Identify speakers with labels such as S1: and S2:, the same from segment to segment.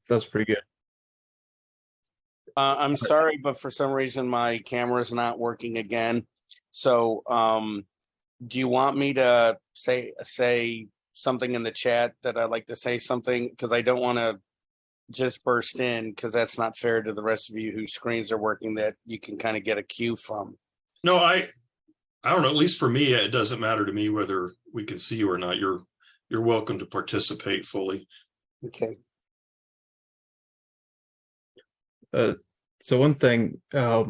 S1: That's pretty good.
S2: I'm sorry, but for some reason my camera is not working again. So, do you want me to say something in the chat that I'd like to say something? Because I don't want to just burst in, because that's not fair to the rest of you whose screens are working, that you can kind of get a cue from.
S3: No, I don't know. At least for me, it doesn't matter to me whether we can see you or not. You're welcome to participate fully.
S2: Okay.
S1: So one thing, what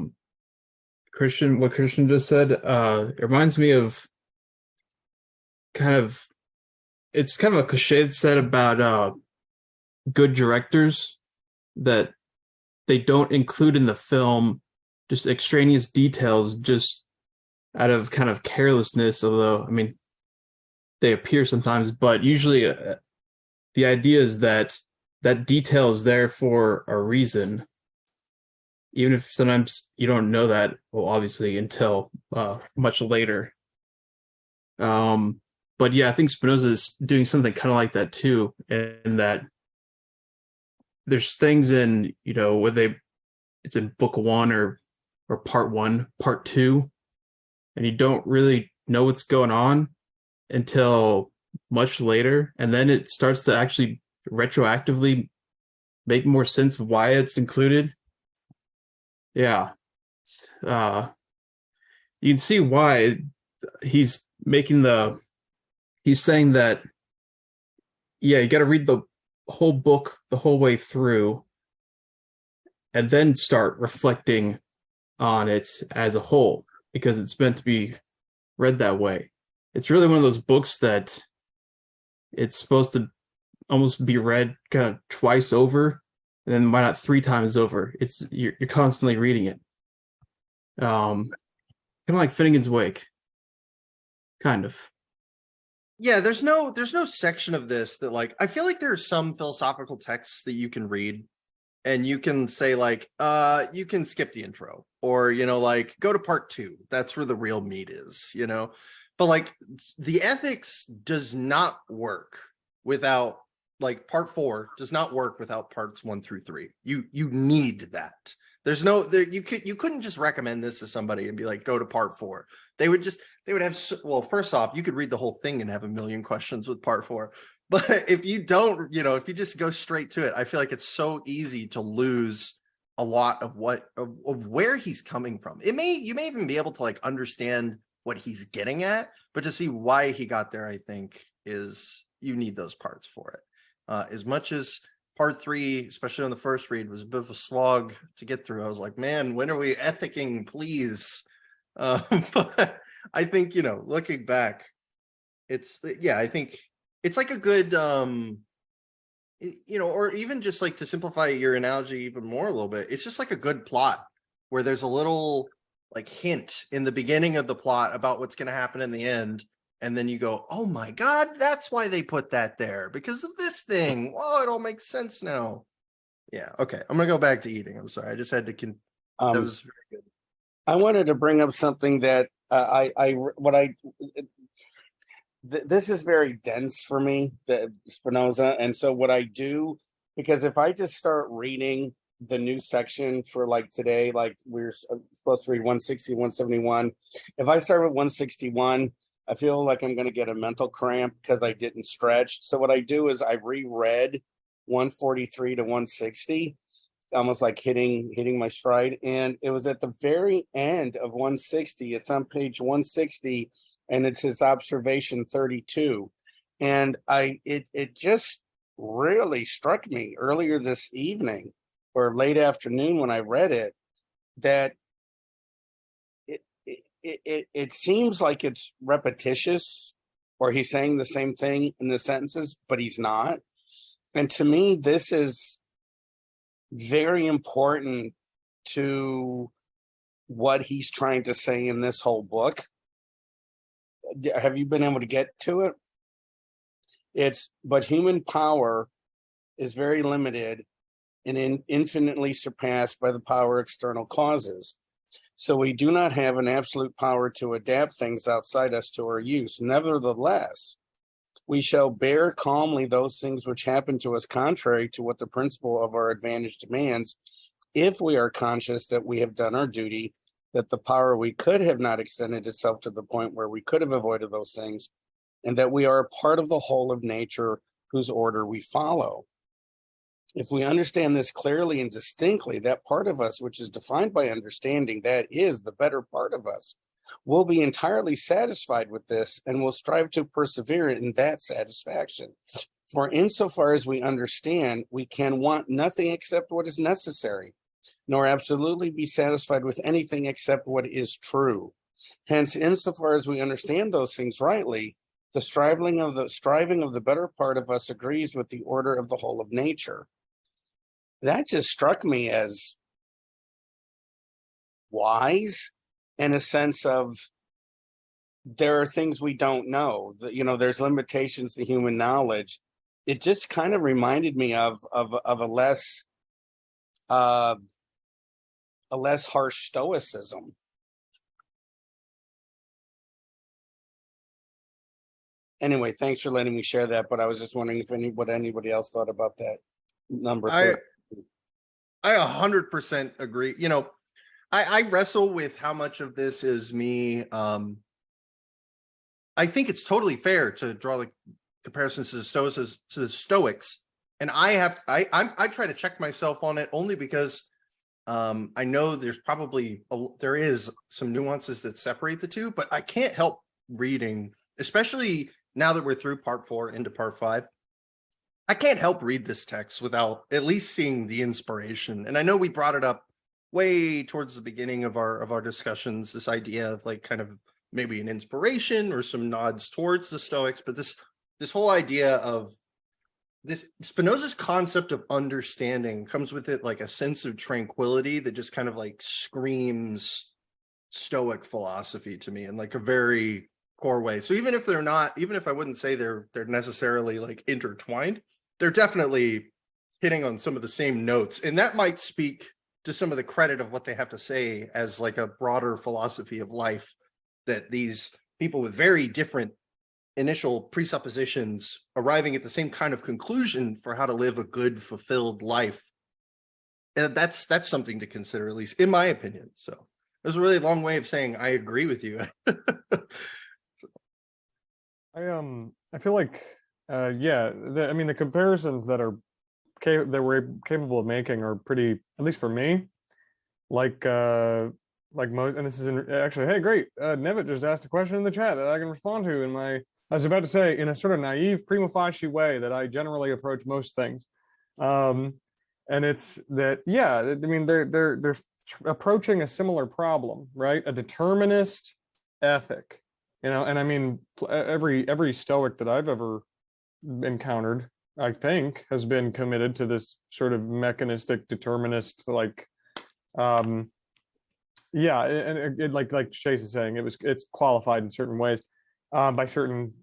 S1: Christian just said, it reminds me of it's kind of a cliche said about good directors, that they don't include in the film just extraneous details just out of kind of carelessness, although, I mean, they appear sometimes, but usually the idea is that detail is there for a reason, even if sometimes you don't know that, well, obviously, until much later. But yeah, I think Spinoza is doing something kind of like that too, in that there's things in, it's in book one or part one, part two, and you don't really know what's going on until much later, and then it starts to actually retroactively make more sense of why it's included. Yeah. You can see why he's saying that, yeah, you got to read the whole book the whole way through and then start reflecting on it as a whole, because it's meant to be read that way. It's really one of those books that it's supposed to almost be read kind of twice over, and then why not 3 times over? You're constantly reading it. Kind of like Finnegan's Wake. Kind of.
S4: Yeah, there's no section of this that, like, I feel like there are some philosophical texts that you can read and you can say, like, you can skip the intro, or, like, go to part 2. That's where the real meat is, But, like, the ethics does not work without, like, part 4 does not work without parts 1 through 3. You need that. There's you couldn't just recommend this to somebody and be like, go to part 4. They would have, well, first off, you could read the whole thing and have a million questions with part 4. But if you don't, if you just go straight to it, I feel like it's so easy to lose a lot of where he's coming from. You may even be able to, like, understand what he's getting at, but to see why he got there, I think you need those parts for it. As much as part 3, especially on the first read, was a bit of a slog to get through, I was like, man, when are we ethicing, please? But I think, looking back, I think it's like a good, or even just, like, to simplify your analogy even more a little bit, it's just like a good plot where there's a little, like, hint in the beginning of the plot about what's going to happen in the end. And then you go, oh my God, that's why they put that there, because of this thing. Oh, it all makes sense now. Yeah. Okay. I'm going to go back to eating. I'm sorry. I just had to, that was very good.
S2: I wanted to bring up something that this is very dense for me, the Spinoza. And so what I do, because if I just start reading the new section for, like, today, like, we're supposed to read 160, 171. If I start with 161, I feel like I'm going to get a mental cramp because I didn't stretch. So what I do is I reread 143 to 160, almost like hitting my stride. And it was at the very end of 160. It's on page 160, and it's his observation 32. And it just really struck me earlier this evening or late afternoon when I read it, that it seems like it's repetitious, or he's saying the same thing in the sentences, but he's not. And to me, this is very important to what he's trying to say in this whole book. Have you been able to get to it? But human power is very limited and infinitely surpassed by the power of external causes. So we do not have an absolute power to adapt things outside us to our use. Nevertheless, We shall bear calmly those things which happen to us contrary to what the principle of our advantage demands, if we are conscious that we have done our duty, that the power we could have not extended itself to the point where we could have avoided those things, and that we are a part of the whole of nature whose order we follow. If we understand this clearly and distinctly, that part of us which is defined by understanding, that is the better part of us, will be entirely satisfied with this and will strive to persevere in that satisfaction. For insofar as we understand, we can want nothing except what is necessary, nor absolutely be satisfied with anything except what is true. Hence, insofar as we understand those things rightly, the striving of the better part of us agrees with the order of the whole of nature. That just struck me as wise, in a sense of there are things we don't know. There's limitations to human knowledge. It just kind of reminded me of a less harsh stoicism. Anyway, thanks for letting me share that. But I was just wondering what anybody else thought about that number.
S4: I 100% agree. I wrestle with how much of this is me. I think it's totally fair to draw the comparisons to the Stoics, and I try to check myself on it only because I know there is some nuances that separate the two, but I can't help reading, especially now that we're through part 4 into part 5. I can't help read this text without at least seeing the inspiration. And I know we brought it up way towards the beginning of our discussions, this idea of like kind of maybe an inspiration or some nods towards the Stoics, but this whole idea of this Spinoza's concept of understanding comes with it like a sense of tranquility that just kind of like screams Stoic philosophy to me in like a very core way. So even if I wouldn't say they're necessarily like intertwined, they're definitely hitting on some of the same notes, and that might speak to some of the credit of what they have to say as like a broader philosophy of life, that these people with very different initial presuppositions arriving at the same kind of conclusion for how to live a good, fulfilled life. And that's something to consider, at least in my opinion. So it was a really long way of saying I agree with you.
S5: I feel like the comparisons that we're capable of making are pretty, at least for me, like most, and this is actually, hey, great, Nevitt just asked a question in the chat that I can respond to I was about to say, in a sort of naive prima facie way that I generally approach most things. And it's that, yeah, I mean, they're approaching a similar problem, right? A determinist ethic, and I mean, every Stoic that I've ever encountered, I think, has been committed to this sort of mechanistic determinist, like, and it like Chase is saying, it's qualified in certain ways by certain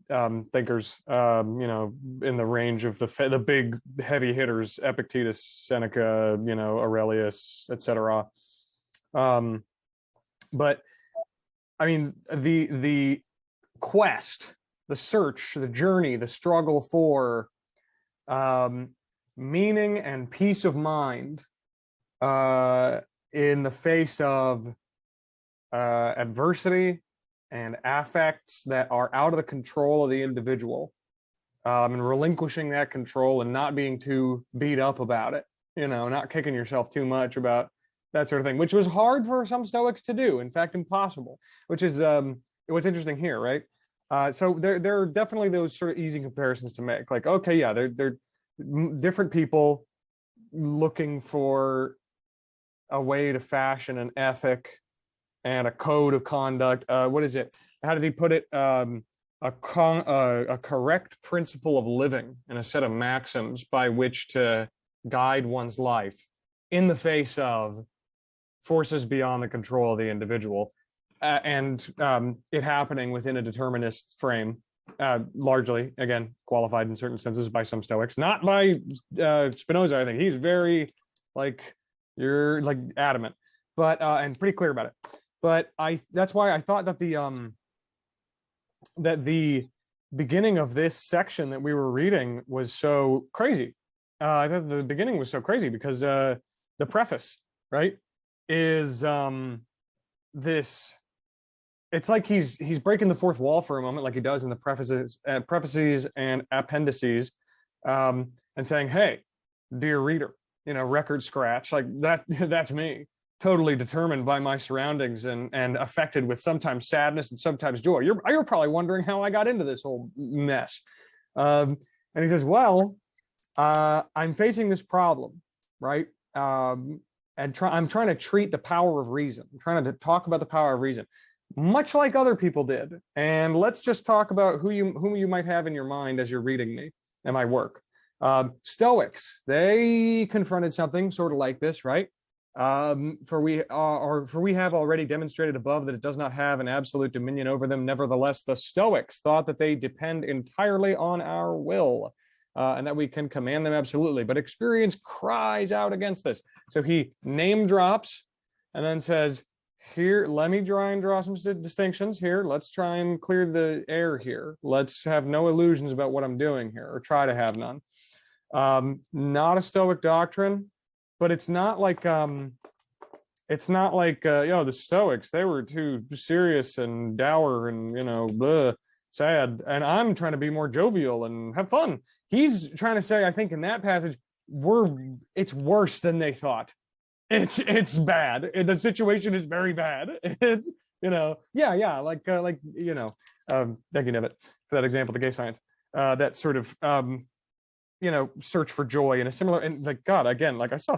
S5: thinkers, in the range of the big heavy hitters, Epictetus, Seneca, Aurelius, etc. But I mean, the quest, the search, the journey, the struggle for meaning and peace of mind in the face of adversity and affects that are out of the control of the individual, and relinquishing that control and not being too beat up about it, not kicking yourself too much about that sort of thing, which was hard for some Stoics to do, in fact, impossible, which is what's interesting here, right? So there are definitely those sort of easy comparisons to make, like, okay, yeah, they're different people looking for a way to fashion an ethic and a code of conduct. What is it? How did he put it? A correct principle of living and a set of maxims by which to guide one's life in the face of forces beyond the control of the individual, and it happening within a determinist frame, largely, again, qualified in certain senses by some Stoics, not by Spinoza. I think he's very you're adamant, but and pretty clear about it. But that's why I thought that the beginning of this section that we were reading was so crazy. I thought the beginning was so crazy because the preface, right, is this. It's like he's breaking the fourth wall for a moment, like he does in the prefaces and appendices, and saying, "Hey, dear reader, record scratch, like that. That's me, totally determined by my surroundings and affected with sometimes sadness and sometimes joy. You're probably wondering how I got into this whole mess." And he says, "Well, I'm facing this problem, right? And I'm trying to treat the power of reason. I'm trying to talk about the power of reason, much like other people did. And let's just talk about whom you might have in your mind as you're reading me and my work. Stoics, they confronted something sort of like this, right? For we have already demonstrated above that it does not have an absolute dominion over them. Nevertheless, the Stoics thought that they depend entirely on our will, and that we can command them absolutely. But experience cries out against this. So he name drops and then says, here, let me try and draw some distinctions here. Let's try and clear the air here. Let's have no illusions about what I'm doing here, or try to have none. Not a Stoic doctrine, but it's not like the Stoics, they were too serious and dour and sad, and I'm trying to be more jovial and have fun. He's trying to say, I think in that passage, it's worse than they thought. It's bad. The situation is very bad. It's thank you, Nevitt, for that example, the gay science, that sort of search for joy in a similar, and like God, again, like I saw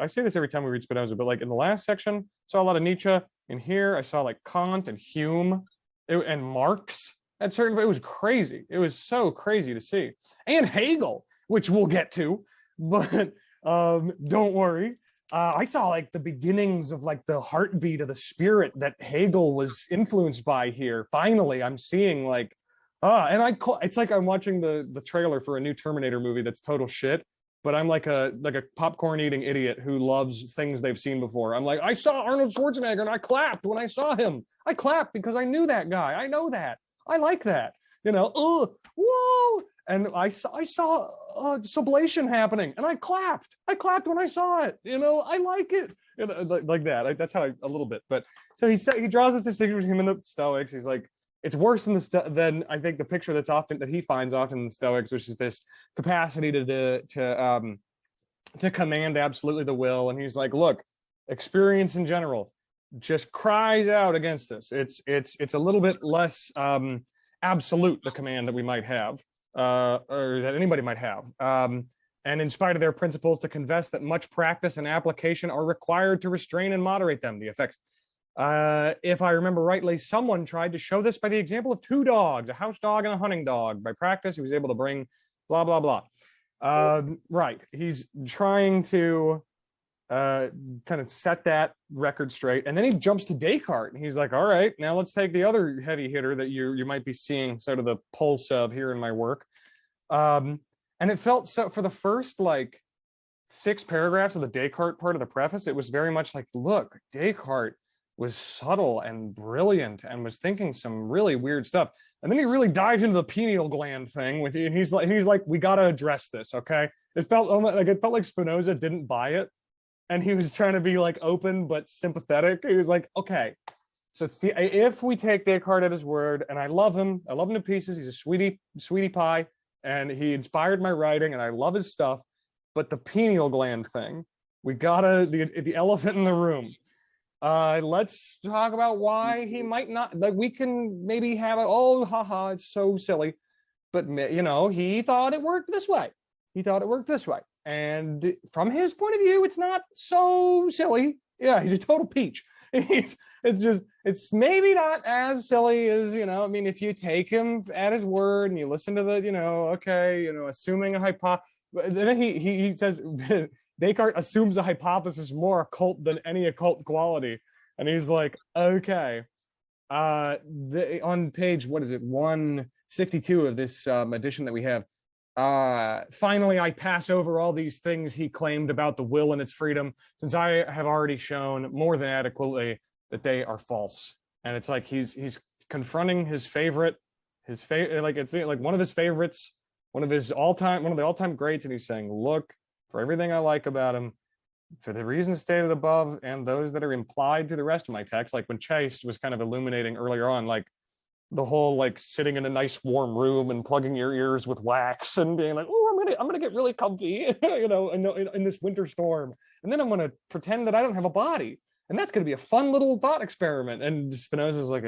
S5: I say this every time we read Spinoza, but like in the last section, saw a lot of Nietzsche. In here, I saw like Kant and Hume and Marx at certain. It was crazy. It was so crazy to see, and Hegel, which we'll get to, but don't worry. I saw like the beginnings of like the heartbeat of the spirit that Hegel was influenced by here. Finally, I'm seeing like, it's like I'm watching the trailer for a new Terminator movie that's total shit, but I'm like a popcorn eating idiot who loves things they've seen before. I'm like, I saw Arnold Schwarzenegger and I clapped when I saw him. I clapped because I knew that guy. I know that. I like that. Whoa. And I saw sublation happening, and I clapped. I clapped when I saw it. I like it. Like that. That's how a little bit. But so he draws this distinction between him and the Stoics. He's like, it's worse than I think the picture that he finds often in the Stoics, which is this capacity to command absolutely the will. And he's like, look, experience in general just cries out against this. It's a little bit less absolute, the command that we might have. Or that anybody might have. And in spite of their principles, to confess that much practice and application are required to restrain and moderate them, the effects. If I remember rightly, someone tried to show this by the example of two dogs, a house dog and a hunting dog. By practice, he was able to bring blah, blah, blah. Right. He's trying to kind of set that record straight. And then he jumps to Descartes, and he's like, all right, now let's take the other heavy hitter that you might be seeing sort of the pulse of here in my work. And it felt so, for the first like 6 paragraphs of the Descartes part of the preface, it was very much like, look, Descartes was subtle and brilliant and was thinking some really weird stuff. And then he really dives into the pineal gland thing with you, and he's like, we got to address this, okay? It felt like Spinoza didn't buy it. And he was trying to be like open but sympathetic. He was like, okay, so if we take Descartes at his word, and I love him to pieces. He's a sweetie pie, and he inspired my writing, and I love his stuff. But the pineal gland thing, we gotta the elephant in the room. Let's talk about why he might not. Like, we can maybe have it's so silly, but he thought it worked this way. And from his point of view, it's not so silly. Yeah, he's a total peach. It's maybe not as silly as, if you take him at his word and you listen to the, assuming a hypothesis. Then he says, Descartes assumes a hypothesis more occult than any occult quality. And he's like, okay. On page, 162 of this edition that we have, finally, I pass over all these things he claimed about the will and its freedom, since I have already shown more than adequately that they are false. And it's like he's confronting his favorite his favorite, like it's like one of his favorites, one of the all-time greats, and he's saying, look, for everything I like about him, for the reasons stated above and those that are implied through the rest of my text, like when Chase was kind of illuminating earlier on, like the whole like sitting in a nice warm room and plugging your ears with wax and being like, oh, I'm gonna get really comfy, in this winter storm, and then I'm gonna pretend that I don't have a body, and that's gonna be a fun little thought experiment. And Spinoza's like,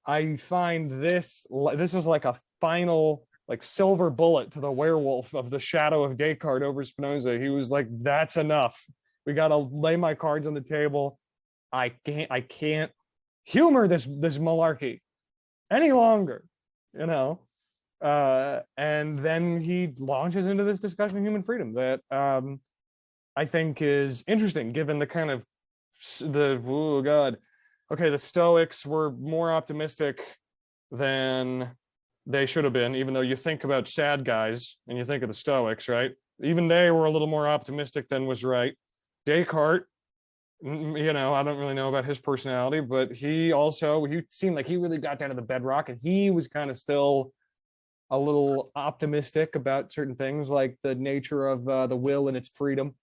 S5: I find this was like a final like silver bullet to the werewolf of the shadow of Descartes over Spinoza. He was like, that's enough. We got to lay my cards on the table. I can't humor this malarkey any longer, and then he launches into this discussion of human freedom that I think is interesting, given the kind of the Stoics were more optimistic than they should have been, even though you think about sad guys and you think of the Stoics, right? Even they were a little more optimistic than was right. Descartes, I don't really know about his personality, but he seemed like he really got down to the bedrock, and he was kind of still a little optimistic about certain things, like the nature of the will and its freedom.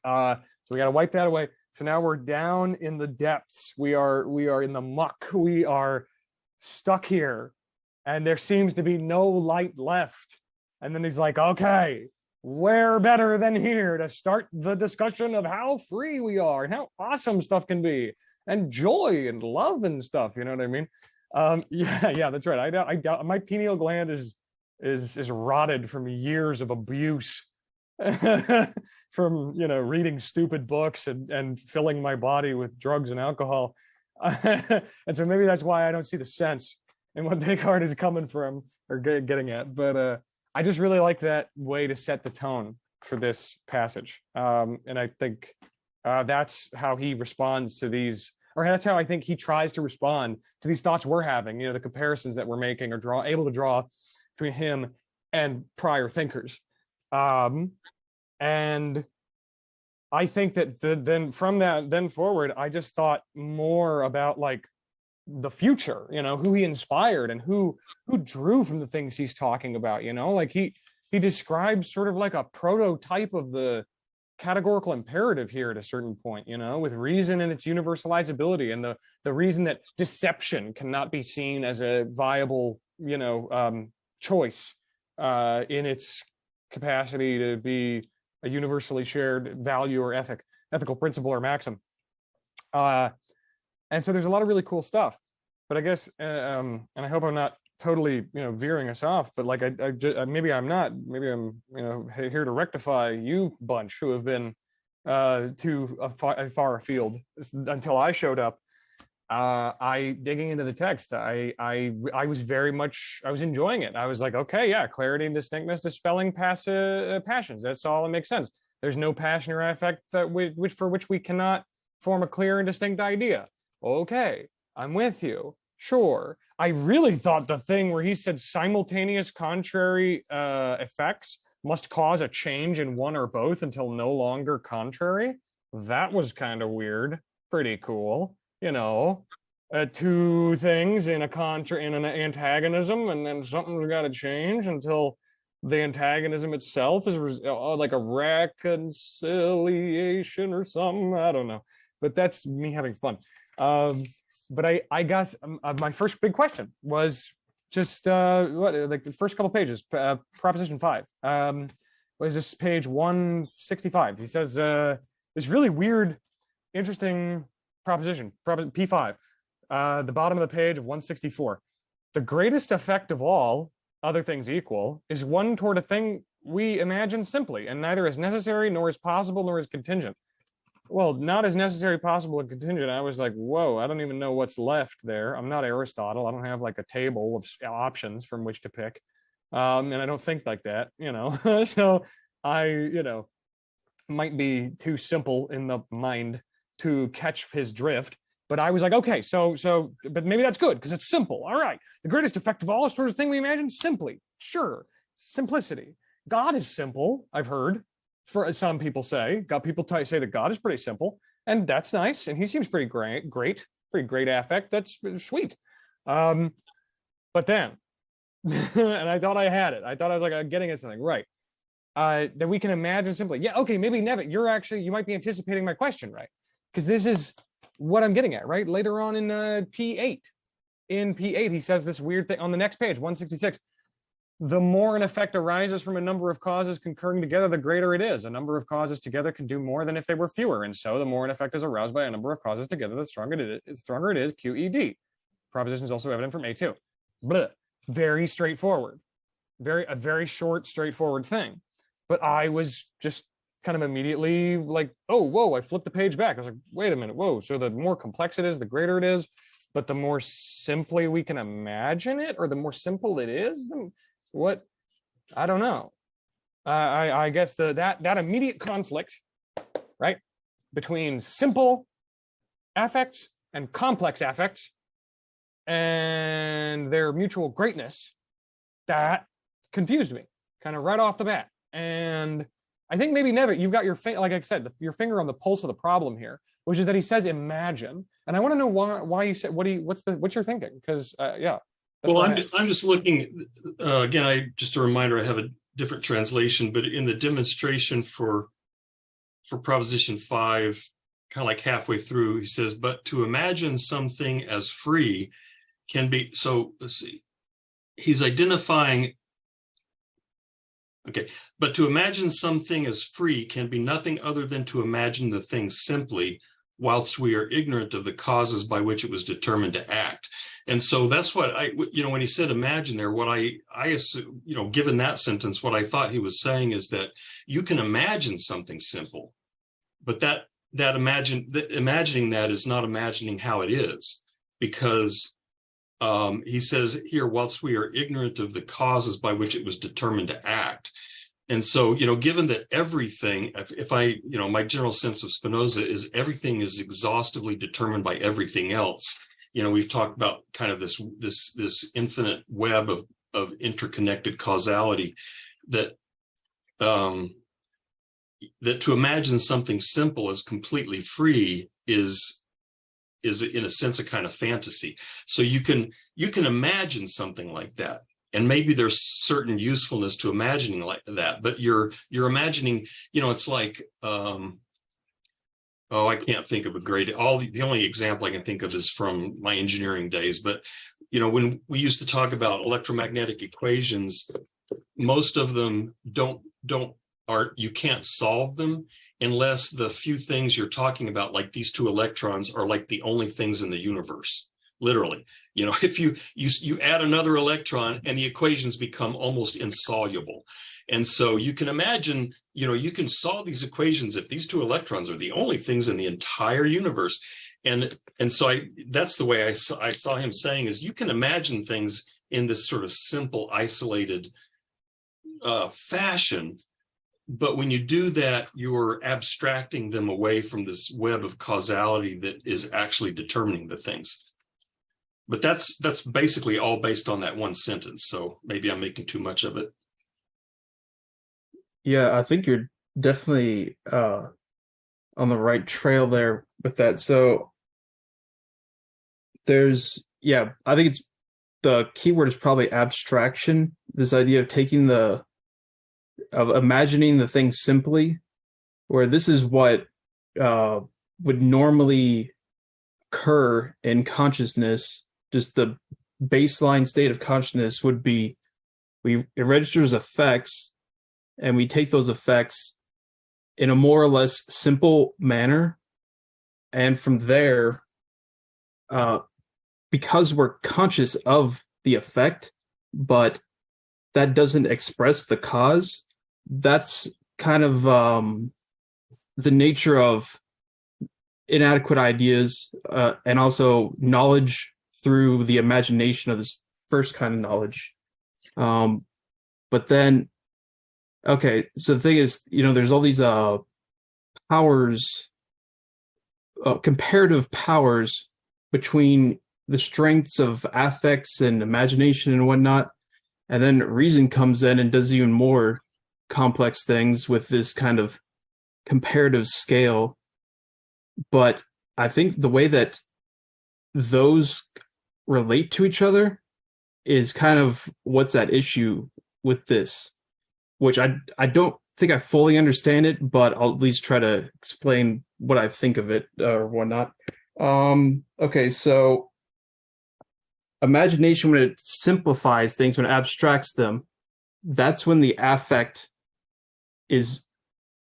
S5: So we got to wipe that away. So now we're down in the depths. We are in the muck. We are stuck here, and there seems to be no light left. And then he's like, okay, where better than here to start the discussion of how free we are and how awesome stuff can be, and joy and love and stuff. You know what I mean? Yeah, that's right. I doubt my pineal gland is rotted from years of abuse, from reading stupid books and filling my body with drugs and alcohol. And so maybe that's why I don't see the sense in what Descartes is coming from or getting at. But I just really like that way to set the tone for this passage. And I think that's how he responds to these, or that's how I think he tries to respond to these thoughts we're having, the comparisons that we're making or able to draw between him and prior thinkers. And I think that then from that then forward, I just thought more about like the future, who he inspired and who drew from the things he's talking about, like he describes sort of like a prototype of the categorical imperative here at a certain point, with reason and its universalizability, and the reason that deception cannot be seen as a viable, choice in its capacity to be a universally shared value or ethical principle or maxim. And so there's a lot of really cool stuff, but I guess, and I hope I'm not totally, veering us off, but like, I just, maybe I'm not, maybe I'm, here to rectify you bunch who have been too far afield until I showed up. Digging into the text, I was enjoying it. I was like, okay, yeah, clarity and distinctness dispelling passions. That's all that makes sense. There's no passion or affect for which we cannot form a clear and distinct idea. Okay, I'm with you. Sure. I really thought the thing where he said simultaneous contrary effects must cause a change in one or both until no longer contrary. That was kind of weird. Pretty cool. Two things in an antagonism, and then something's got to change until the antagonism itself is like a reconciliation or something. I don't know, but that's me having fun. But I guess my first big question was just like the first couple pages, Proposition 5. Was this page 165? He says this really weird, interesting proposition, P5, the bottom of the page of 164. The greatest effect of all, other things equal, is one toward a thing we imagine simply, and neither is necessary, nor is possible, nor is contingent. Well, not as necessary, possible, and contingent. I was like, whoa, I don't even know what's left there. I'm not Aristotle. I don't have like a table of options from which to pick. And I don't think like that, so I, might be too simple in the mind to catch his drift. But I was like, okay, but maybe that's good because it's simple. All right. The greatest effect of all is sort of thing we imagine simply. Sure. Simplicity. God is simple, I've heard. For some people say, say that God is pretty simple, and that's nice, and he seems pretty great. pretty great affect. That's sweet. But then, and I thought I had it. I thought I was like, I'm getting at something, right? That we can imagine simply. Yeah, okay, maybe Nevitt, you might be anticipating my question, right? Because this is what I'm getting at, right? Later on in P8. In P8, he says this weird thing on the next page, 166. The more an effect arises from a number of causes concurring together, the greater it is. A number of causes together can do more than if they were fewer. And so the more an effect is aroused by a number of causes together, the stronger it is, QED. Proposition is also evident from A2. Blah. Very straightforward. A very short, straightforward thing. But I was just kind of immediately like, oh, whoa, I flipped the page back. I was like, wait a minute, whoa. So the more complex it is, the greater it is. But the more simply we can imagine it, or the more simple it is, the what I don't know. I guess that immediate conflict, right, between simple affects and complex affects and their mutual greatness, that confused me kind of right off the bat. And I think maybe Nevitt, you've got your finger, like I said, your finger on the pulse of the problem here, which is that he says imagine, and I want to know why you said what's your thinking? Because yeah.
S3: Well, I'm just looking again. Just a reminder, I have a different translation, but in the demonstration for Proposition 5, kind of like halfway through, he says, "But to imagine something as free can be." So let's see, he's identifying. Okay, but to imagine something as free can be nothing other than to imagine the thing simply, whilst we are ignorant of the causes by which it was determined to act. And so that's what when he said imagine there, what I assume, given that sentence, what I thought he was saying is that you can imagine something simple, but that imagining that is not imagining how it is, because he says here, whilst we are ignorant of the causes by which it was determined to act. And so, given that everything, if my general sense of Spinoza is everything is exhaustively determined by everything else. We've talked about kind of this infinite web of interconnected causality that to imagine something simple as completely free is in a sense a kind of fantasy. So you can imagine something like that. And maybe there's certain usefulness to imagining like that, but you're imagining, it's like, I can't think of the only example I can think of is from my engineering days. But, when we used to talk about electromagnetic equations, most of them you can't solve them unless the few things you're talking about, like these two electrons, are like the only things in the universe. Literally, if you add another electron and the equations become almost insoluble. And so you can imagine, you can solve these equations if these two electrons are the only things in the entire universe. And so that's the way I saw him saying is you can imagine things in this sort of simple, isolated fashion. But when you do that, you're abstracting them away from this web of causality that is actually determining the things. But that's basically all based on that one sentence. So maybe I'm making too much of it.
S1: Yeah, I think you're definitely on the right trail there with that. So I think it's the keyword is probably abstraction. This idea of imagining the thing simply, where this is what would normally occur in consciousness. Just the baseline state of consciousness would be it registers effects, and we take those effects in a more or less simple manner. And from there, because we're conscious of the effect, but that doesn't express the cause, that's kind of the nature of inadequate ideas and also knowledge through the imagination of this first kind of knowledge. But then, okay, so the thing is, there's all these powers, comparative powers between the strengths of affects and imagination and whatnot. And then reason comes in and does even more complex things with this kind of comparative scale. But I think the way that those relate to each other is kind of what's at issue with this, which I don't think I fully understand it, but I'll at least try to explain what I think of it or whatnot. Okay, so imagination, when it simplifies things, when it abstracts them, that's when the affect is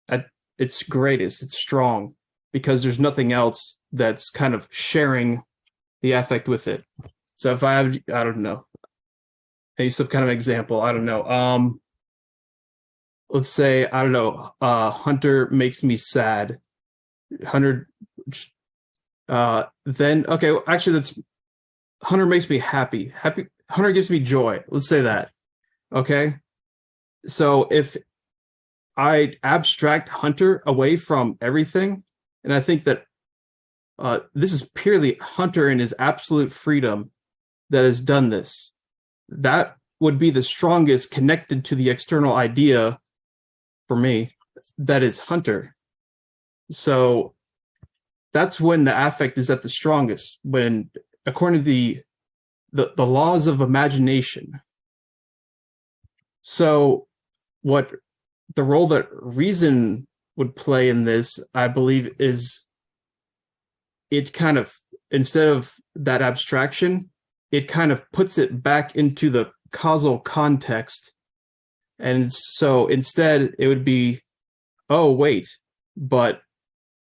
S1: at its greatest, it's strong, because there's nothing else that's kind of sharing the affect with it. So if I have, I don't know, maybe some kind of example, I don't know. Let's say, I don't know, Hunter makes me sad. Hunter, then, okay, well, actually, that's Hunter makes me happy. Happy, Hunter gives me joy. Let's say that. Okay. So if I abstract Hunter away from everything, and I think that this is purely Hunter in his absolute freedom that has done this, that would be the strongest connected to the external idea for me, that is Hunter. So that's when the affect is at the strongest, when, according to the laws of imagination. So what the role that reason would play in this, I believe, is it kind of, instead of that abstraction, it kind of puts it back into the causal context. And so instead it would be, oh, wait, but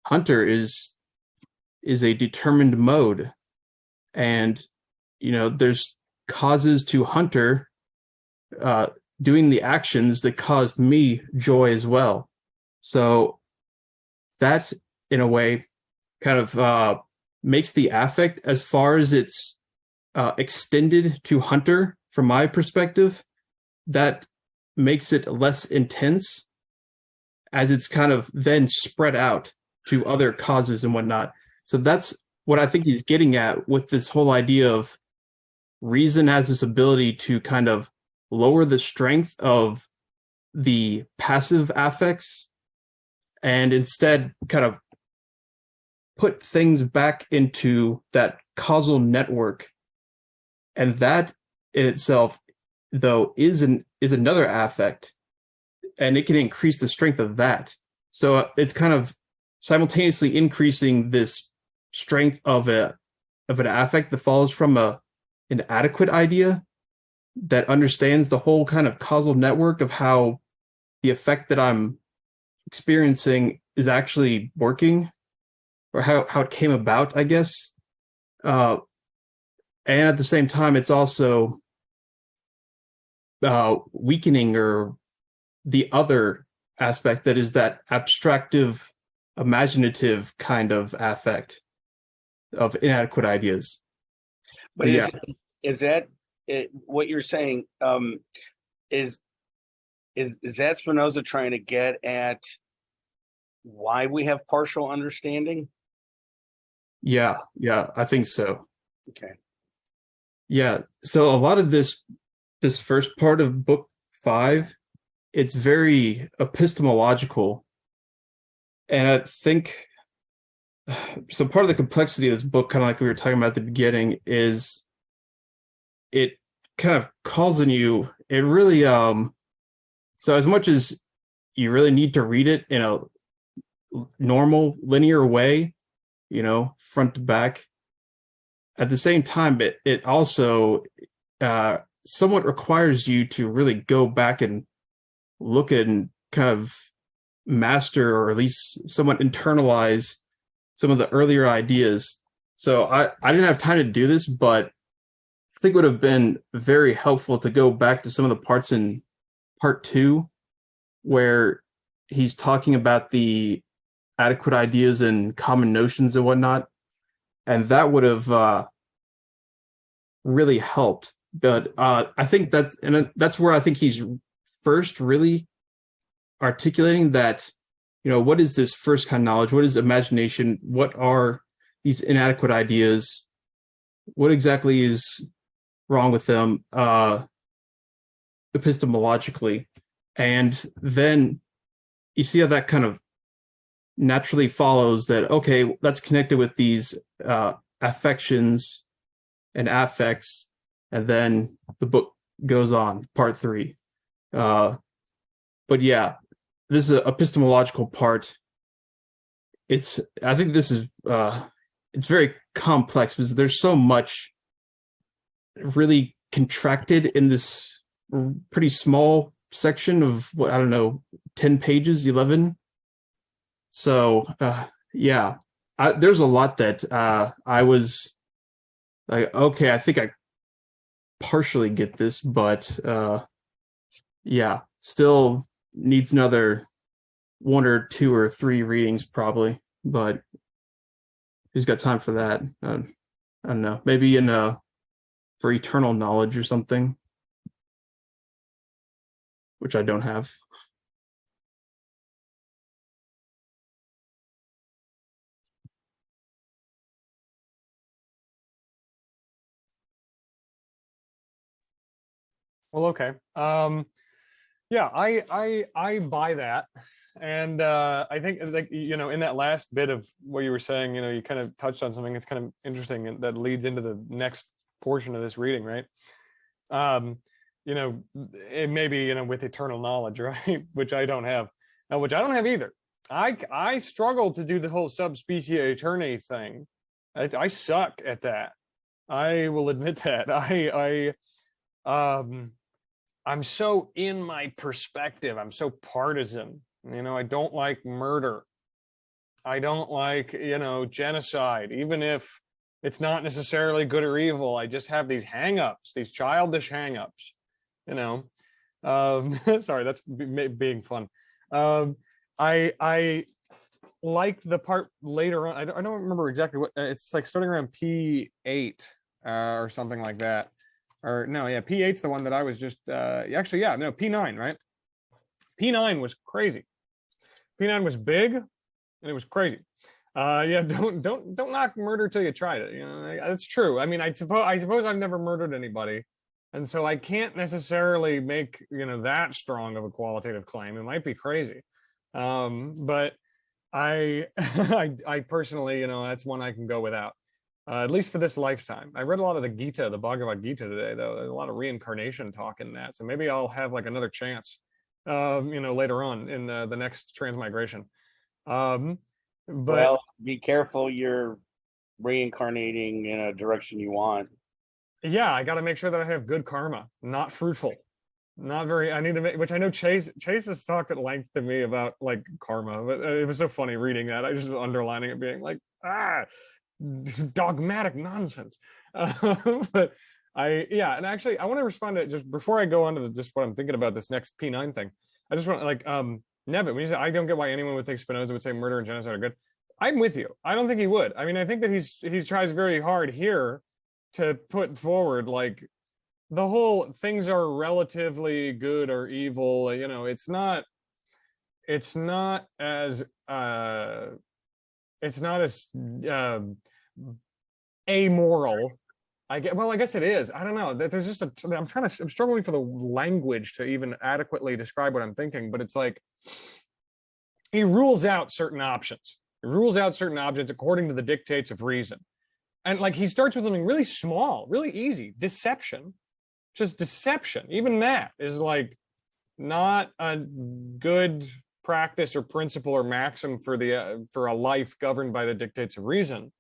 S1: Hunter is a determined mode. And, there's causes to Hunter doing the actions that caused me joy as well. So that, in a way, kind of makes the affect, as far as it's extended to Hunter, from my perspective, that makes it less intense, as it's kind of then spread out to other causes and whatnot. So that's what I think he's getting at with this whole idea of reason has this ability to kind of lower the strength of the passive affects and instead kind of put things back into that causal network. And that in itself, though, is another affect, and it can increase the strength of that. So it's kind of simultaneously increasing this strength of an affect that follows from an adequate idea that understands the whole kind of causal network of how the effect that I'm experiencing is actually working, or how it came about, I guess. And at the same time, it's also weakening or the other aspect that is that abstractive, imaginative kind of affect of inadequate ideas.
S2: But is that what you're saying? Is that Spinoza trying to get at why we have partial understanding?
S1: Yeah, I think so.
S2: Okay.
S1: Yeah, so a lot of this first part of book 5, it's very epistemological, and I think so. Part of the complexity of this book, kind of like we were talking about at the beginning, is it kind of calls on you. It really so as much as you really need to read it in a normal linear way, front to back, at the same time it also somewhat requires you to really go back and look at and kind of master, or at least somewhat internalize, some of the earlier ideas. So I didn't have time to do this, but I think it would have been very helpful to go back to some of the parts in part 2 where he's talking about the adequate ideas and common notions and whatnot, and that would have really helped. But I think that's where I think he's first really articulating that, what is this first kind of knowledge? What is imagination? What are these inadequate ideas? What exactly is wrong with them epistemologically? And then you see how that kind of naturally follows that, okay, that's connected with these affections and affects, and then the book goes on, part 3. But yeah, this is an epistemological part. I think this is it's very complex because there's so much really contracted in this pretty small section of what, I don't know, 10 pages, 11. So yeah, there's a lot that I was like, okay, I think I partially get this, but yeah, still needs another 1 or 2 or 3 readings probably, but who's got time for that? I don't know, maybe in for eternal knowledge or something, which I don't have.
S5: Well, okay. Yeah, I buy that. And I think, like, in that last bit of what you were saying, you kind of touched on something that's kind of interesting and that leads into the next portion of this reading, right? It may be, with eternal knowledge, right? Which I don't have. Which I don't have either. I struggle to do the whole subspecies aeterni thing. I suck at that. I will admit that. I'm so in my perspective. I'm so partisan. I don't like murder. I don't like, genocide, even if it's not necessarily good or evil. I just have these hang-ups, these childish hang-ups, sorry, that's being fun. I liked the part later on. I don't remember exactly what it's like, starting around P8 or something like that. Or no, yeah, P8's the one that I was just actually, yeah, no, P9, right? P9 was crazy. P9 was big and it was crazy. Yeah, don't knock murder till you tried it. That's true. I mean, I suppose I've never murdered anybody, and so I can't necessarily make that strong of a qualitative claim. It might be crazy, but I I personally, that's one I can go without. At least for this lifetime. I read a lot of the Gita, the Bhagavad Gita today, though. There's a lot of reincarnation talk in that. So maybe I'll have like another chance, later on in the next transmigration. But
S2: well, be careful you're reincarnating in a direction you want.
S5: Yeah, I got to make sure that I have good karma, not fruitful. Not very, I need to make, which I know Chase has talked at length to me about like karma, but it was so funny reading that. I just was underlining it, being like, dogmatic nonsense. But and actually I want to respond to it just before I go on to just what I'm thinking about this next P9 thing. I just want to, like, Nevin, when you say, I don't get why anyone would think Spinoza would say murder and genocide are good. I'm with you. I don't think he would. I mean, I think that he tries very hard here to put forward like the whole things are relatively good or evil. It's not as amoral. I guess it is. I don't know. There's just I'm struggling for the language to even adequately describe what I'm thinking, but it's like he rules out certain options. He rules out certain objects according to the dictates of reason. And like he starts with something really small, really easy, deception. Just deception. Even that is like not a good practice or principle or maxim for a life governed by the dictates of reason,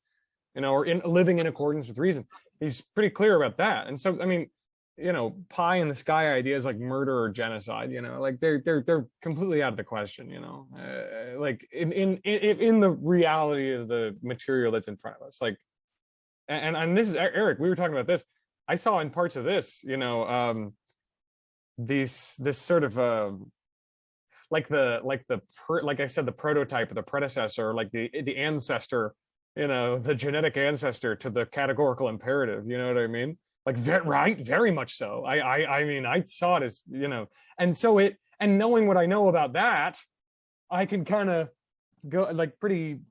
S5: or in living in accordance with reason. He's pretty clear about that. And so, I mean, pie in the sky ideas like murder or genocide, like they're completely out of the question, like in the reality of the material that's in front of us. Like, and this is Eric, we were talking about this. I saw in parts of this, this sort of like I said, the prototype or the predecessor, like the ancestor, the genetic ancestor to the categorical imperative. You know what I mean? Like very much so. I mean, I saw it as, and so and knowing what I know about that, I can kind of go like pretty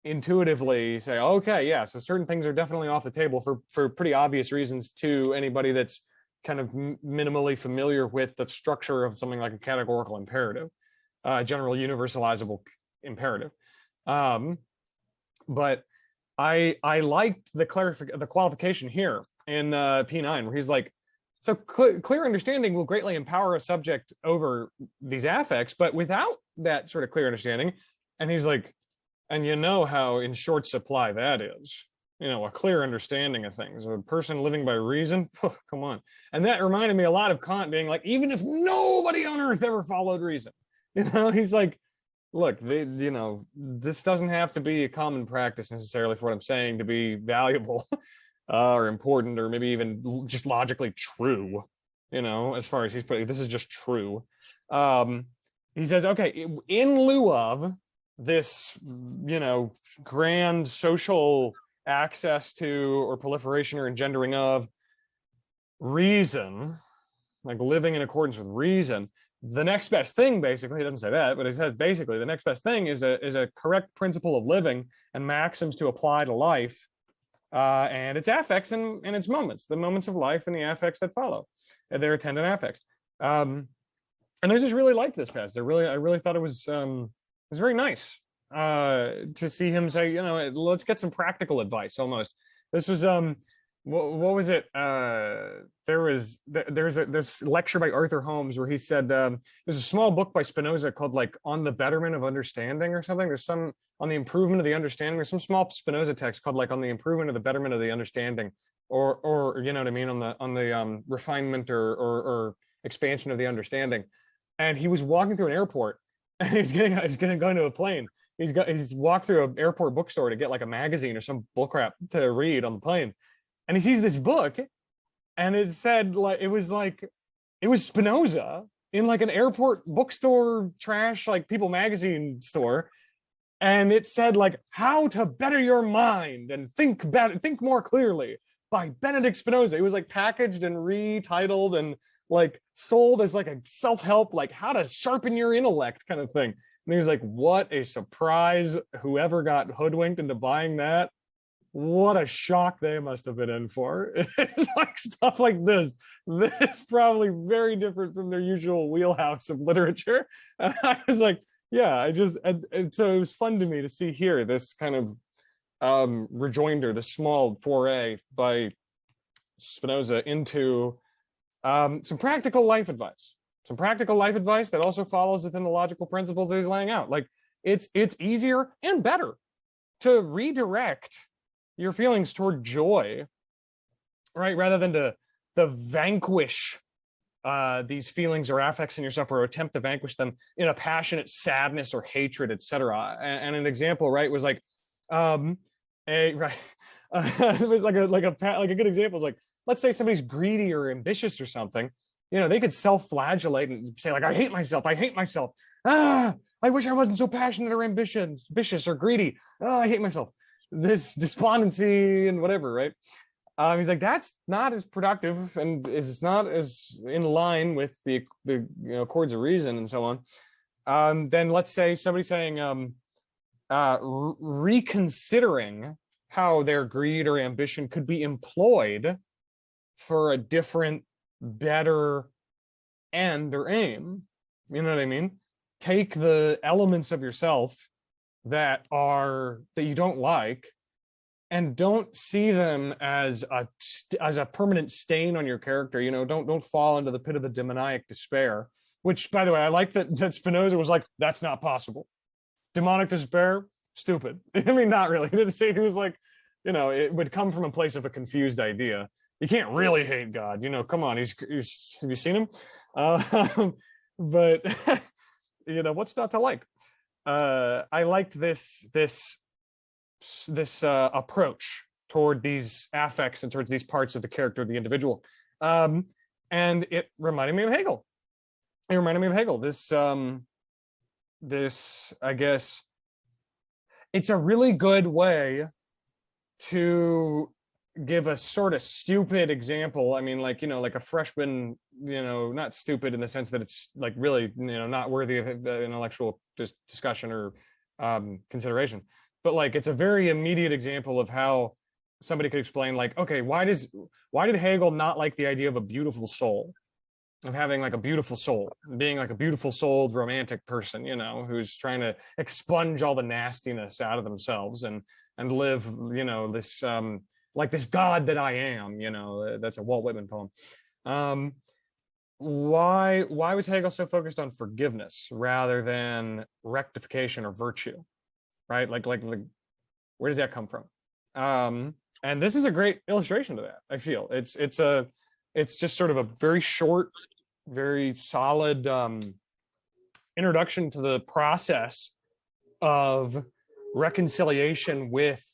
S5: intuitively say, okay, yeah, so certain things are definitely off the table for pretty obvious reasons to anybody that's kind of minimally familiar with the structure of something like a categorical imperative, general universalizable imperative. But I liked the qualification here in P9, where he's like, so clear understanding will greatly empower a subject over these affects, but without that sort of clear understanding, and he's like, and you know how in short supply that is. You know, a clear understanding of things. A person living by reason, come on. And that reminded me a lot of Kant being like, even if nobody on earth ever followed reason, you know, he's like, look, you know, this doesn't have to be a common practice necessarily for what I'm saying to be valuable or important, or maybe even just logically true, you know, as far as he's putting, this is just true. He says, okay, in lieu of this, you know, grand social access to or proliferation or engendering of reason, like living in accordance with reason, the next best thing, basically, he doesn't say that, but he says basically the next best thing is a correct principle of living and maxims to apply to life, and its affects and its moments, the moments of life and the affects that follow, and their attendant affects. And I just really liked this passage. I really thought it was very nice to see him say, you know, let's get some practical advice. Almost, this was what was it? There's this lecture by Arthur Holmes where he said there's a small book by Spinoza called like On the Betterment of Understanding or something. There's some on the improvement of the understanding. There's some small Spinoza text called like On the Improvement of the Betterment of the Understanding, or you know what I mean, on the refinement or expansion of the understanding. And he was walking through an airport and he's going to a plane. He's walked through an airport bookstore to get like a magazine or some bull crap to read on the plane, and he sees this book, and it said like it was Spinoza in like an airport bookstore trash like People magazine store, and it said like How to Better Your Mind and Think More Clearly by Benedict Spinoza. It was like packaged and retitled and like sold as like a self-help, like how to sharpen your intellect kind of thing. And he was like, what a surprise. Whoever got hoodwinked into buying that, what a shock they must have been in for. It's like stuff like this. This is probably very different from their usual wheelhouse of literature. And I was like, yeah, and so it was fun to me to see here this kind of rejoinder, this small foray by Spinoza into some practical life advice. Some practical life advice that also follows within the logical principles that he's laying out. Like it's easier and better to redirect your feelings toward joy, right? Rather than to vanquish these feelings or affects in yourself, or attempt to vanquish them in a passionate sadness or hatred, etc. And an example, right, was like it was like a good example is like, let's say somebody's greedy or ambitious or something. You know, they could self-flagellate and say like, I hate myself. I wish I wasn't so passionate or ambitious or greedy. Oh, I hate myself. This despondency and whatever, right? He's like, that's not as productive and is not as in line with the you know, accords of reason and so on. Then let's say somebody's saying, reconsidering how their greed or ambition could be employed for a different, better end or aim. You know what I mean? Take the elements of yourself that you don't like and don't see them as a permanent stain on your character. You know, don't fall into the pit of the demoniac despair, which, by the way, I like that Spinoza was like, that's not possible. Demonic despair, stupid. I mean, not really. He was like, you know, it would come from a place of a confused idea. You can't really hate God, you know. Come on, he's have you seen him? But you know, what's not to like? I liked this approach toward these affects and towards these parts of the character of the individual, and it reminded me of Hegel. This, I guess, it's a really good way to give a sort of stupid example. I mean, like, you know, like a freshman, you know, not stupid in the sense that it's like really, you know, not worthy of intellectual discussion or consideration, but like it's a very immediate example of how somebody could explain, like, okay, why did Hegel not like the idea of a beautiful soul, of having like a beautiful soul, being like a beautiful souled romantic person, you know, who's trying to expunge all the nastiness out of themselves and and live, this like this God that I am, that's a Walt Whitman poem. Why was Hegel so focused on forgiveness rather than rectification or virtue? Right? Like where does that come from? And this is a great illustration to that. I feel it's just sort of a very short, very solid introduction to the process of reconciliation with,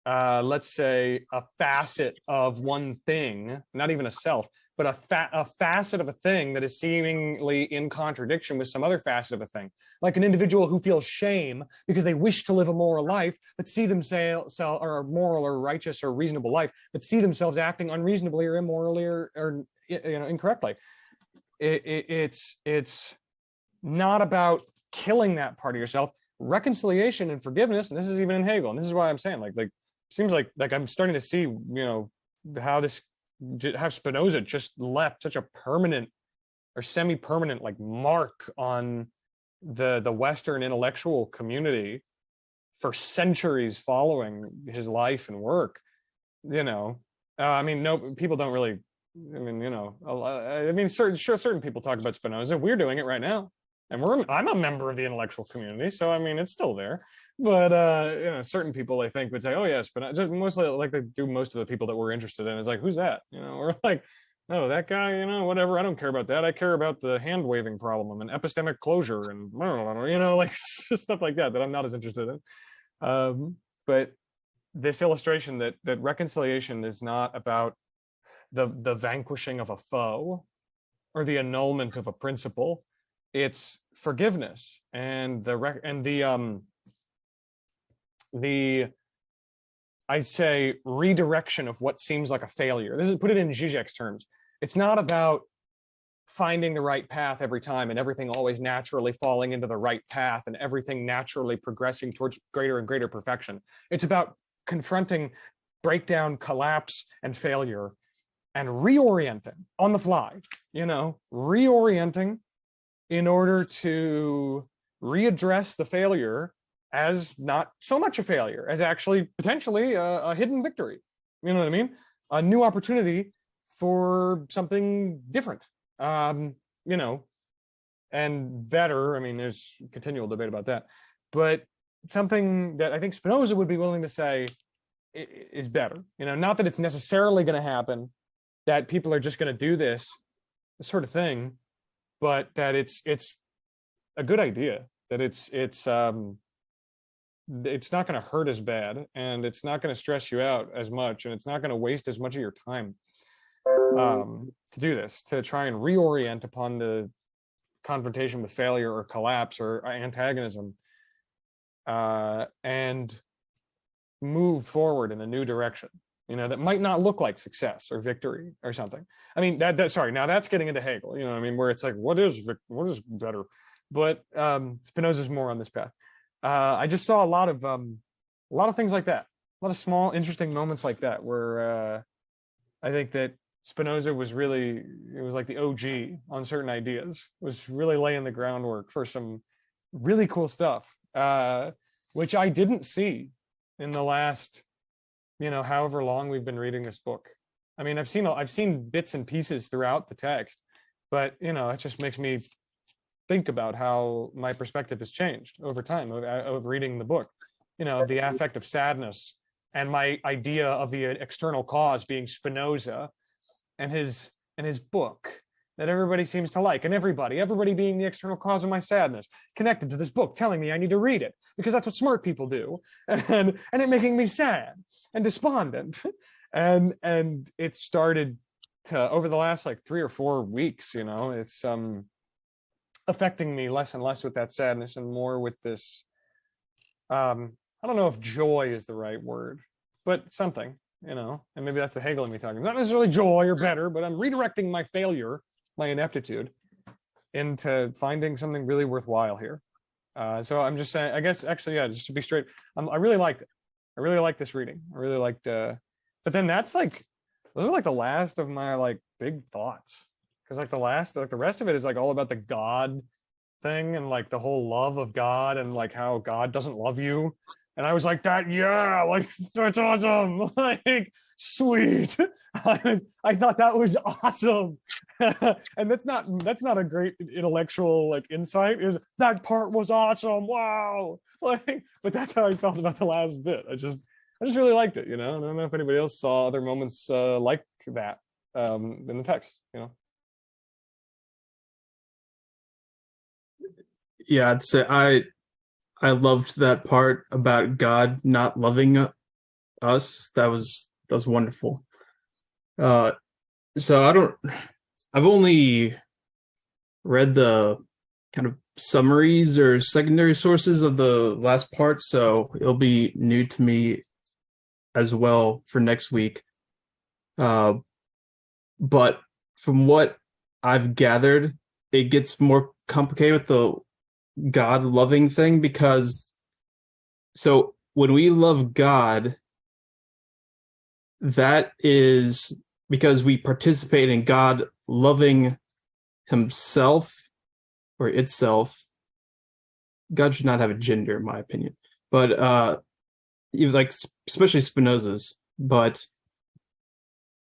S5: let's say, a facet of one thing, not even a self, but a facet of a thing that is seemingly in contradiction with some other facet of a thing. Like an individual who feels shame because they wish to live a moral life, but see themselves, or a moral or righteous or reasonable life, but see themselves acting unreasonably or immorally or incorrectly. It's not about killing that part of yourself. Reconciliation and forgiveness, and this is even in Hegel, and this is why I'm saying like seems like I'm starting to see how Spinoza just left such a permanent or semi-permanent like mark on the Western intellectual community for centuries following his life and work. I mean, no, people don't really. I mean, certain people talk about Spinoza. We're doing it right now, and I'm a member of the intellectual community, so I mean, it's still there. But certain people I think would say, "Oh yes," but just mostly like they do most of the people that we're interested in. Is like, who's that? We're like, "Oh, that guy." Whatever. I don't care about that. I care about the hand waving problem and epistemic closure and like stuff like that I'm not as interested in. But this illustration that reconciliation is not about the vanquishing of a foe or the annulment of a principle. It's forgiveness and the I'd say redirection of what seems like a failure. This is, put it in Zizek's terms. It's not about finding the right path every time and everything always naturally falling into the right path and everything naturally progressing towards greater and greater perfection. It's about confronting breakdown, collapse, and failure and reorienting on the fly, reorienting in order to readdress the failure as not so much a failure as actually potentially a hidden victory. You know what I mean? A new opportunity for something different, and better. I mean, there's continual debate about that, but something that I think Spinoza would be willing to say is better. Not that it's necessarily going to happen, that people are just going to do this sort of thing, but that it's a good idea, that it's not going to hurt as bad, and it's not going to stress you out as much, and it's not going to waste as much of your time to do this, to try and reorient upon the confrontation with failure or collapse or antagonism, and move forward in a new direction, that might not look like success or victory or something. I mean, sorry, now that's getting into Hegel, where it's like, what is better? But Spinoza's more on this path. I just saw a lot of things like that, a lot of small, interesting moments like that, where I think that Spinoza was really, it was like the OG on certain ideas, was really laying the groundwork for some really cool stuff, which I didn't see in the last, however long we've been reading this book. I mean, I've seen bits and pieces throughout the text, but it just makes me think about how my perspective has changed over time of reading the book. The affect of sadness and my idea of the external cause being Spinoza and his book that everybody seems to like, and everybody being the external cause of my sadness, connected to this book, telling me I need to read it because that's what smart people do, and it making me sad and despondent, and it started to, over the last like 3 or 4 weeks, it's affecting me less and less with that sadness and more with this, I don't know if joy is the right word, but something, and maybe that's the Hegel in me talking, not necessarily joy or better, but I'm redirecting my failure, my ineptitude, into finding something really worthwhile here. So I'm just saying, I guess, actually, yeah, just to be straight, I really liked it. I really liked this reading. I really liked, but then those are like the last of my like big thoughts. Because like the rest of it is like all about the God thing and like the whole love of God and like how God doesn't love you And I was like, that, yeah, like that's awesome. Like, sweet. I thought that was awesome. And that's not a great intellectual like insight, is that part was awesome. Wow. Like, but that's how I felt about the last bit. I just really liked it, you know. I don't know if anybody else saw other moments like that in the text, you know.
S1: Yeah, I'd say I loved that part about God not loving us. That was wonderful. So I've only read the kind of summaries or secondary sources of the last part, so it'll be new to me as well for next week. But from what I've gathered, it gets more complicated with the God loving thing, because so when we love God, that is because we participate in God loving himself or itself. God should not have a gender, in my opinion, but even like especially Spinoza's. But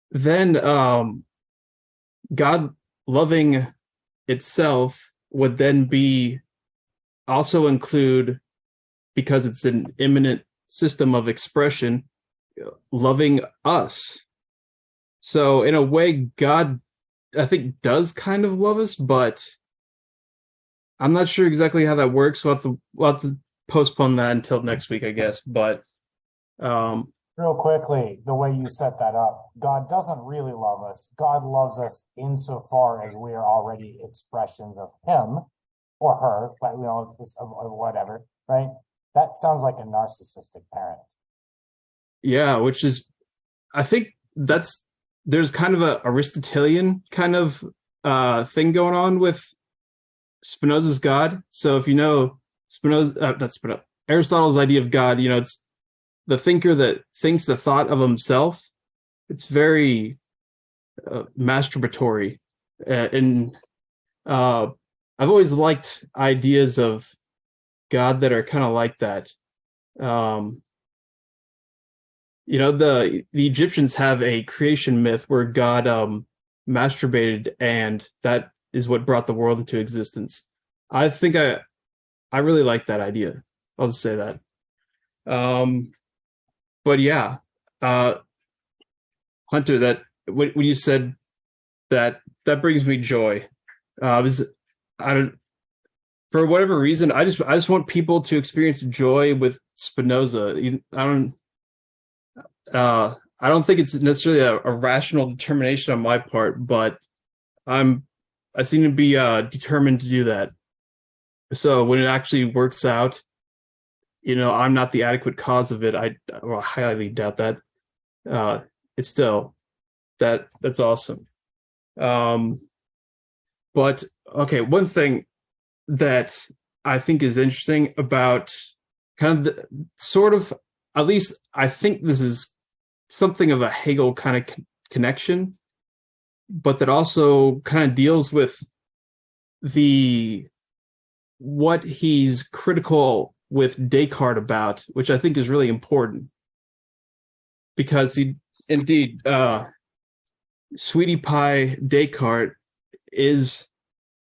S1: then God loving itself would then be also include, because it's an immanent system of expression, loving us. So in a way, God, I think, does kind of love us, but I'm not sure exactly how that works. We'll have to postpone that until next week, I guess. But
S6: Real quickly, the way you set that up, God doesn't really love us. God loves us insofar as we are already expressions of him or her, but whatever, right? That sounds like a narcissistic parent.
S1: yeah, which is, I think there's kind of a Aristotelian kind of thing going on with Spinoza's God. So if you know Aristotle's idea of God, you know, it's the thinker that thinks the thought of himself. It's very masturbatory, and I've always liked ideas of God that are kind of like that. You know, the Egyptians have a creation myth where God masturbated, and that is what brought the world into existence. I think I really like that idea. I'll just say that. But yeah, Hunter, that when you said that brings me joy. I don't, for whatever reason, I just want people to experience joy with Spinoza. I don't think it's necessarily a rational determination on my part, but I seem to be determined to do that. So when it actually works out, you know, I'm not the adequate cause of it. I highly doubt that. It's still that's awesome. But okay, one thing that I think is interesting about kind of sort of, at least I think this is something of a Hegel kind of connection, but that also kind of deals with what he's critical with Descartes about, which I think is really important, because Sweetie Pie Descartes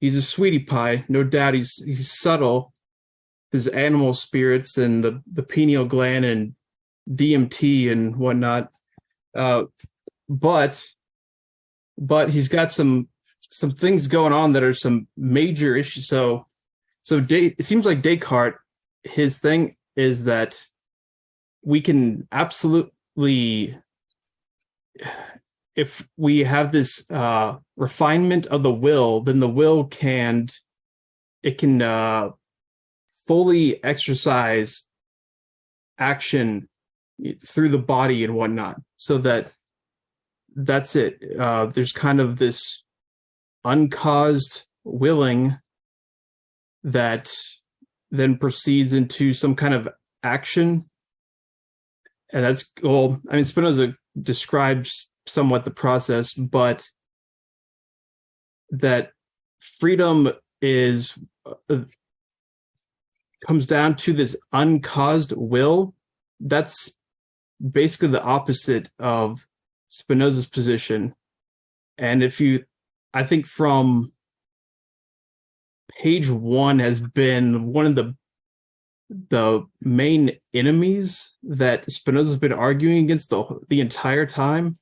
S1: he's a sweetie pie, no doubt. He's subtle, his animal spirits and the pineal gland and DMT and whatnot, but he's got some things going on that are some major issues. So it seems like Descartes, his thing is that we can absolutely, if we have this refinement of the will, then the will can fully exercise action through the body and whatnot. So that's it. There's kind of this uncaused willing that then proceeds into some kind of action. And that's, well, I mean, Spinoza describes somewhat the process, but that freedom is comes down to this uncaused will, that's basically the opposite of Spinoza's position. And I think from page 1 has been one of the main enemies that Spinoza's been arguing against the entire time,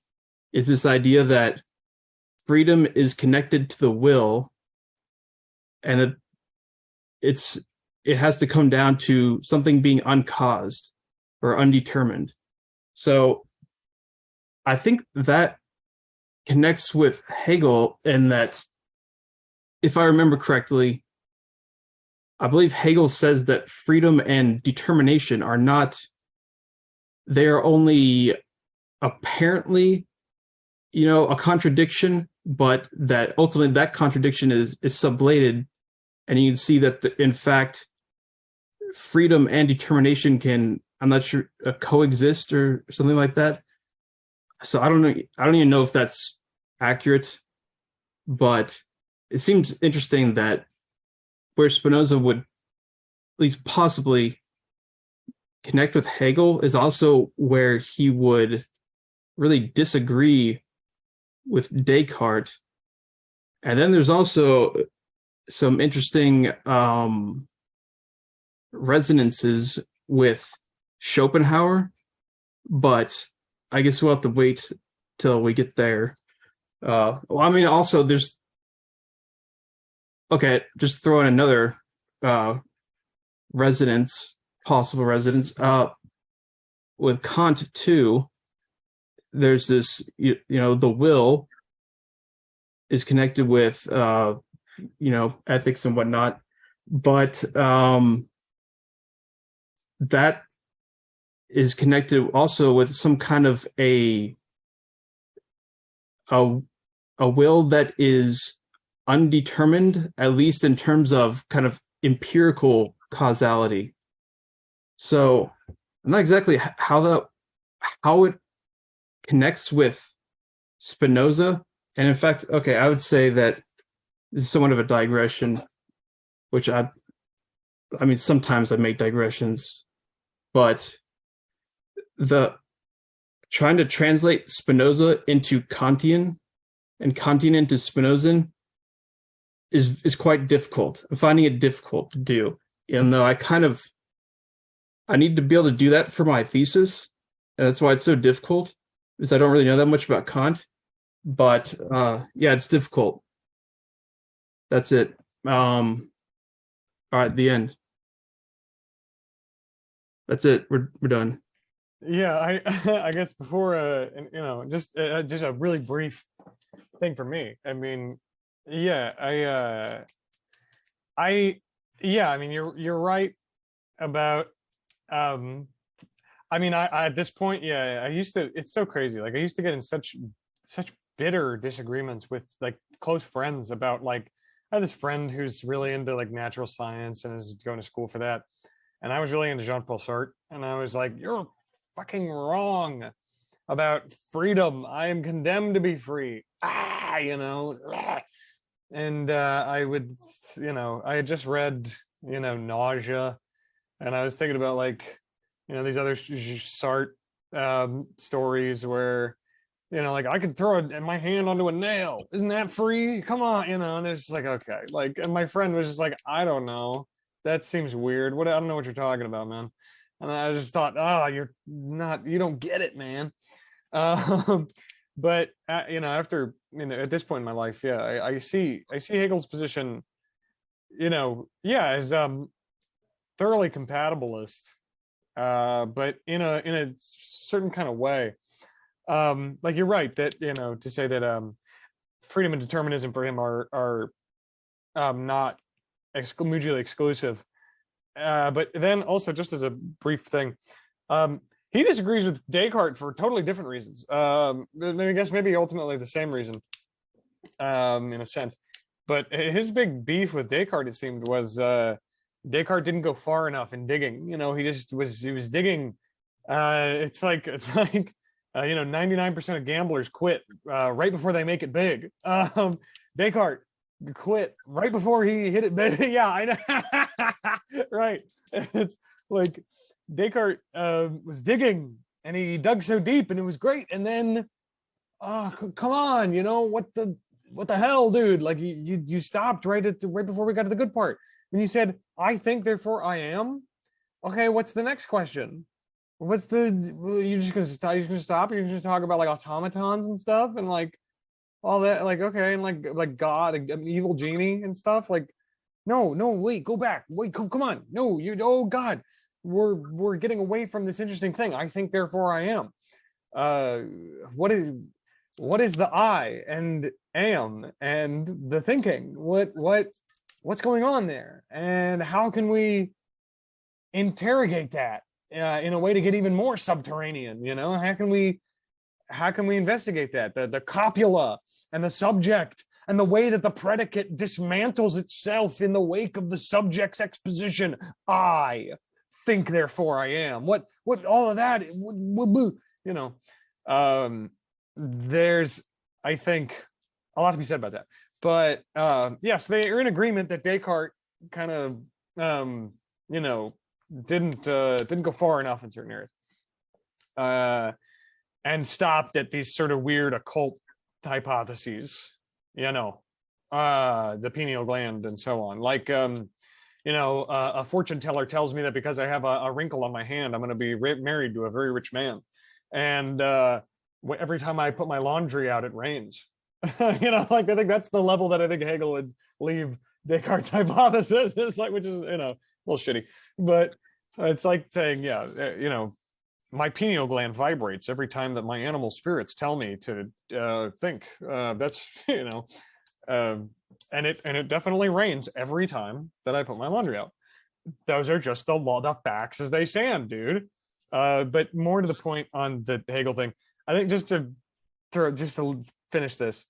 S1: is this idea that freedom is connected to the will, and that it has to come down to something being uncaused or undetermined. So I think that connects with Hegel in that, if I remember correctly, I believe Hegel says that freedom and determination are not, they are only apparently, a contradiction, but that ultimately that contradiction is sublated. And you can see that, in fact, freedom and determination can, I'm not sure, coexist or something like that. So I don't know. I don't even know if that's accurate, but it seems interesting that where Spinoza would at least possibly connect with Hegel is also where he would really disagree with Descartes. And then there's also some interesting resonances with Schopenhauer, but I guess we'll have to wait till we get there. Also there's, okay, just throw in another possible resonance. With Kant too, there's this, the will is connected with, ethics and whatnot, but that is connected also with some kind of a will that is undetermined, at least in terms of kind of empirical causality. So I'm not exactly how it connects with Spinoza. And in fact, okay, I would say that this is somewhat of a digression, which I mean, sometimes I make digressions, but trying to translate Spinoza into Kantian and Kantian into Spinozan is quite difficult. I'm finding it difficult to do, even though I need to be able to do that for my thesis, and that's why it's so difficult, because I don't really know that much about Kant. But yeah, it's difficult. That's it. All right, the end. That's it. We're done.
S5: Yeah, I guess before just a really brief thing for me. I mean, yeah, I mean, you're right about I mean, I at this point, yeah, it's so crazy. Like I used to get in such bitter disagreements with like close friends about, like, I have this friend who's really into like natural science and is going to school for that. And I was really into Jean-Paul Sartre, and I was like, you're fucking wrong about freedom. I am condemned to be free. And I would, I had just read, Nausea, and I was thinking about, like, these other Sartre stories where, like, I could throw my hand onto a nail. Isn't that free? Come on, and it's just like, okay. Like, and my friend was just like, I don't know. That seems weird. I don't know what you're talking about, man. And I just thought, you don't get it, man. But after, at this point in my life, yeah, I see Hegel's position, as thoroughly compatibilist, but in a certain kind of way. Like, you're right that, to say that freedom and determinism for him are not mutually exclusive. But then also, just as a brief thing, he disagrees with Descartes for totally different reasons. I guess maybe ultimately the same reason, in a sense. But his big beef with Descartes, it seemed, was Descartes didn't go far enough in digging. He was digging. It's like 99% of gamblers quit right before they make it big. Descartes quit right before he hit it. Yeah, I know. Right. It's like Descartes was digging and he dug so deep and it was great. And then, oh, come on, what the hell, dude? Like you stopped right before we got to the good part. When you said, I think, therefore I am. Okay, what's the next question? You're just gonna stop? You're just gonna stop? You're just talk about like automatons and stuff and like all that, like, okay, and like God, an evil genie and stuff. Like, no, wait, go back. Wait, come on. No, oh God, we're getting away from this interesting thing. I think, therefore I am. What is the I and am and the thinking? What's going on there? And how can we interrogate that in a way to get even more subterranean? How can we investigate that? The copula and the subject and the way that the predicate dismantles itself in the wake of the subject's exposition. I think, therefore I am. What all of that, there's, I think, a lot to be said about that. But yes, they are in agreement that Descartes kind of, didn't go far enough in certain areas, and stopped at these sort of weird occult hypotheses, the pineal gland and so on. Like, a fortune teller tells me that because I have a wrinkle on my hand, I'm going to be married to a very rich man, and every time I put my laundry out, it rains. Like, I think that's the level that I think Hegel would leave Descartes' hypothesis. It's like, which is, a little shitty, but it's like saying, my pineal gland vibrates every time that my animal spirits tell me to think. That's, and it definitely rains every time that I put my laundry out. Those are just the facts as they stand, dude. But more to the point on the Hegel thing, I think just to finish this,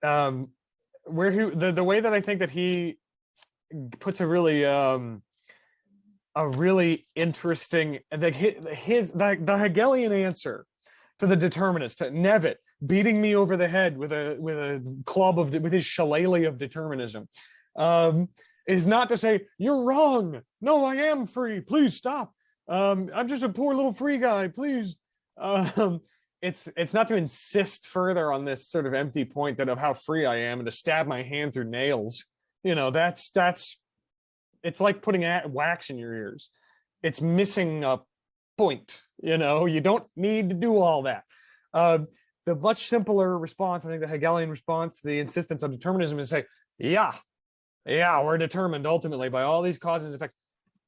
S5: the way that I think that he puts a really interesting, the Hegelian answer to the determinist, to Nevitt beating me over the head with a club with his shillelagh of determinism, is not to say you're wrong. No, I am free. Please stop. I'm just a poor little free guy. Please. It's not to insist further on this sort of empty point of how free I am and to stab my hand through nails. That's it's like putting wax in your ears. It's missing a point. You don't need to do all that. The much simpler response, I think the Hegelian response, the insistence on determinism, is say, yeah, we're determined ultimately by all these causes and effects.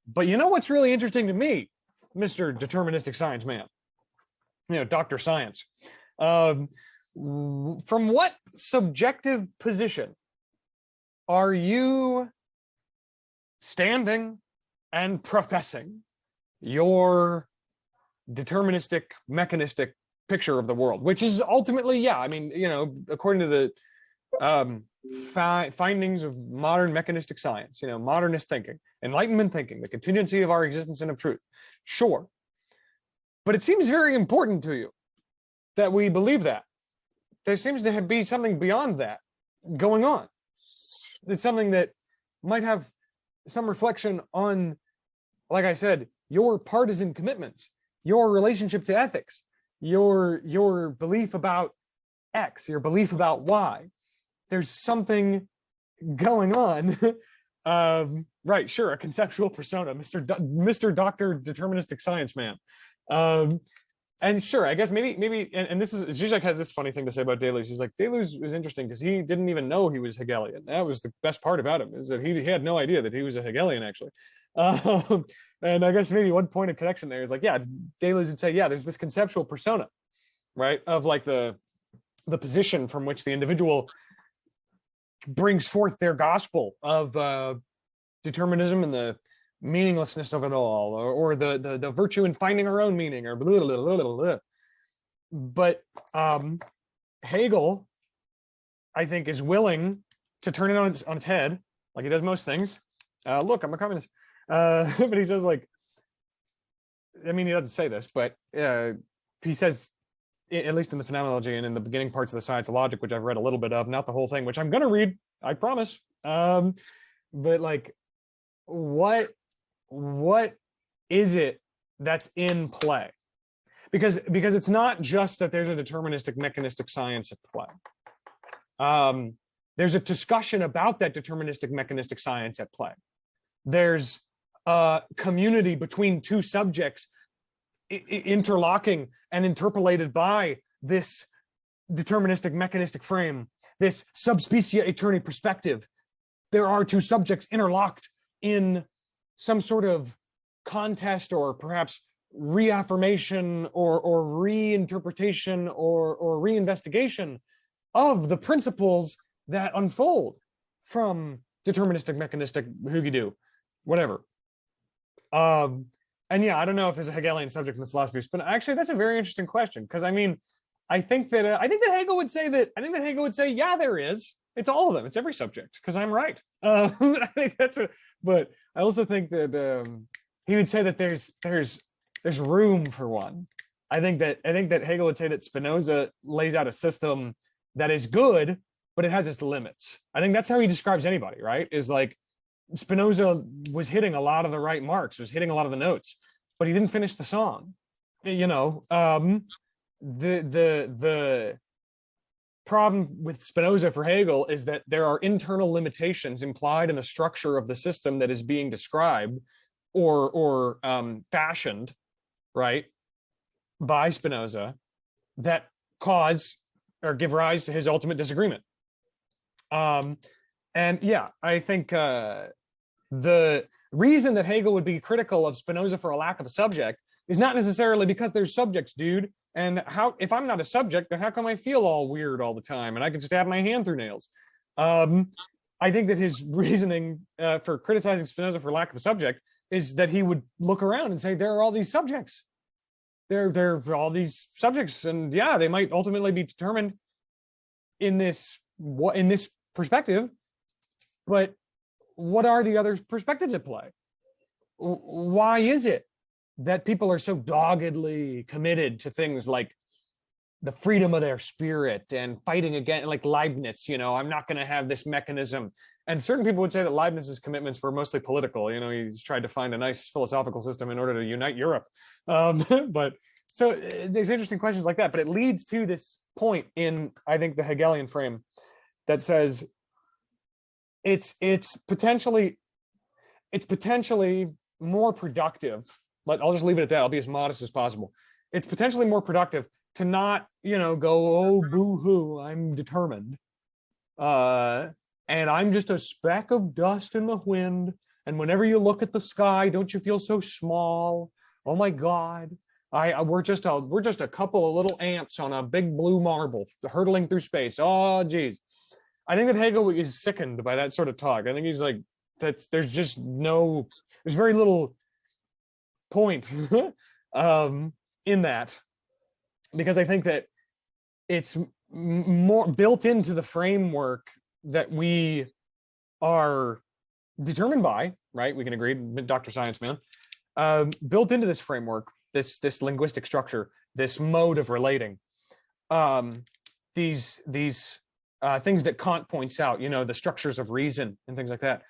S5: But what's really interesting to me, Mr. Deterministic Science Man, Dr. Science, from what subjective position are you standing and professing your deterministic, mechanistic picture of the world, which is ultimately, according to the findings of modern mechanistic science, modernist thinking, Enlightenment thinking, the contingency of our existence and of truth. Sure. But it seems very important to you that we believe that. There seems to be something beyond that going on. It's something that might have some reflection on, like I said, your partisan commitments, your relationship to ethics, your belief about X, your belief about Y. There's something going on. Right, sure, a conceptual persona, Mr. Dr. Deterministic Science Man. And sure, I guess maybe, and this is, Zizek has this funny thing to say about Deleuze. He's like, Deleuze was interesting because he didn't even know he was Hegelian. That was the best part about him, is that he had no idea that he was a Hegelian, actually. And I guess maybe one point of connection there is like, yeah, Deleuze would say, yeah, there's this conceptual persona, right, of like the position from which the individual brings forth their gospel of determinism and the meaninglessness of it all, or the virtue in finding our own meaning, or blah, blah, blah, blah, blah. But Hegel, I think, is willing to turn it on its head, like he does most things. Look, I'm a communist. But he says, like, I mean, he doesn't say this, but he says at least in the phenomenology and in the beginning parts of the Science of Logic, which I've read a little bit of, not the whole thing, which I'm going to read, I promise. But like, what is it that's in play? Because it's not just that there's a deterministic mechanistic science at play. There's a discussion about that deterministic mechanistic science at play. There's a community between two subjects interlocking and interpolated by this deterministic mechanistic frame, this subspecia aeterni perspective. There are two subjects interlocked in some sort of contest or perhaps reaffirmation or reinterpretation or reinvestigation of the principles that unfold from deterministic mechanistic hoogie-doo, whatever. And yeah, I don't know if there's a Hegelian subject in the philosophy, but actually that's a very interesting question, because I mean, I think that Hegel would say yeah, there is. It's all of them. It's every subject, because I'm right. I think that's what. But I also think that he would say that there's room for one. I think that Hegel would say that Spinoza lays out a system that is good, but it has its limits. I think that's how he describes anybody, right? Is like Spinoza was hitting a lot of the right marks, was hitting a lot of the notes, but he didn't finish the song. You know, the problem with Spinoza for Hegel is that there are internal limitations implied in the structure of the system that is being described or fashioned, right, by Spinoza, that cause or give rise to his ultimate disagreement. And yeah, I think the reason that Hegel would be critical of Spinoza for a lack of a subject is not necessarily because there's subjects, dude. And how, if I'm not a subject, then how come I feel all weird all the time and I can stab my hand through nails? I think that his reasoning for criticizing Spinoza for lack of a subject is that he would look around and say, there are all these subjects. There are all these subjects, and yeah, they might ultimately be determined in this perspective, but what are the other perspectives at play? Why is it that people are so doggedly committed to things like the freedom of their spirit and fighting against, like Leibniz, you know, I'm not going to have this mechanism. And certain people would say that Leibniz's commitments were mostly political. You know, he's tried to find a nice philosophical system in order to unite Europe. But so there's interesting questions like that, but it leads to this point in, I think, the Hegelian frame that says it's potentially more productive. Like, I'll just leave it at that. I'll be as modest as possible. It's potentially more productive to not, you know, go, oh, boo-hoo, I'm determined. And I'm just a speck of dust in the wind. And whenever you look at the sky, don't you feel so small? Oh my God. We're just a couple of little ants on a big blue marble hurtling through space. Oh, geez. I think that Hegel is sickened by that sort of talk. I think he's like, there's very little point in that, because I think that it's more built into the framework that we are determined by, right? We can agree, Dr. Science Man, built into this framework, this linguistic structure, this mode of relating, these things that Kant points out, you know, the structures of reason and things like that.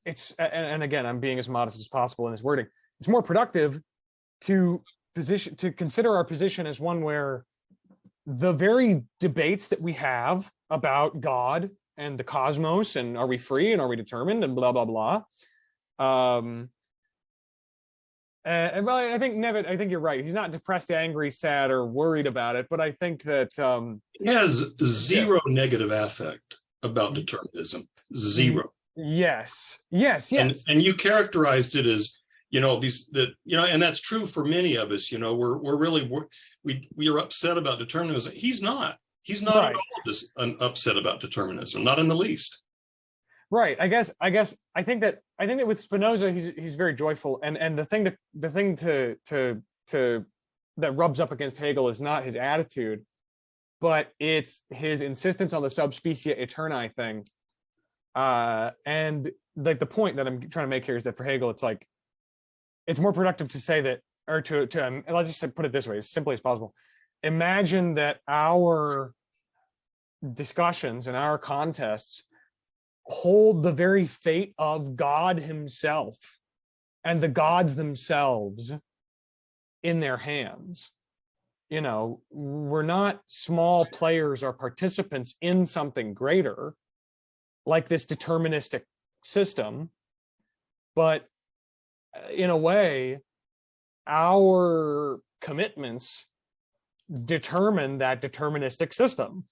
S5: It's, and again, I'm being as modest as possible in this wording. It's more productive to consider our position as one where the very debates that we have about God and the cosmos and are we free and are we determined and blah, blah, blah. And well, I think Nevitt, I think you're right. He's not depressed, angry, sad, or worried about it, but I think that
S3: he has zero negative affect about determinism. Zero.
S5: Yes.
S3: And you characterized it as, you know, and that's true for many of us. You know, we are upset about determinism. He's not right. At all just upset about determinism, not in the least.
S5: Right. I think that with Spinoza, he's very joyful, and the thing that rubs up against Hegel is not his attitude, but it's his insistence on the subspecia aeterni thing. And like the point that I'm trying to make here is that for Hegel, it's like, it's more productive to say that or to let's just put it this way, as simply as possible. Imagine that our discussions and our contests hold the very fate of God himself and the gods themselves in their hands. You know, we're not small players or participants in something greater like this deterministic system, but in a way, our commitments determine that deterministic system.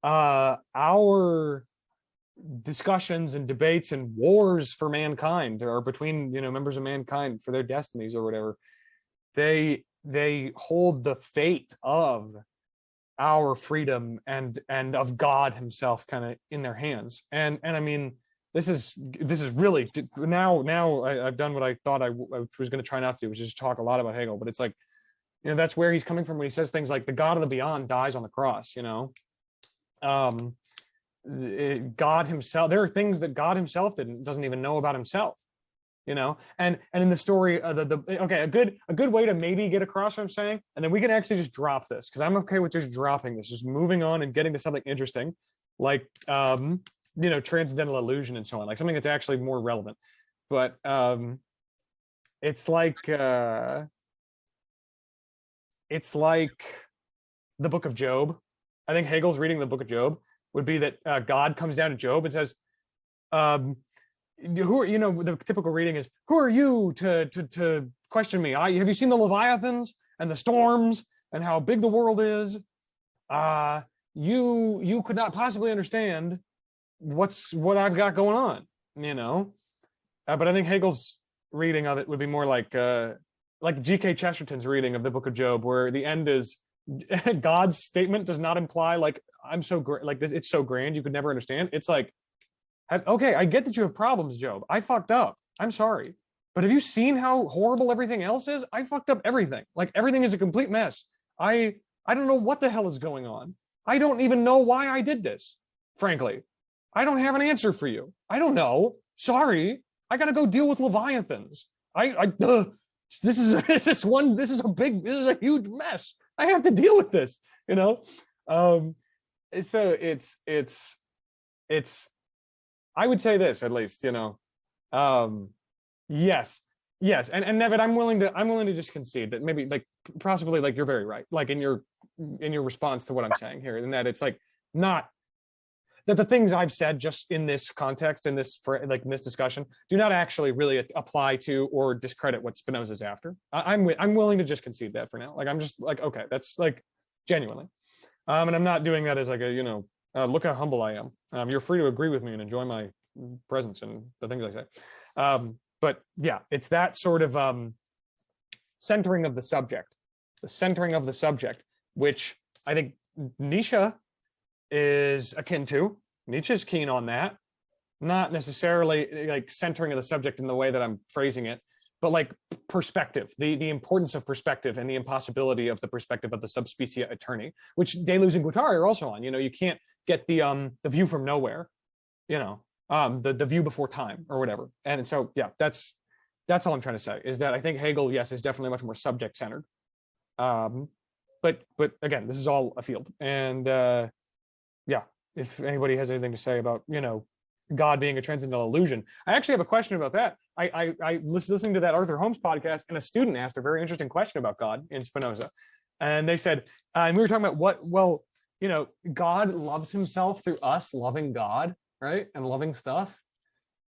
S5: Our discussions and debates and wars for mankind, or between, you know, members of mankind for their destinies or whatever, they hold the fate of our freedom and of God himself kind of in their hands. And I mean, this is really now I've done what I thought I was going to try not to do, which is talk a lot about Hegel. But it's like, you know, that's where he's coming from when he says things like the God of the beyond dies on the cross. You know, God himself. There are things that God himself doesn't even know about himself. You know, and in the story, okay, a good way to maybe get across what I'm saying, and then we can actually just drop this, because I'm okay with just dropping this, just moving on and getting to something interesting, like you know, transcendental illusion and so on, like something that's actually more relevant. But it's like the book of Job. I think Hegel's reading the book of Job would be that God comes down to Job and says, who are, you know, the typical reading is, who are you to question me? Have you seen the Leviathans and the storms and how big the world is? You could not possibly understand what I've got going on, you know. But I think Hegel's reading of it would be more like G.K. Chesterton's reading of the book of Job, where the end is God's statement does not imply like, I'm so great, like it's so grand you could never understand. It's like, okay, I get that you have problems, Job. I fucked up. I'm sorry. But have you seen how horrible everything else is? I fucked up everything. Like everything is a complete mess. I don't know what the hell is going on. I don't even know why I did this. Frankly, I don't have an answer for you. I don't know. Sorry. I got to go deal with Leviathans. This is a huge mess. I have to deal with this, you know? So it's I would say this, at least, you know, yes. And Nevid, I'm willing to just concede that maybe, like, possibly, like, you're very right, like in your response to what I'm saying here, and that it's like not that the things I've said just in this context, in this discussion, do not actually really apply to or discredit what Spinoza's after. I'm willing to just concede that for now. Like, I'm just like, okay, that's like genuinely, and I'm not doing that as like a, you know, look how humble I am. You're free to agree with me and enjoy my presence and the things I say. But yeah, it's that sort of centering of the subject, which I think Nietzsche is akin to. Nietzsche's keen on that, not necessarily like centering of the subject in the way that I'm phrasing it, but like perspective, the importance of perspective and the impossibility of the perspective of the subspecia eterni, which Deleuze and Guattari are also on. You know, you can't get the view from nowhere, you know, the view before time or whatever. And so, yeah, that's all I'm trying to say, is that I think Hegel, yes, is definitely much more subject centered. But again, this is all a field. And yeah, if anybody has anything to say about, you know, God being a transcendental illusion, I actually have a question about that. I was listening to that Arthur Holmes podcast, and a student asked a very interesting question about God in Spinoza. And they said, and we were talking about well, you know, God loves himself through us loving God, right? And loving stuff.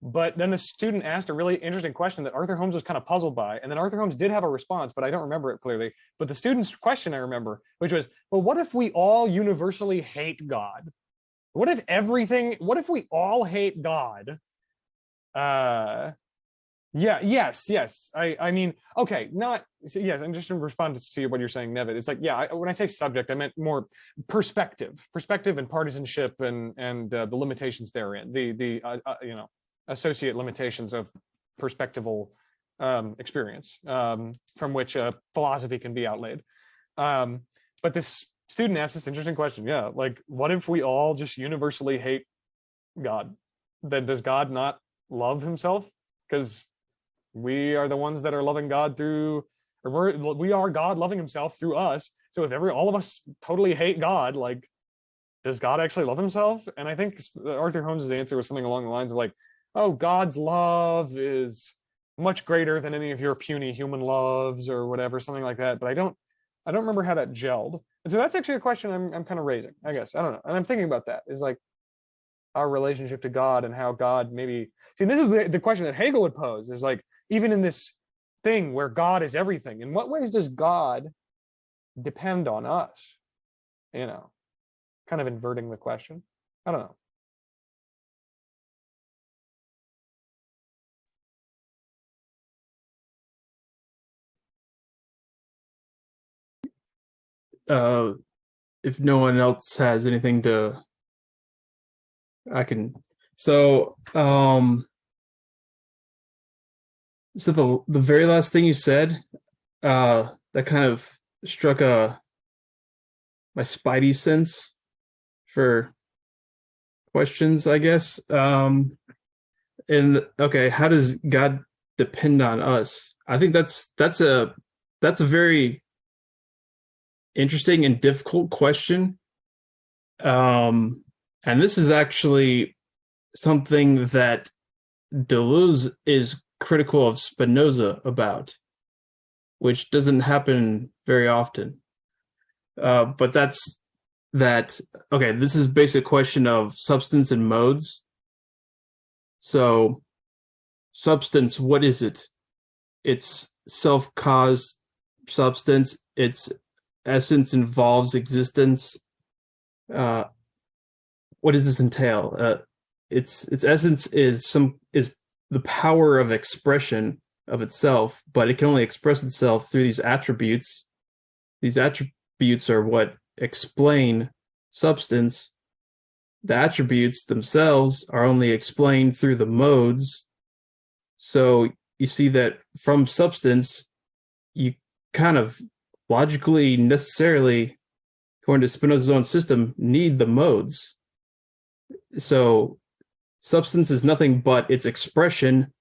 S5: But then the student asked a really interesting question that Arthur Holmes was kind of puzzled by. And then Arthur Holmes did have a response, but I don't remember it clearly. But the student's question I remember, which was, well, what if we all universally hate God? What if we all hate God? Yes. I mean, okay, yes, and just in response to what you're saying, Nevid, it's like, yeah, when I say subject, I meant more perspective and partisanship and the limitations therein, the you know, associate limitations of perspectival experience, from which philosophy can be outlaid. But this student asked this interesting question. Yeah, like, what if we all just universally hate God? Then does God not love himself? Because we are the ones that are loving God through we are God loving himself through us. So if all of us totally hate God, like, does God actually love himself? And I think Arthur Holmes's answer was something along the lines of like, oh, God's love is much greater than any of your puny human loves or whatever, something like that. But I don't remember how that gelled. And so that's actually a question I'm kind of raising, I guess. I don't know. And I'm thinking about that, is like our relationship to God and how God maybe, see, this is the question that Hegel would pose, is like, even in this thing where God is everything, in what ways does God depend on us? You know, kind of inverting the question. I don't know.
S1: If no one else has anything to, I can. So, so the very last thing you said, that kind of struck my spidey sense for questions, I guess. And okay, how does God depend on us? I think that's a very interesting and difficult question. And this is actually something that Deleuze is critical of Spinoza about, which doesn't happen very often. But that's that. Okay, this is basic question of substance and modes. So, substance, what is it? It's self-caused substance. Its essence involves existence. What does this entail? Its essence is the power of expression of itself, but it can only express itself through these attributes. These attributes are what explain substance. The attributes themselves are only explained through the modes. So you see that from substance, you kind of logically, necessarily, according to Spinoza's own system, need the modes. So substance is nothing but its expression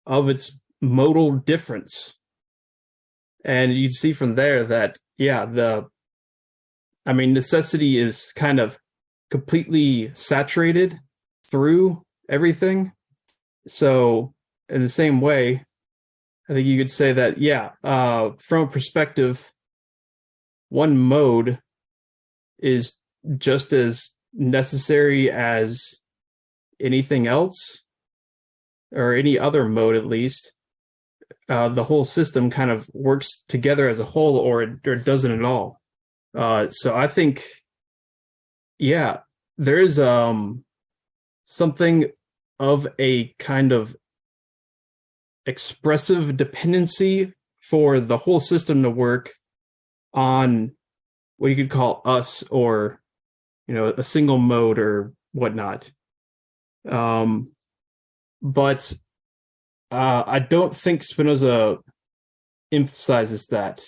S1: of its modal difference. And you see from there that, yeah, necessity is kind of completely saturated through everything. So in the same way, I think you could say that, yeah, from a perspective, one mode is just as necessary as anything else, or any other mode at least. The whole system kind of works together as a whole, or it doesn't at all. So I think, yeah, there is something of a kind of expressive dependency for the whole system to work on what you could call us, or a single mode or whatnot. But I don't think Spinoza emphasizes that.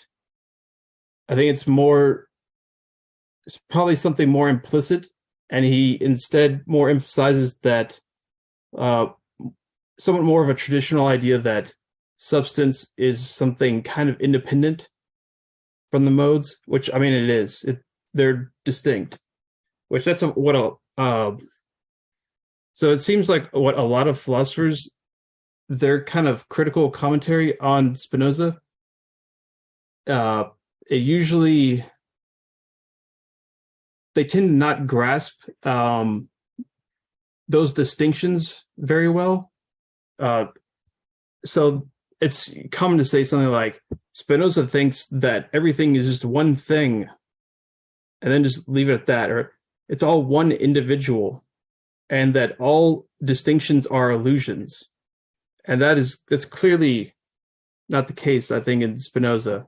S1: I think it's probably something more implicit, and he instead more emphasizes that somewhat more of a traditional idea that substance is something kind of independent from the modes, which it is. They're distinct, which that's so it seems like what a lot of philosophers, their kind of critical commentary on Spinoza, it usually, they tend to not grasp those distinctions very well. So it's common to say something like, Spinoza thinks that everything is just one thing, and then just leave it at that, or it's all one individual, and that all distinctions are illusions. And that's clearly not the case, I think, in Spinoza.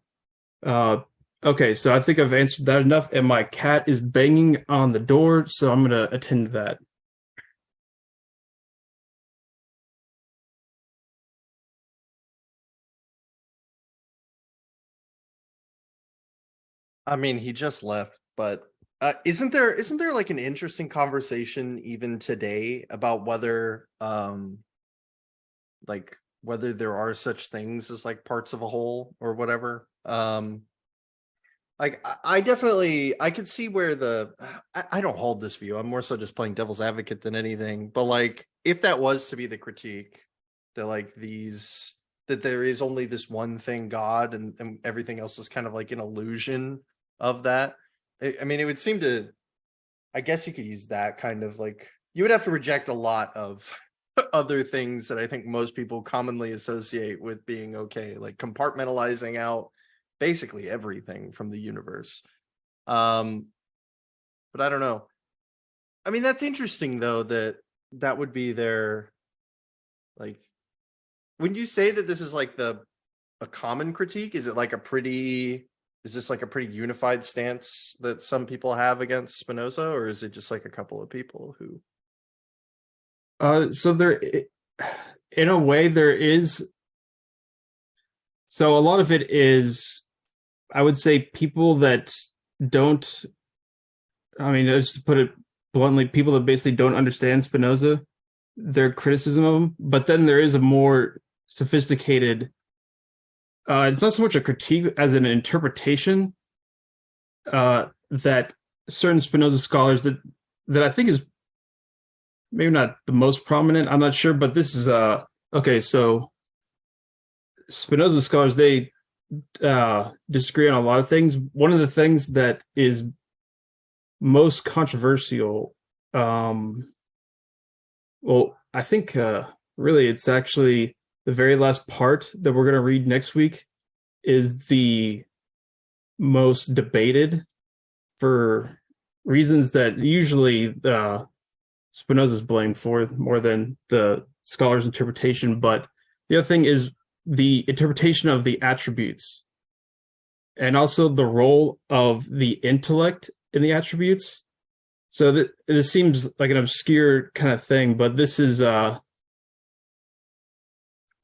S1: Okay, so I think I've answered that enough, and my cat is banging on the door, so I'm going to attend to that.
S4: He just left, but isn't there like an interesting conversation even today about whether like whether there are such things as like parts of a whole or whatever. Like I definitely I could see where I don't hold this view. I'm more so just playing devil's advocate than anything. But like if that was to be the critique, that like that there is only this one thing, God, and everything else is kind of like an illusion of that. I mean, it would seem to, I guess you could use that kind of like, you would have to reject a lot of other things that I think most people commonly associate with being okay, like compartmentalizing out basically everything from the universe. But I don't know. I mean, that's interesting though, that would be their, like, when you say that this is like a common critique, is this like a pretty unified stance that some people have against Spinoza, or is it just like a couple of people who?
S1: So there, in a way, there is. So a lot of it is, I would say, people that don't. I mean, just to put it bluntly, people that basically don't understand Spinoza, their criticism of him. But then there is a more sophisticated. It's not so much a critique as an interpretation that certain Spinoza scholars that I think is maybe not the most prominent. I'm not sure, but this is okay. So Spinoza scholars, they disagree on a lot of things. One of the things that is most controversial, well, I think really it's actually the very last part that we're going to read next week is the most debated for reasons that usually Spinoza's blamed for more than the scholar's interpretation. But the other thing is the interpretation of the attributes and also the role of the intellect in the attributes. So that this seems like an obscure kind of thing, but this is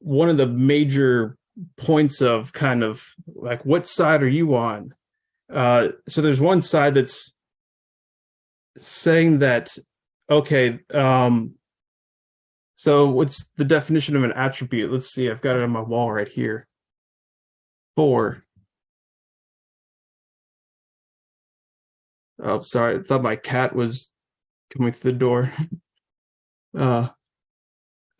S1: one of the major points of kind of like, what side are you on? So there's one side that's saying that, okay, so what's the definition of an attribute? Let's see, I've got it on my wall right here. 4. Oh, sorry, I thought my cat was coming through the door.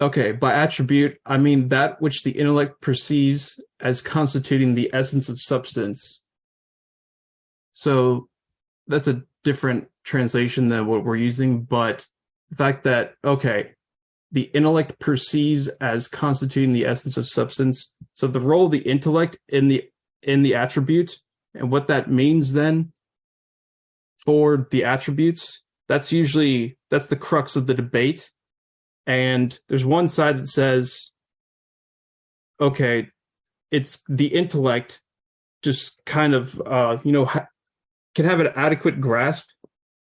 S1: Okay, by attribute, I mean that which the intellect perceives as constituting the essence of substance. So that's a different translation than what we're using, but the fact that, okay, the intellect perceives as constituting the essence of substance. So the role of the intellect in the attribute and what that means then for the attributes, that's the crux of the debate. And there's one side that says, okay, it's the intellect just kind of, can have an adequate grasp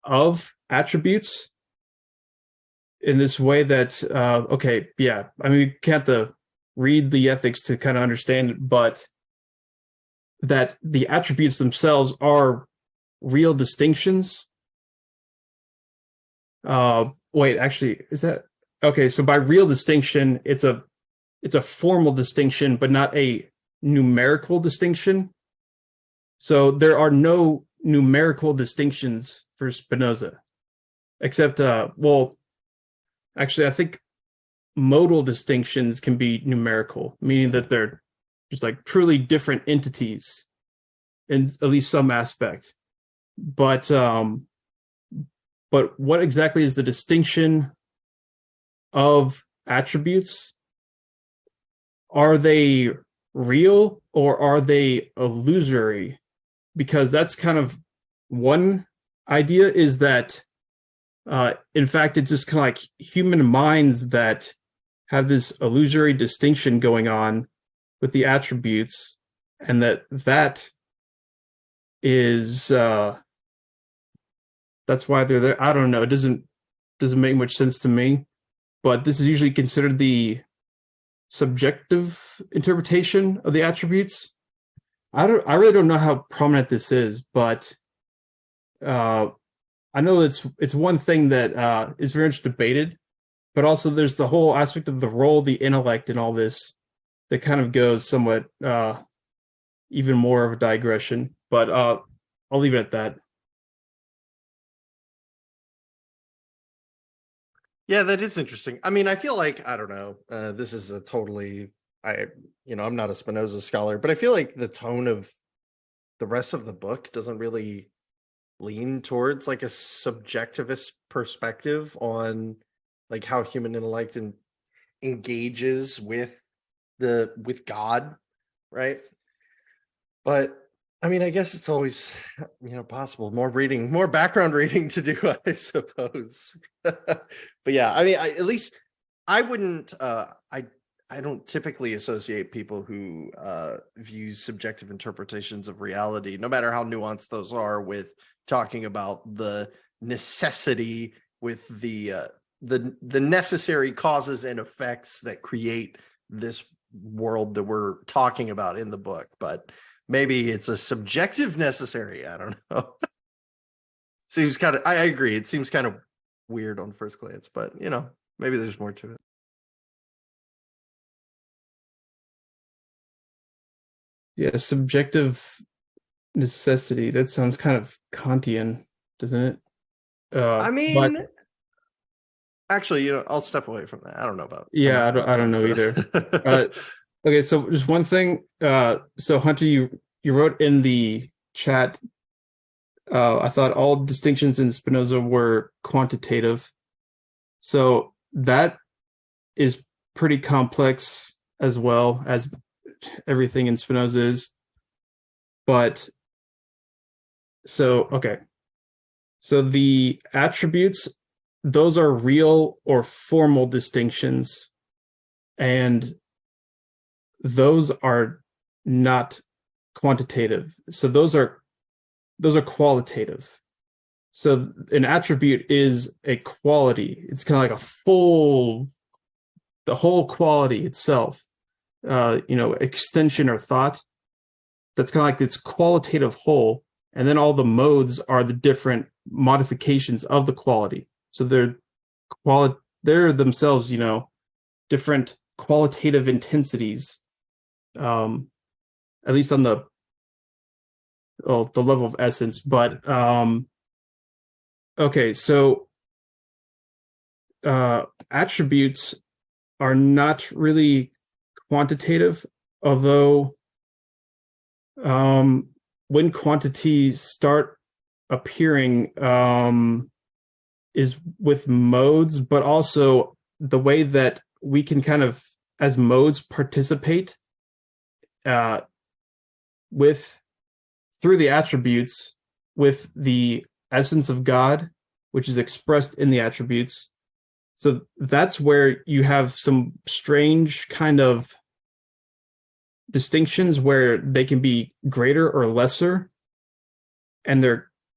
S1: of attributes in this way that, okay, yeah, I mean, we can't read the ethics to kind of understand it, but that the attributes themselves are real distinctions. Wait, actually, is that okay? So by real distinction, it's a formal distinction, but not a numerical distinction. So there are no numerical distinctions for Spinoza, except well, actually, I think modal distinctions can be numerical, meaning that they're just like truly different entities in at least some aspect. But what exactly is the distinction of attributes? Are they real or are they illusory? Because that's kind of one idea, is that in fact it's just kind of like human minds that have this illusory distinction going on with the attributes, and that is that's why they're there. I don't know. It doesn't make much sense to me, but this is usually considered the subjective interpretation of the attributes. I really don't know how prominent this is, but I know it's one thing that is very much debated but also there's the whole aspect of the role, the intellect, and all this that kind of goes somewhat even more of a digression. But I'll leave it at that.
S4: Yeah, that is interesting. I mean, I feel like, I don't know, this is a totally, I'm not a Spinoza scholar, but I feel like the tone of the rest of the book doesn't really lean towards like a subjectivist perspective on like how human intellect engages with God, right? But I mean, I guess it's always, possible. More background reading to do, I suppose. But yeah, I mean, at least I wouldn't, I don't typically associate people who view subjective interpretations of reality, no matter how nuanced those are, with talking about the necessity with the necessary causes and effects that create this world that we're talking about in the book. But maybe it's a subjective necessary. I don't know. Seems kind of, I agree. It seems kind of weird on first glance, but maybe there's more to it.
S1: Yeah, subjective necessity. That sounds kind of Kantian, doesn't it?
S4: I mean, actually, I'll step away from that. I don't know about.
S1: Yeah, I don't know either. Okay, so just one thing. So Hunter, you wrote in the chat. I thought all distinctions in Spinoza were quantitative. So that is pretty complex as well as everything in Spinoza is. But okay. So the attributes, those are real or formal distinctions, and those are not quantitative. So those are qualitative. So an attribute is a quality. It's kind of like the whole quality itself, extension or thought. That's kind of like its qualitative whole. And then all the modes are the different modifications of the quality. So they're themselves, different qualitative intensities, at least on the level of essence. But okay, so attributes are not really quantitative, although when quantities start appearing is with modes, but also the way that we can kind of, as modes, participate through the attributes with the essence of God, which is expressed in the attributes. So that's where you have some strange kind of distinctions where they can be greater or lesser, and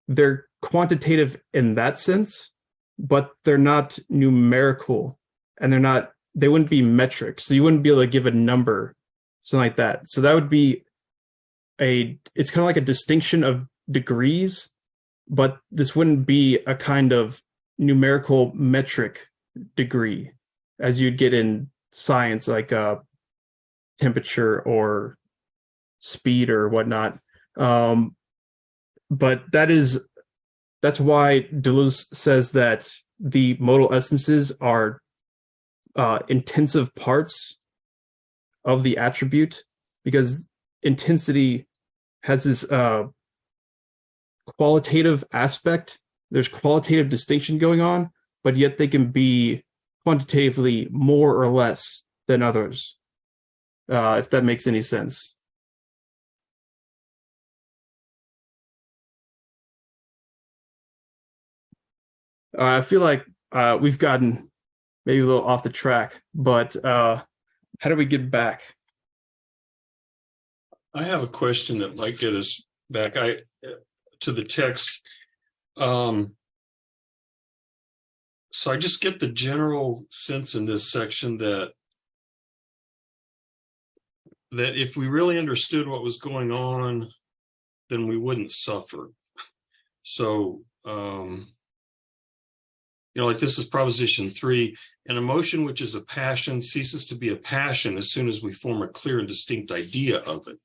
S1: they're quantitative in that sense, but they're not numerical, and they wouldn't be metric. So you wouldn't be able to give a number, something like that. So that would be it's kind of like a distinction of degrees, but this wouldn't be a kind of numerical metric degree as you'd get in science, like temperature or speed or whatnot. But that's why Deleuze says that the modal essences are intensive parts of the attribute, because intensity has this qualitative aspect. There's qualitative distinction going on, but yet they can be quantitatively more or less than others, if that makes any sense. I feel like we've gotten maybe a little off the track, but how do we get back?
S3: I have a question that might get us back to the text. So I just get the general sense in this section that if we really understood what was going on, then we wouldn't suffer. So like this is proposition 3. An emotion which is a passion ceases to be a passion as soon as we form a clear and distinct idea of it.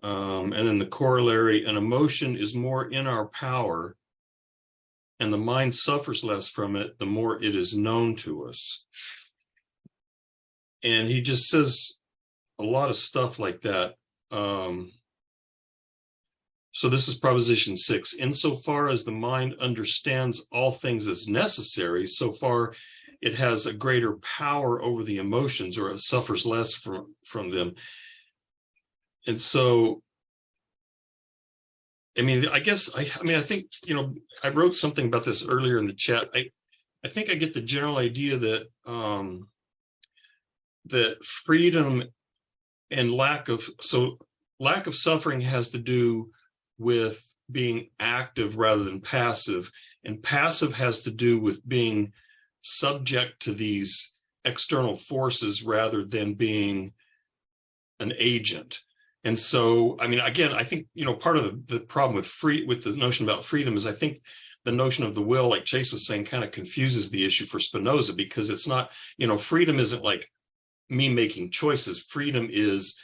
S3: And then the corollary, an emotion is more in our power, and the mind suffers less from it the more it is known to us. And he just says a lot of stuff like that. So this is proposition 6. Insofar as the mind understands all things as necessary, so far it has a greater power over the emotions, or it suffers less from them. And so, I mean, I guess, I think, I wrote something about this earlier in the chat. I think I get the general idea that that freedom and lack of suffering has to do with being active rather than passive, and passive has to do with being subject to these external forces rather than being an agent. And so, I mean, again, I think, part of the problem with the notion about freedom is I think the notion of the will, like Chase was saying, kind of confuses the issue for Spinoza, because it's not, freedom isn't like me making choices. Freedom is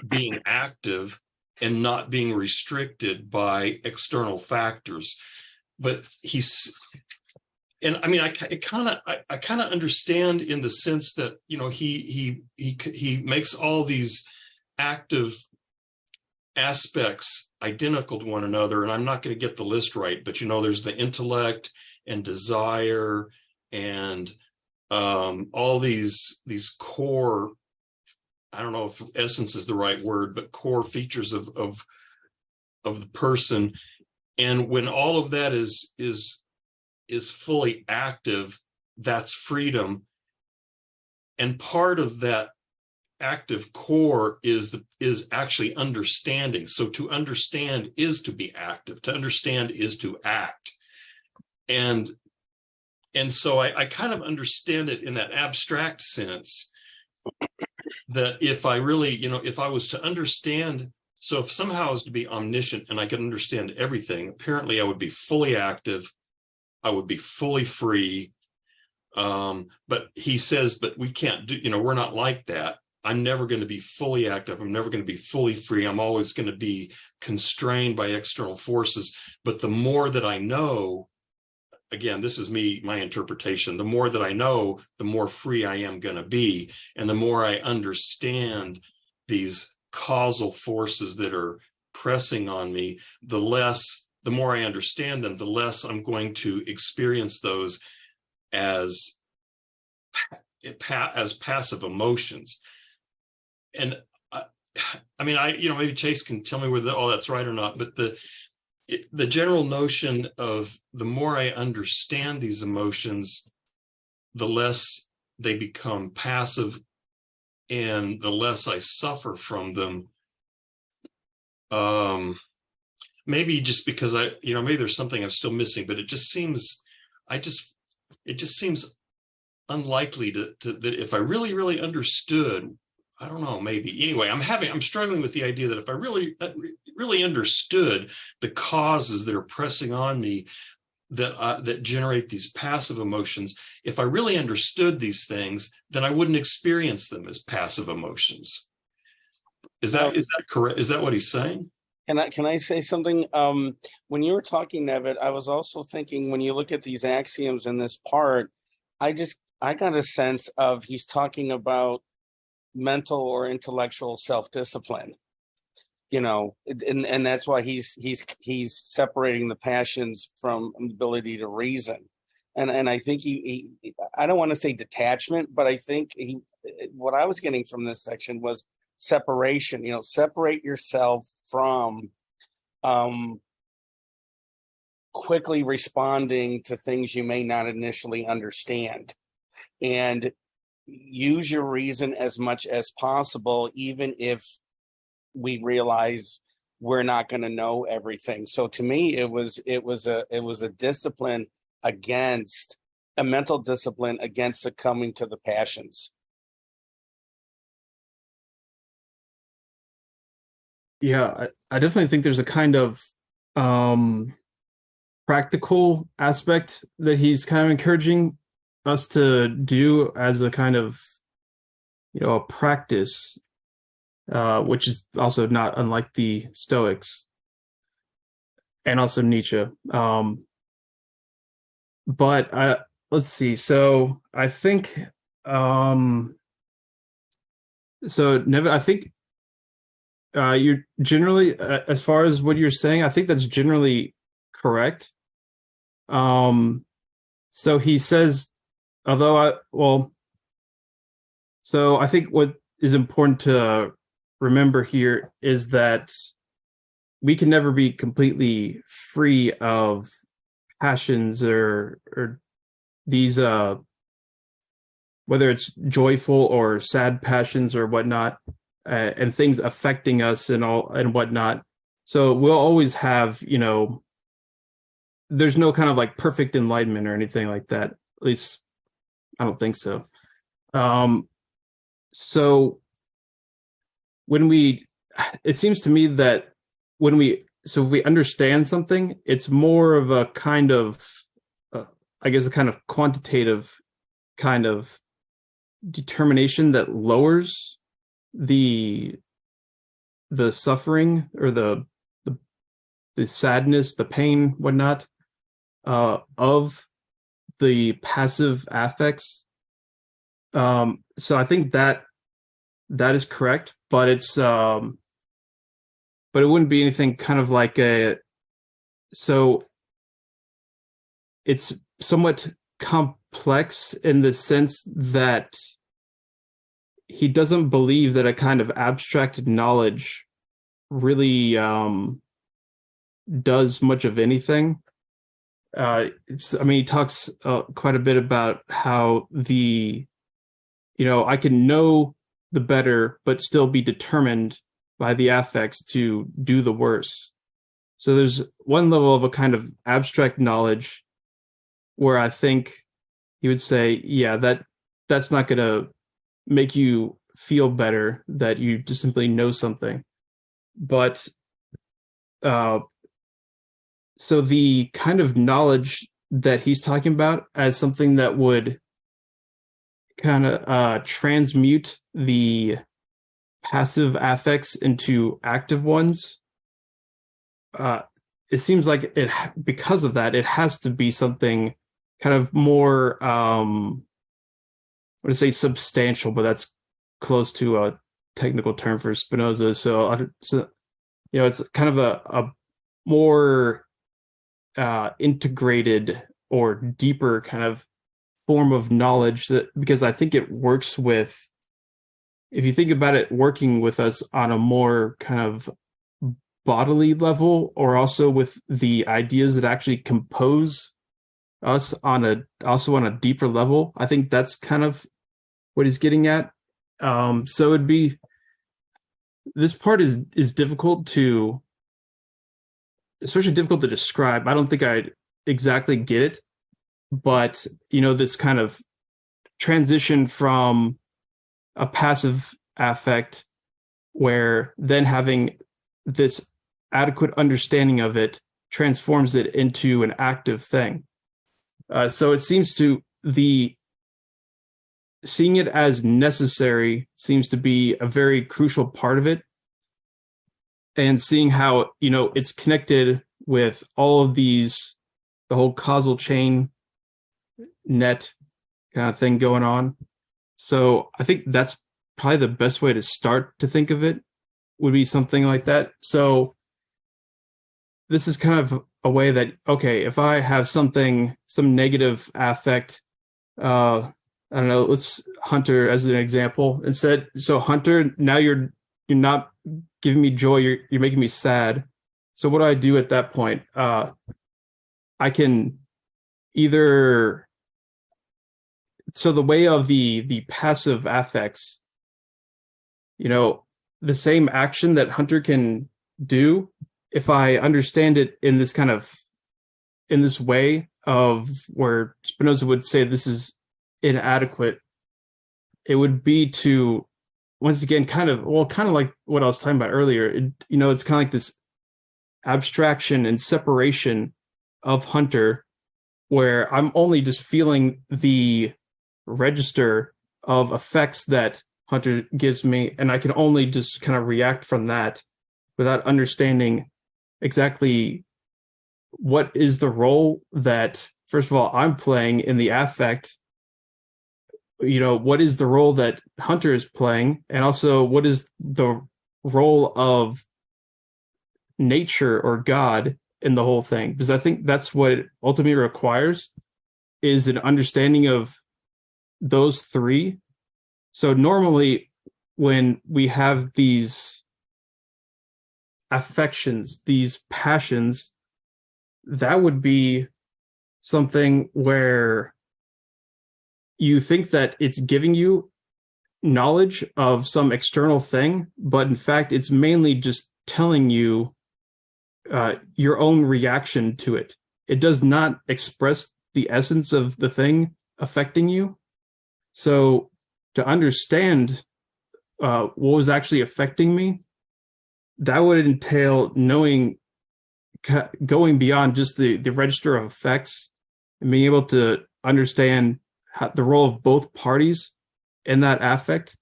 S3: being active and not being restricted by external factors. But I kind of understand in the sense that, he makes all these active aspects identical to one another, and I'm not going to get the list right, but there's the intellect and desire and all these core, I don't know if essence is the right word, but core features of the person. And when all of that is fully active, that's freedom. And part of that active core is actually understanding. So to understand is to be active. To understand is to act. And so I kind of understand it in that abstract sense, that if I really, if I was to understand, so if somehow I was to be omniscient and I could understand everything, apparently I would be fully active, I would be fully free. But he says, but we can't do, we're not like that. I'm never going to be fully active. I'm never going to be fully free. I'm always going to be constrained by external forces. But the more that I know, again, this is my interpretation, the more that I know, the more free I am going to be. And the more I understand these causal forces that are pressing on me, the more I understand them, the less I'm going to experience those as passive emotions. And maybe Chase can tell me whether all that's right or not, but the general notion of the more I understand these emotions, the less they become passive and the less I suffer from them. Maybe just because maybe there's something I'm still missing, but it just seems unlikely that if I really, really understood, I don't know, maybe. Anyway, I'm struggling with the idea that if I really, really understood the causes that are pressing on me that generate these passive emotions, if I really understood these things, then I wouldn't experience them as passive emotions. Is that correct? Is that what he's saying?
S2: Can I say something? When you were talking, Nevitt, I was also thinking, when you look at these axioms in this part, I got a sense of he's talking about mental or intellectual self-discipline, and that's why he's separating the passions from the ability to reason. And I think he I don't want to say detachment, but I think what I was getting from this section was separation. Separate yourself from quickly responding to things you may not initially understand, and use your reason as much as possible, even if we realize we're not going to know everything. So to me, it was a discipline against a mental discipline against succumbing to the passions.
S1: Yeah, I definitely think there's a kind of practical aspect that he's kind of encouraging us to do as a kind of, a practice, which is also not unlike the Stoics and also Nietzsche. But let's see. So I think, so Nevin, I think you're generally, as far as what you're saying, I think that's generally correct. So he says, so I think what is important to remember here is that we can never be completely free of passions or these whether it's joyful or sad passions or whatnot, and things affecting us and whatnot. So we'll always have, there's no kind of like perfect enlightenment or anything like that. At least I don't think so. So it seems to me that if we understand something, it's more of a kind of, I guess, a kind of quantitative kind of determination that lowers the suffering or the sadness, the pain, whatnot, of the passive affects. So I think that is correct, but but it wouldn't be anything kind of like so it's somewhat complex in the sense that he doesn't believe that a kind of abstracted knowledge really does much of anything. I mean, he talks quite a bit about how I can know the better, but still be determined by the affects to do the worse. So there's one level of a kind of abstract knowledge where I think he would say, yeah, that's not going to make you feel better, that you just simply know something. But so the kind of knowledge that he's talking about as something that would kind of transmute the passive affects into active ones, it seems like because of that, it has to be something kind of more, I would say substantial, but that's close to a technical term for Spinoza. So it's kind of a more integrated or deeper kind of form of knowledge, because I think it works with, if you think about it, working with us on a more kind of bodily level, or also with the ideas that actually compose us also on a deeper level. I think that's kind of what he's getting at. So this part is difficult to, especially difficult to describe. I don't think I exactly get it, but this kind of transition from a passive affect, where then having this adequate understanding of it transforms it into an active thing. So it seems to seeing it as necessary seems to be a very crucial part of it, and seeing how it's connected with all of these, the whole causal chain net kind of thing going on. So I think that's probably the best way to start to think of it, would be something like that. So this is kind of a way that, okay, if I have some negative affect, I don't know, let's Hunter as an example instead. So Hunter, now you're not giving me joy, you're making me sad. So what do I do at that point? I can either, so the way of the passive affects, the same action that Hunter can do, if I understand it in this way of where Spinoza would say this is inadequate, it would be to, once again, kind of like what I was talking about earlier. It's kind of like this abstraction and separation of Hunter where I'm only just feeling the register of effects that Hunter gives me, and I can only just kind of react from that without understanding exactly what is the role that, first of all, I'm playing in the affect. What is the role that Hunter is playing, and also what is the role of nature or God in the whole thing? Because I think that's what it ultimately requires, is an understanding of those three. So normally when we have these affections, these passions, that would be something where you think that it's giving you knowledge of some external thing, but in fact, it's mainly just telling you your own reaction to it. It does not express the essence of the thing affecting you. So to understand what was actually affecting me, that would entail knowing, going beyond just the register of effects and being able to understand the role of both parties in that affect.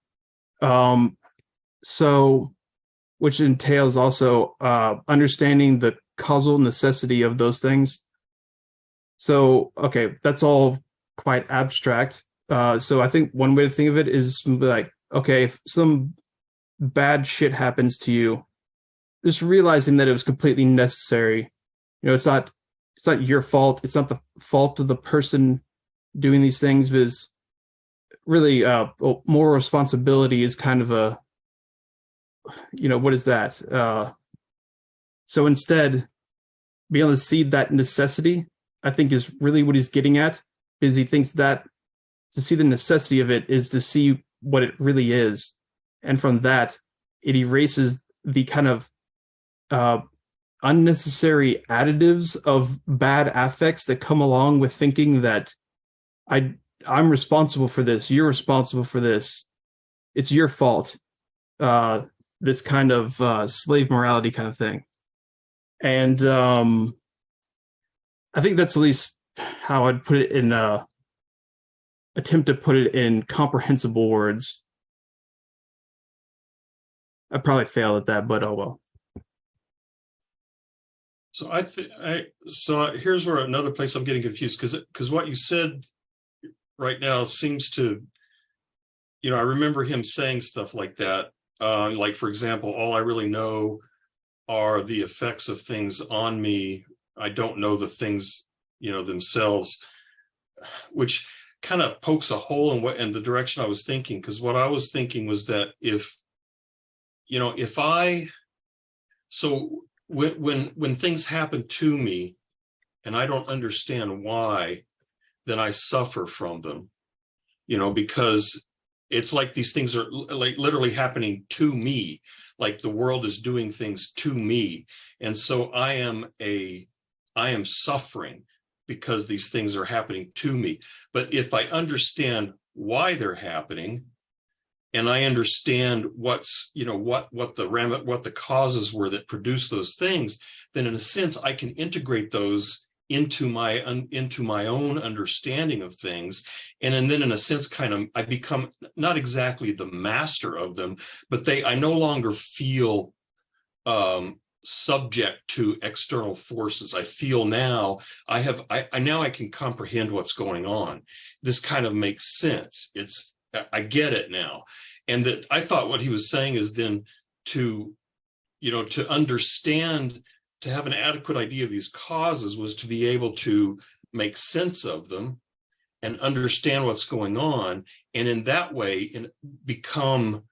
S1: So, which entails also understanding the causal necessity of those things. So, okay, that's all quite abstract. So I think one way to think of it is like, okay, if some bad shit happens to you, just realizing that it was completely necessary. It's not your fault. It's not the fault of the person doing these things, because really moral responsibility is kind of a, what is that? So instead, being able to see that necessity, I think, is really what he's getting at, because he thinks that to see the necessity of it is to see what it really is. And from that, it erases the kind of unnecessary additives of bad affects that come along with thinking that I'm responsible for this, you're responsible for this, it's your fault. This kind of slave morality kind of thing. And I think that's at least how I'd put it in attempt to put it in comprehensible words. I probably failed at that, but oh well.
S3: So so here's where another place I'm getting confused, because what you said right now seems to, I remember him saying stuff like that. Like, for example, all I really know are the effects of things on me. I don't know the things, themselves, which kind of pokes a hole in the direction I was thinking. Because what I was thinking was that when things happen to me and I don't understand why, then I suffer from them, because it's like these things are like literally happening to me, like the world is doing things to me. And so I am suffering because these things are happening to me. But if I understand why they're happening, and I understand what the causes were that produced those things, then in a sense I can integrate those into my own understanding of things, and then in a sense I become not exactly the master of them, but I no longer feel subject to external forces. I feel now I can comprehend what's going on. This kind of makes sense. I get it now. And that I thought what he was saying is then to understand, to have an adequate idea of these causes, was to be able to make sense of them and understand what's going on. And in that way, become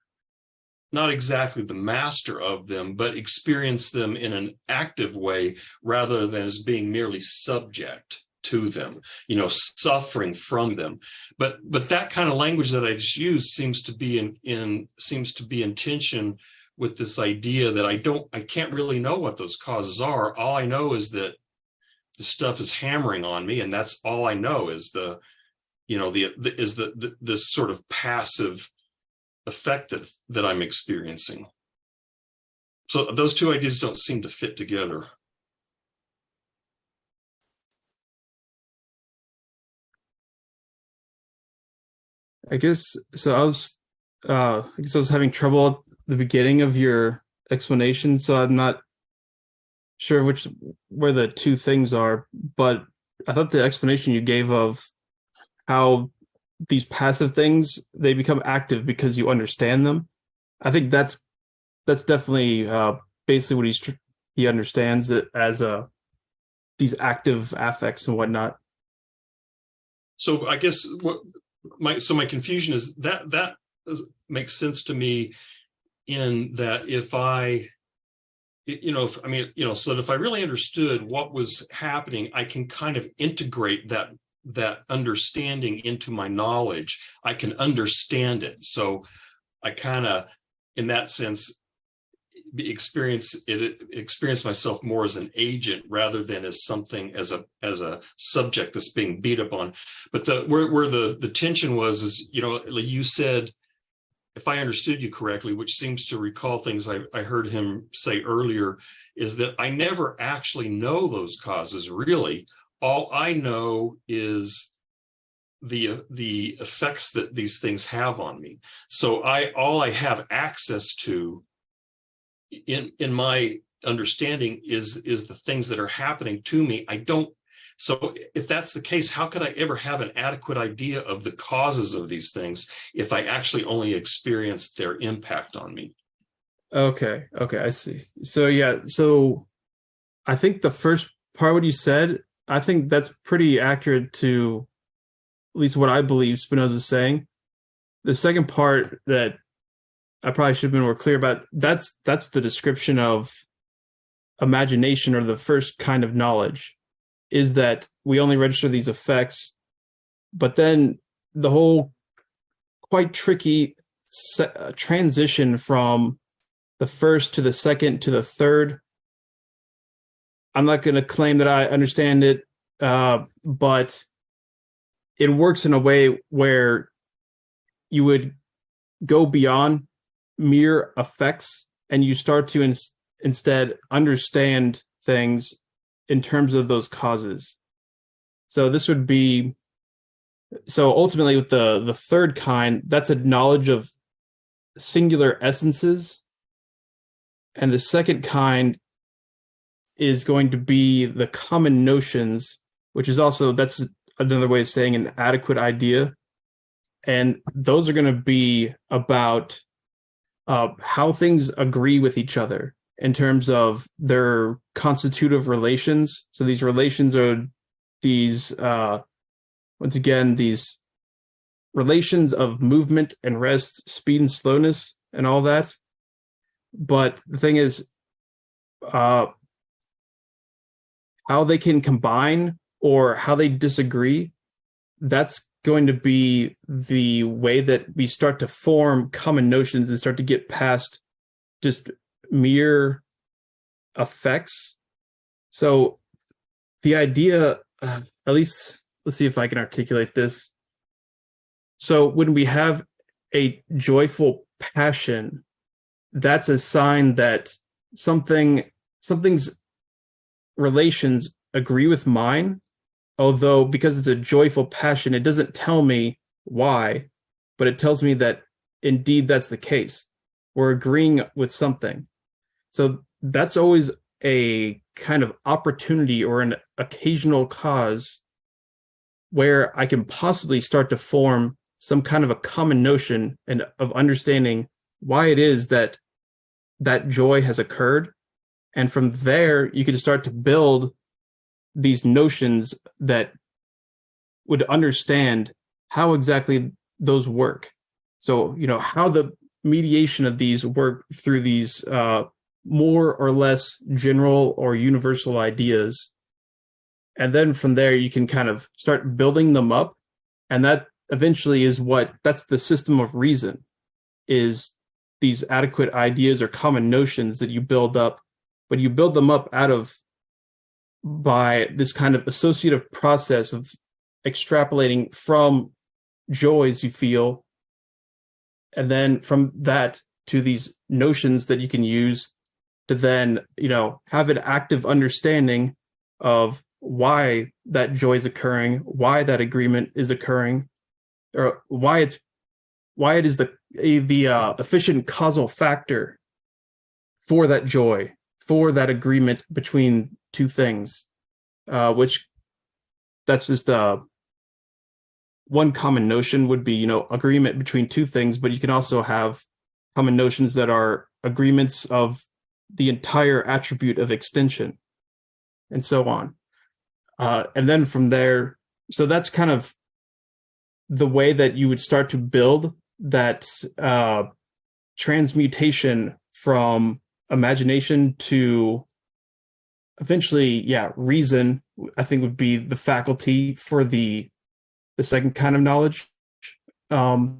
S3: not exactly the master of them, but experience them in an active way rather than as being merely subject to them, suffering from them. But that kind of language that I just used seems to be in tension with this idea that I can't really know what those causes are. All I know is that the stuff is hammering on me, and that's all I know is this sort of passive effect that I'm experiencing. So those two ideas don't seem to fit together.
S1: I guess so. I guess I was having trouble at the beginning of your explanation, so I'm not sure where the two things are. But I thought the explanation you gave of how these passive things they become active because you understand them. I think that's definitely basically what he understands it as these active affects and whatnot.
S3: So I guess my confusion is that makes sense to me in that if I, so that if I really understood what was happening, I can kind of integrate that understanding into my knowledge. I can understand it. So I kind of, in that sense, experience myself more as an agent rather than as something as a subject that's being beat up on. But where the tension was is, you said, if I understood you correctly, which seems to recall things I heard him say earlier, is that I never actually know those causes really. All I know is the effects that these things have on me. So all I have access to in my understanding is the things that are happening to me. I don't. So if that's the case, how could I ever have an adequate idea of the causes of these things if I actually only experience their impact on me?
S1: Okay, I see. So yeah, so I think the first part what you said, I think that's pretty accurate to at least what I believe Spinoza is saying. The second part that I probably should have been more clear about, that's the description of imagination, or the first kind of knowledge, is that we only register these effects, but then the whole quite tricky transition from the first to the second to the third. I'm not going to claim that I understand it, but it works in a way where you would go beyond mere effects and you start to instead understand things in terms of those causes. So this would be, so ultimately with the third kind, that's a knowledge of singular essences. And the second kind is going to be the common notions, which is also, that's another way of saying an adequate idea. And those are going to be about how things agree with each other in terms of their constitutive relations. So these relations are these, once again, these relations of movement and rest, speed and slowness, and all that. But the thing is, how they can combine or how they disagree, that's going to be the way that we start to form common notions and start to get past just mere effects. So the idea, at least, let's see if I can articulate this. So when we have a joyful passion, that's a sign that something's relations agree with mine. Although, because it's a joyful passion, it doesn't tell me why, but it tells me that indeed that's the case. We're agreeing with something. So that's always a kind of opportunity or an occasional cause where I can possibly start to form some kind of a common notion and of understanding why it is that that joy has occurred. And from there, you can start to build these notions that would understand how exactly those work. So, how the mediation of these work through these more or less general or universal ideas. And then from there, you can kind of start building them up. And that eventually is that's the system of reason, is these adequate ideas or common notions that you build up, but you build them up by this kind of associative process of extrapolating from joys you feel, and then from that to these notions that you can use to then, have an active understanding of why that joy is occurring, why that agreement is occurring, or why it's why it is the efficient causal factor for that joy, for that agreement between two things, which that's just one common notion would be, agreement between two things, but you can also have common notions that are agreements of the entire attribute of extension, and so on. And then from there, so that's kind of the way that you would start to build that transmutation from imagination to eventually, reason, I think would be the faculty for the second kind of knowledge. So,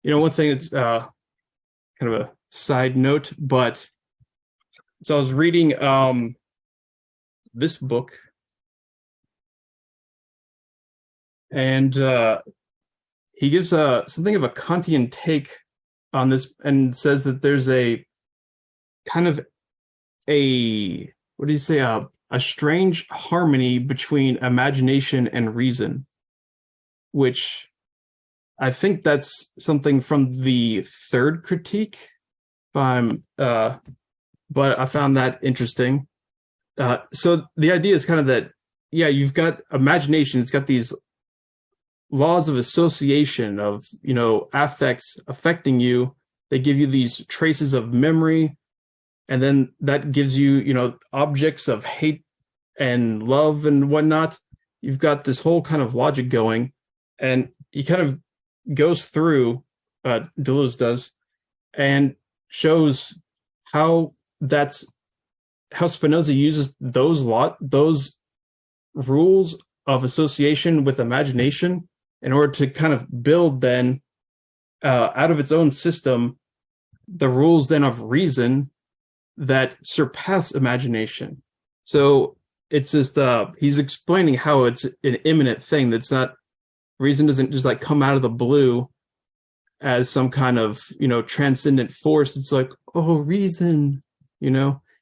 S1: one thing that's kind of a side note, but so I was reading this book, and he gives something of a Kantian take on this, and says that there's a kind of a, what do you say, a strange harmony between imagination and reason, which I think that's something from the third critique. But I found that interesting. So the idea is kind of that, you've got imagination. It's got these laws of association of, affects affecting you. They give you these traces of memory, and then that gives you, objects of hate and love and whatnot. You've got this whole kind of logic going, and he kind of goes through, Deleuze does, and shows how Spinoza uses those rules of association with imagination in order to kind of build then out of its own system the rules then of reason that surpass imagination. So it's just he's explaining how it's an immanent thing. That's not, reason doesn't just like come out of the blue as some kind of transcendent force. It's like, oh, reason,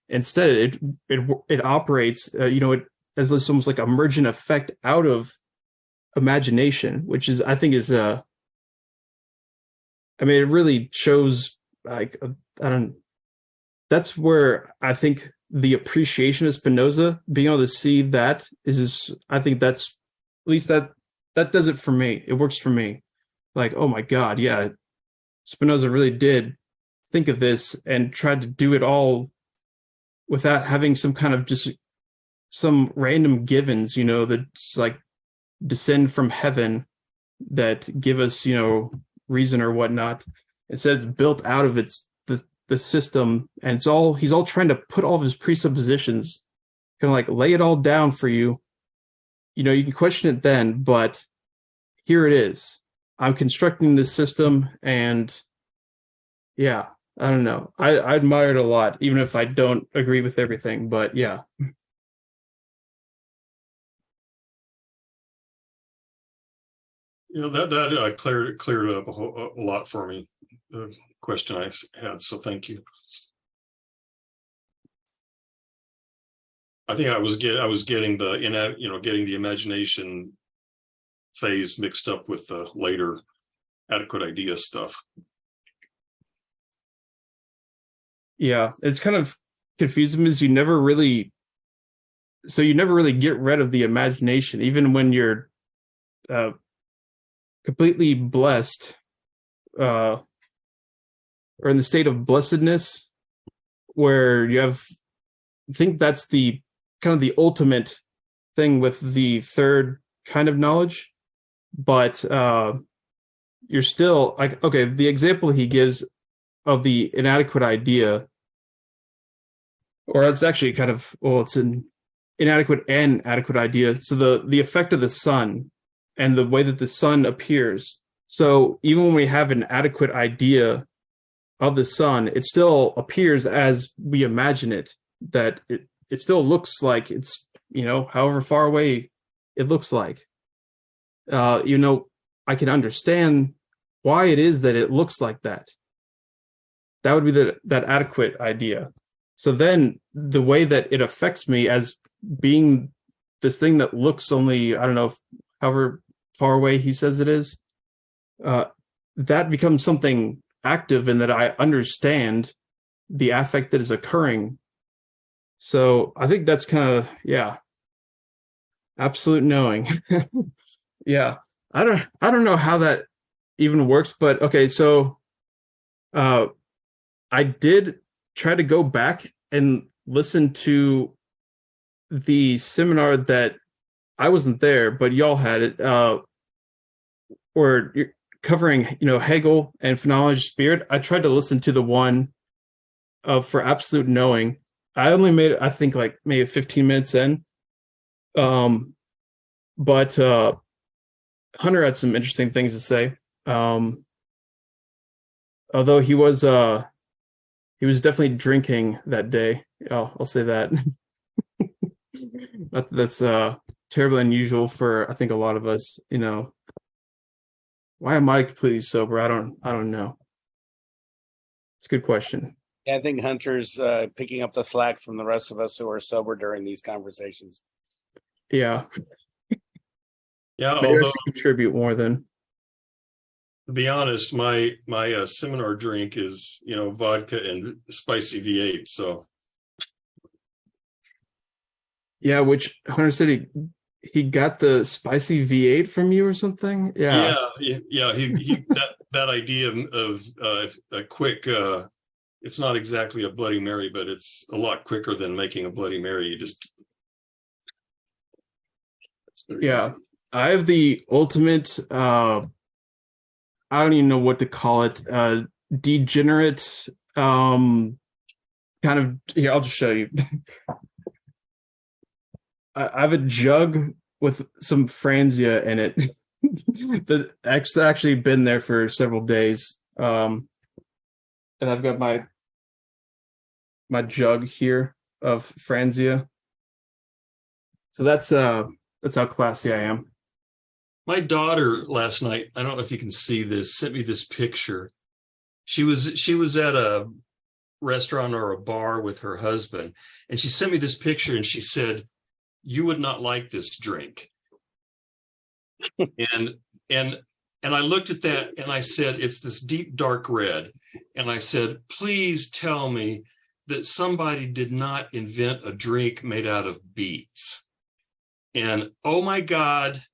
S1: instead it operates it as this almost like emergent effect out of imagination, which is, I think, is it really shows like that's where I think the appreciation of Spinoza, being able to see that is I think that's, at least that does it for me. It works for me. Like, oh my God, yeah, Spinoza really did think of this and tried to do it all without having some kind of just some random givens, that's like descend from heaven that give us, reason or whatnot. Instead, it's built out of the system, and he's all trying to put all of his presuppositions, kind of like lay it all down for you. You can question it then, but here it is. I'm constructing this system, and I don't know. I admire it a lot, even if I don't agree with everything, but yeah.
S3: That cleared up a lot for me, the question I had, so thank you. I think I was getting getting the imagination phase mixed up with the later adequate idea stuff.
S1: Yeah, it's kind of confusing because you never really get rid of the imagination, even when you're completely blessed, or in the state of blessedness, where you have, I think that's the kind of the ultimate thing with the third kind of knowledge. But you're still like, okay, the example he gives of the inadequate idea, or it's actually kind of, it's an inadequate and adequate idea. So the effect of the sun and the way that the sun appears. So even when we have an adequate idea of the sun, it still appears as we imagine it, that it still looks like it's, however far away it looks like. I can understand why it is that it looks like that. That would be that adequate idea. So then the way that it affects me as being this thing that looks only, I don't know, however far away he says it is, that becomes something active and that I understand the affect that is occurring. So I think that's kind of, yeah, absolute knowing. Yeah. I don't know how that even works, but okay, so I did try to go back and listen to the seminar that I wasn't there, but y'all had it, or you're covering, Hegel and phenomenology of spirit. I tried to listen to the one for absolute knowing. I only made it, I think, like maybe 15 minutes in. But Hunter had some interesting things to say. Although he was definitely drinking that day. I'll say that. That's terribly unusual for, I think, a lot of us. Why am I completely sober? I don't know. It's a good question.
S2: Yeah, I think Hunter's picking up the slack from the rest of us who are sober during these conversations.
S1: Yeah.
S3: Yeah,
S1: Maybe I
S3: although
S1: should contribute more then.
S3: to be honest, my seminar drink is vodka and spicy V8. So
S1: Yeah, which Hunter said he got the spicy V8 from you or something. Yeah.
S3: yeah. He that idea of a quick. It's not exactly a Bloody Mary, but it's a lot quicker than making a Bloody Mary. You just
S1: Yeah. Easy. I have the ultimate. I don't even know what to call it. Degenerate. Kind of. Here, I'll just show you. I have a jug with some Franzia in it that's actually been there for several days. And I've got my jug here of Franzia. So that's how classy I am.
S3: My daughter last night, I don't know if you can see this, sent me this picture. She was at a restaurant or a bar with her husband, and she sent me this picture and she said, "You would not like this drink." and I looked at that and I said, "It's this deep dark red." And I said, "Please tell me that somebody did not invent a drink made out of beets." And oh my God,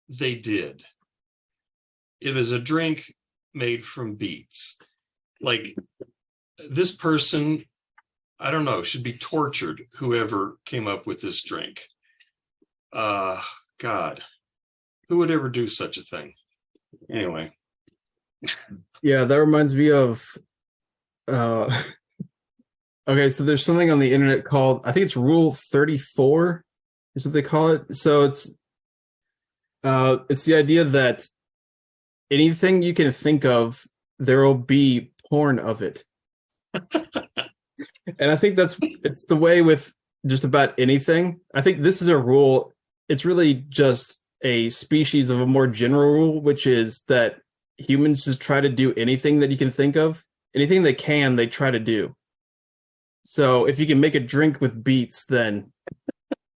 S3: they did. It is a drink made from beets. Like, this person, I don't know, should be tortured, whoever came up with this drink. God, who would ever do such a thing? Anyway.
S1: Yeah, that reminds me of okay, so there's something on the internet called, I think it's Rule 34 is what they call it. So it's the idea that anything you can think of, there will be porn of it. And I think it's the way with just about anything. I think this is a rule. It's really just a species of a more general rule, which is that humans just try to do anything that you can think of. Anything they can, they try to do. So if you can make a drink with beets, then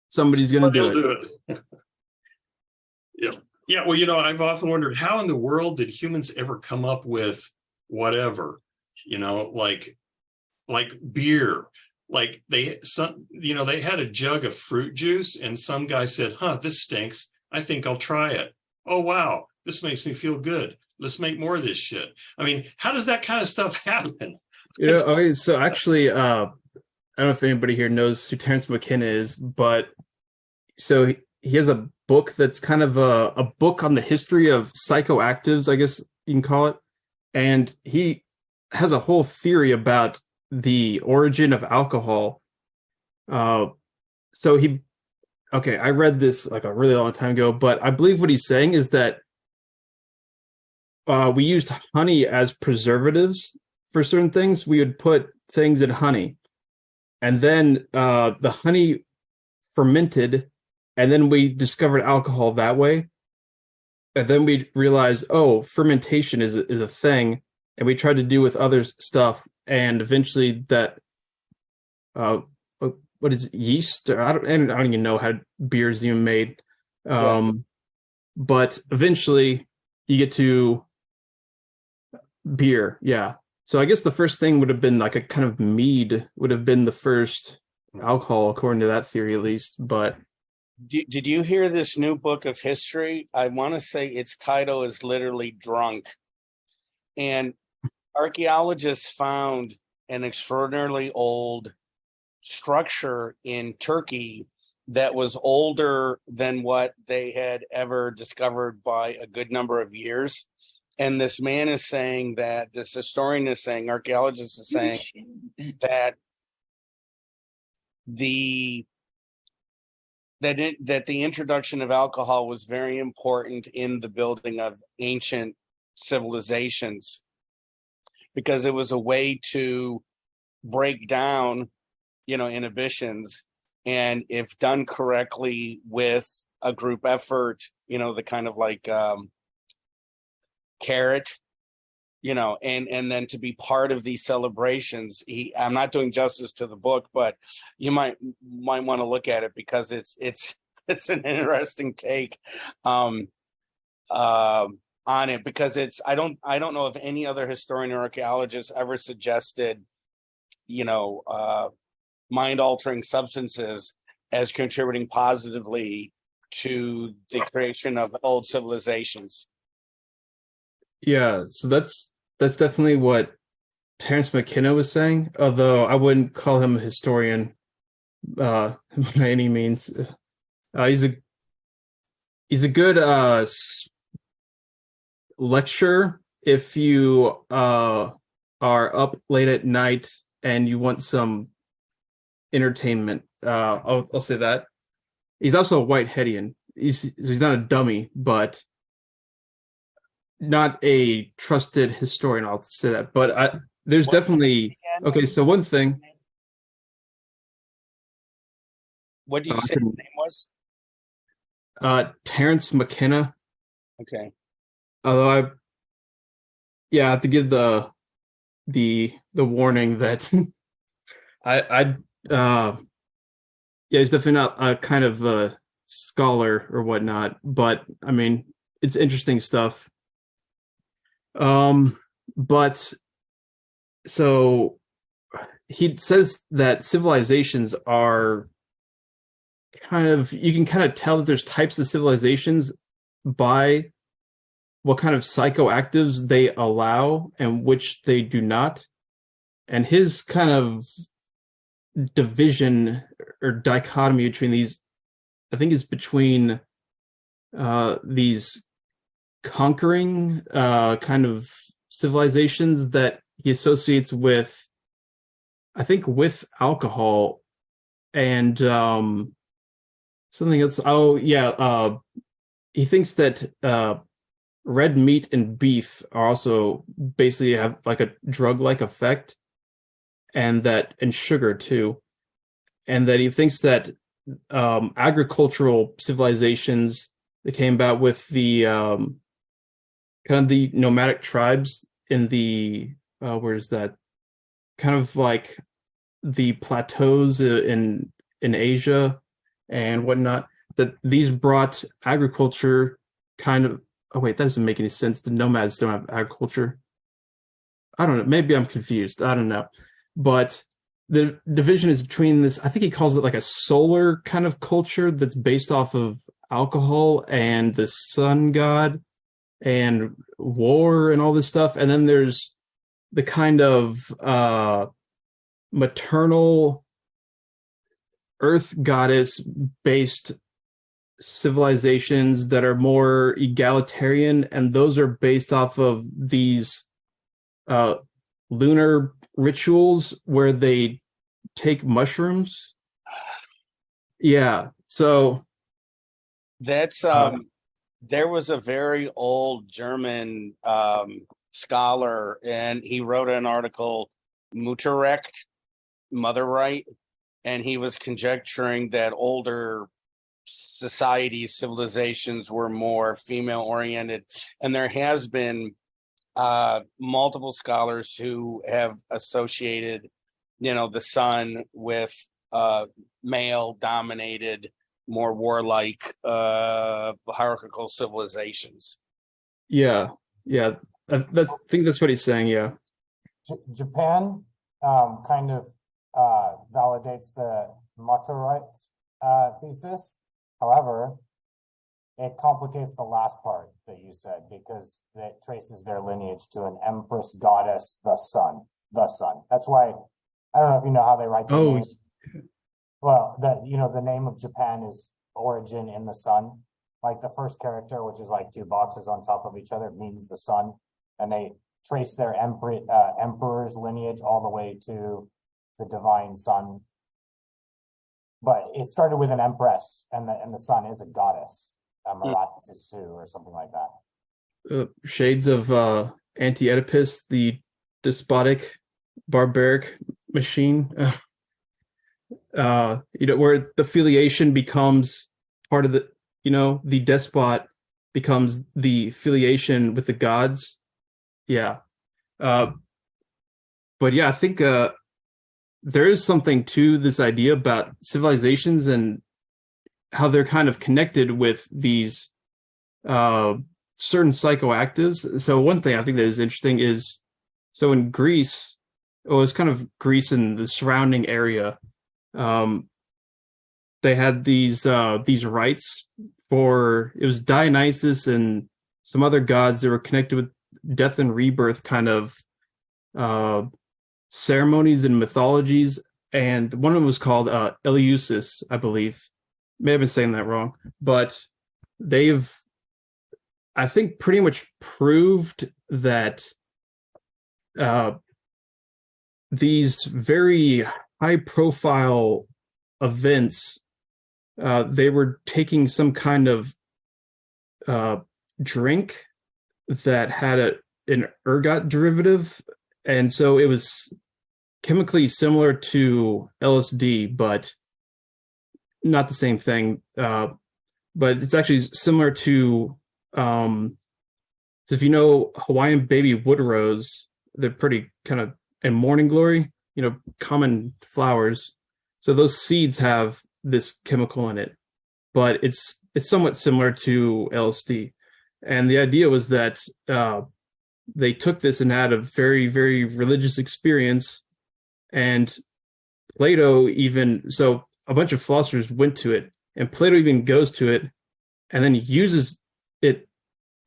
S1: somebody's going to do
S3: it. Yeah. Well, I've often wondered, how in the world did humans ever come up with whatever, like beer? Like they had a jug of fruit juice and some guy said, "Huh, this stinks. I think I'll try it. Oh, wow, this makes me feel good. Let's make more of this shit." I mean, how does that kind of stuff happen?
S1: Okay, so actually, I don't know if anybody here knows who Terence McKenna is, but so he has a book that's kind of a book on the history of psychoactives, I guess you can call it. And he has a whole theory about the origin of alcohol. I read this like a really long time ago, but I believe what he's saying is that we used honey as preservatives for certain things. We would put things in honey, and then the honey fermented, and then we discovered alcohol that way. And then we realized, oh, fermentation is a thing, and we tried to do with other stuff, and eventually that what is it, yeast? I don't even know how beer is even made. But eventually you get to beer. Yeah. So I guess the first thing would have been like a kind of mead would have been the first alcohol, according to that theory, at least. But
S2: Did you hear this new book of history? I want to say its title is literally Drunk. And archaeologists found an extraordinarily old structure in Turkey that was older than what they had ever discovered by a good number of years. And this man is saying that, this historian is saying, archaeologist is saying that the introduction of alcohol was very important in the building of ancient civilizations, because it was a way to break down, inhibitions, and if done correctly with a group effort, the kind of like carrot, and then to be part of these celebrations. I'm not doing justice to the book, but you might want to look at it, because it's an interesting take on it, because I don't know if any other historian or archaeologist ever suggested, mind altering substances as contributing positively to the creation of old civilizations.
S1: yeah, so that's definitely what Terence McKenna was saying, although I wouldn't call him a historian by any means. He's a good lecturer if you are up late at night and you want some entertainment. I'll say that. He's also a Whiteheadian. He's not a dummy, but not a trusted historian. I'll say that. But there's definitely okay. So one thing.
S2: What did you say his name was?
S1: Terence McKenna.
S2: Okay.
S1: Although I have to give the warning that he's definitely not a kind of a scholar or whatnot, but I mean, it's interesting stuff. But so he says that civilizations are you can kind of tell that there's types of civilizations by what kind of psychoactives they allow and which they do not. And his kind of division or dichotomy between these, I think, is between these conquering kind of civilizations that he associates with, I think, with alcohol and something else. Oh yeah, he thinks that red meat and beef are also basically have like a drug-like effect, and sugar too, and that he thinks that agricultural civilizations that came about with the kind of the nomadic tribes in the where's that, kind of like the plateaus in Asia and whatnot, that these brought agriculture kind of. Oh wait, that doesn't make any sense. The nomads don't have agriculture. I don't know. Maybe I'm confused. I don't know. But the division is between this, I think he calls it like a solar kind of culture that's based off of alcohol and the sun god and war and all this stuff. And then there's the kind of maternal earth goddess based civilizations that are more egalitarian, and those are based off of these lunar rituals where they take mushrooms. Yeah, so
S2: that's there was a very old German scholar, and he wrote an article, Mutterrecht, mother right, and he was conjecturing that older societies, civilizations were more female oriented, and there has been multiple scholars who have associated, the sun with male dominated, more warlike hierarchical civilizations.
S1: yeah, I think that's what he's saying. Yeah.
S6: Japan kind of validates the Maturite thesis. However, it complicates the last part that you said because it traces their lineage to an empress goddess, the sun. The sun. That's why I don't know if you know how they write their
S1: Oh,
S6: names. Well, the name of Japan is origin in the sun. Like the first character, which is like two boxes on top of each other, means the sun, and they trace their emperor's lineage all the way to the divine sun. But it started with an empress, and the sun is a goddess, a Maratisu or something like that.
S1: Shades of Anti-Oedipus, the despotic, barbaric machine. Where the filiation becomes part of the, the despot becomes the filiation with the gods. Yeah. But yeah, I think there is something to this idea about civilizations and how they're kind of connected with these certain psychoactives. So one thing I think that is interesting is, so in Greece, it's kind of Greece and the surrounding area, they had these rites for, it was Dionysus and some other gods that were connected with death and rebirth kind of ceremonies and mythologies, and one of them was called Eleusis, I believe. May have been saying that wrong, but they've, I think, pretty much proved that these very high-profile events, they were taking some kind of drink that had an ergot derivative, and so it was chemically similar to LSD, but not the same thing. But it's actually similar to, so if you know Hawaiian baby wood rose, they're pretty kind of, and morning glory, common flowers. So those seeds have this chemical in it, but it's somewhat similar to LSD. And the idea was that they took this and had a very, very religious experience. And Plato even, so a bunch of philosophers went to it, and Plato even goes to it and then uses it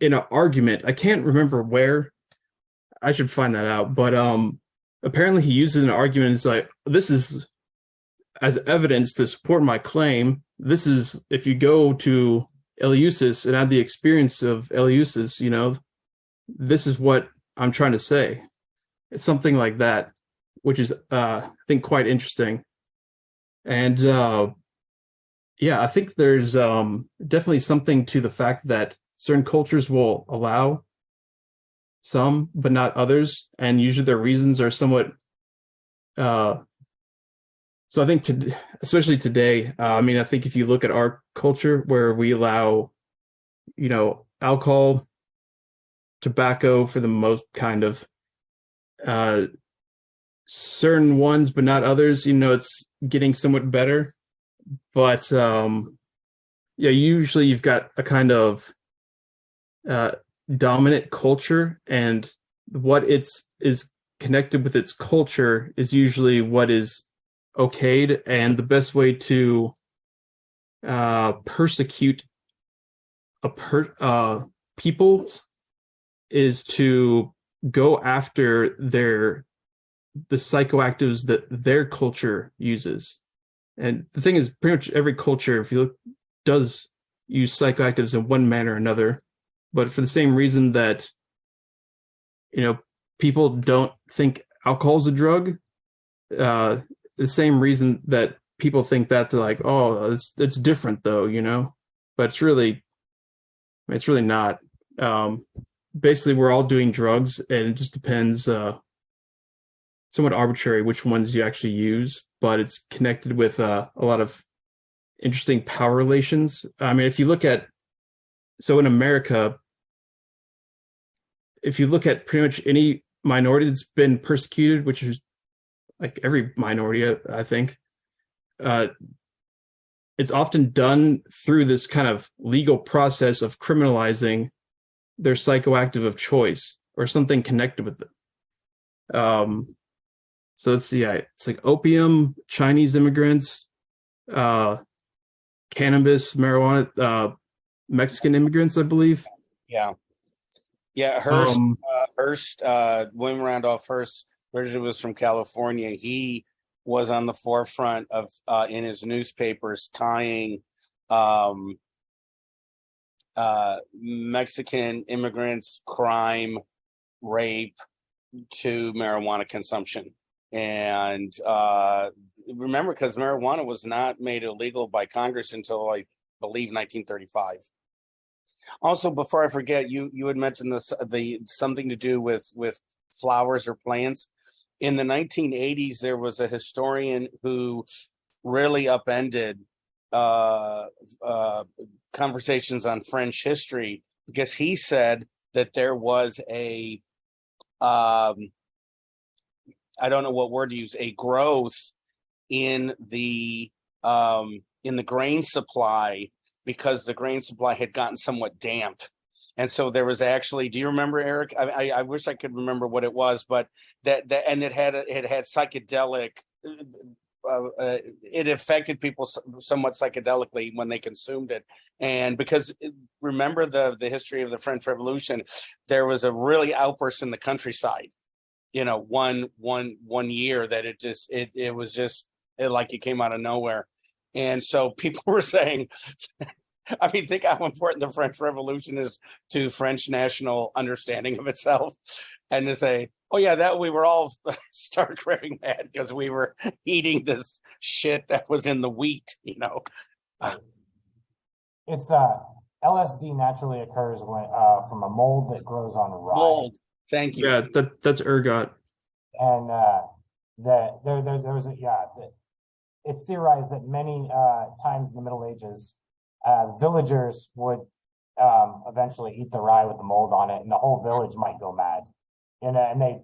S1: in an argument. I can't remember where. I should find that out. But apparently he uses an argument. It's like, this is as evidence to support my claim. This is, if you go to Eleusis and have the experience of Eleusis, this is what I'm trying to say. It's something like that, which is, I think, quite interesting. And yeah, I think there's definitely something to the fact that certain cultures will allow some, but not others. And usually their reasons are somewhat, so I think, especially today, I think if you look at our culture where we allow, alcohol, tobacco for the most kind of, certain ones, but not others, it's getting somewhat better. But yeah, usually you've got a kind of dominant culture, and what is connected with its culture is usually what is okayed, and the best way to persecute people is to go after the psychoactives that their culture uses. And the thing is, pretty much every culture, if you look, does use psychoactives in one manner or another, but for the same reason that people don't think alcohol is a drug, the same reason that people think that, they're like, oh, it's different though, but it's really not. Basically, we're all doing drugs, and it just depends, somewhat arbitrary which ones you actually use, but it's connected with a lot of interesting power relations. If you look at, so in America, if you look at pretty much any minority that's been persecuted, which is like every minority, I think, it's often done through this kind of legal process of criminalizing their psychoactive of choice, or something connected with it. So let's see, it's like opium, Chinese immigrants, cannabis, marijuana, Mexican immigrants, I believe.
S2: Yeah. Yeah, Hearst, William Randolph Hearst originally was from California. He was on the forefront of in his newspapers tying Mexican immigrants, crime, rape to marijuana consumption. And remember, because marijuana was not made illegal by Congress until I believe 1935. Also, before I forget, you had mentioned this something to do with flowers or plants. In the 1980s, there was a historian who really upended conversations on French history, because he said that there was a I don't know what word to use, a growth in the grain supply, because the grain supply had gotten somewhat damp. And so there was actually, do you remember, Eric? I wish I could remember what it was, but that and it had psychedelic, it affected people somewhat psychedelically when they consumed it. And because remember the history of the French Revolution, there was a really outburst in the countryside, one year that it was just like it came out of nowhere. And so people were saying, I mean, think how important the French Revolution is to French national understanding of itself. And to say, oh yeah, that we were all stark raving mad because we were eating this shit that was in the wheat,
S6: It's LSD naturally occurs when from a mold that grows on rye.
S2: Mold. Thank you.
S1: Yeah, that's ergot.
S6: And there was it's theorized that many times in the Middle Ages, villagers would eventually eat the rye with the mold on it, and the whole village might go mad. And they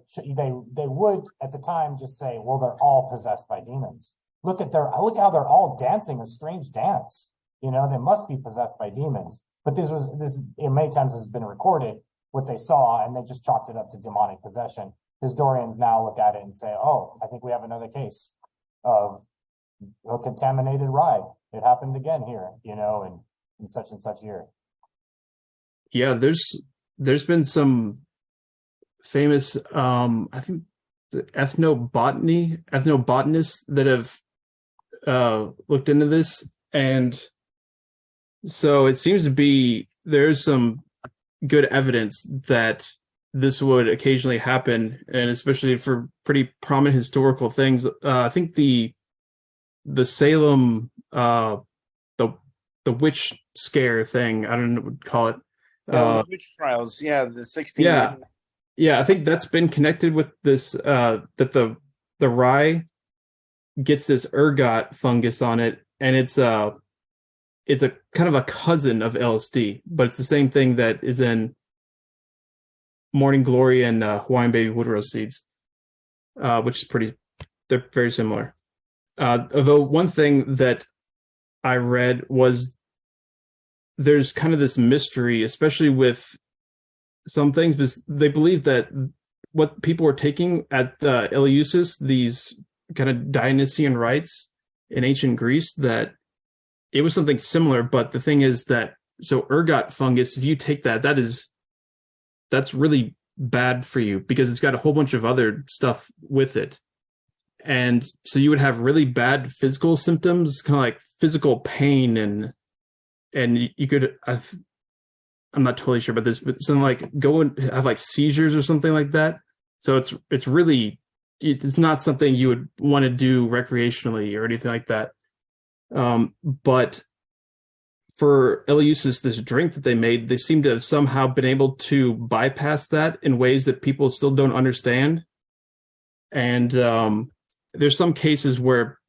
S6: would at the time just say, well, they're all possessed by demons. Look how they're all dancing a strange dance. They must be possessed by demons. But this many times has been recorded what they saw, and they just chalked it up to demonic possession. Historians now look at it and say, oh, I think we have another case of a contaminated rye. It happened again here, in such and such year.
S1: Yeah, there's been some famous I think the ethnobotanists that have looked into this, and so it seems to be there's some good evidence that this would occasionally happen, and especially for pretty prominent historical things. I think the Salem the witch scare thing, I don't know what to call it.
S2: The witch trials, the 16.
S1: Yeah, I think that's been connected with this, that the rye gets this ergot fungus on it, and it's a kind of a cousin of LSD, but it's the same thing that is in Morning Glory and Hawaiian Baby Wood Rose seeds, which is they're very similar. Although one thing that I read was there's kind of this mystery, especially with some things, because they believe that what people were taking at the Eleusis, these kind of Dionysian rites in ancient Greece, that it was something similar. But the thing is that, so ergot fungus, if you take that's really bad for you, because it's got a whole bunch of other stuff with it. And so you would have really bad physical symptoms, kind of like physical pain, and you could, I'm not totally sure about this, but something like go and have like seizures or something like that. So it's not something you would want to do recreationally or anything like that. But for Eleusis, this drink that they made, they seem to have somehow been able to bypass that in ways that people still don't understand. And there's some cases where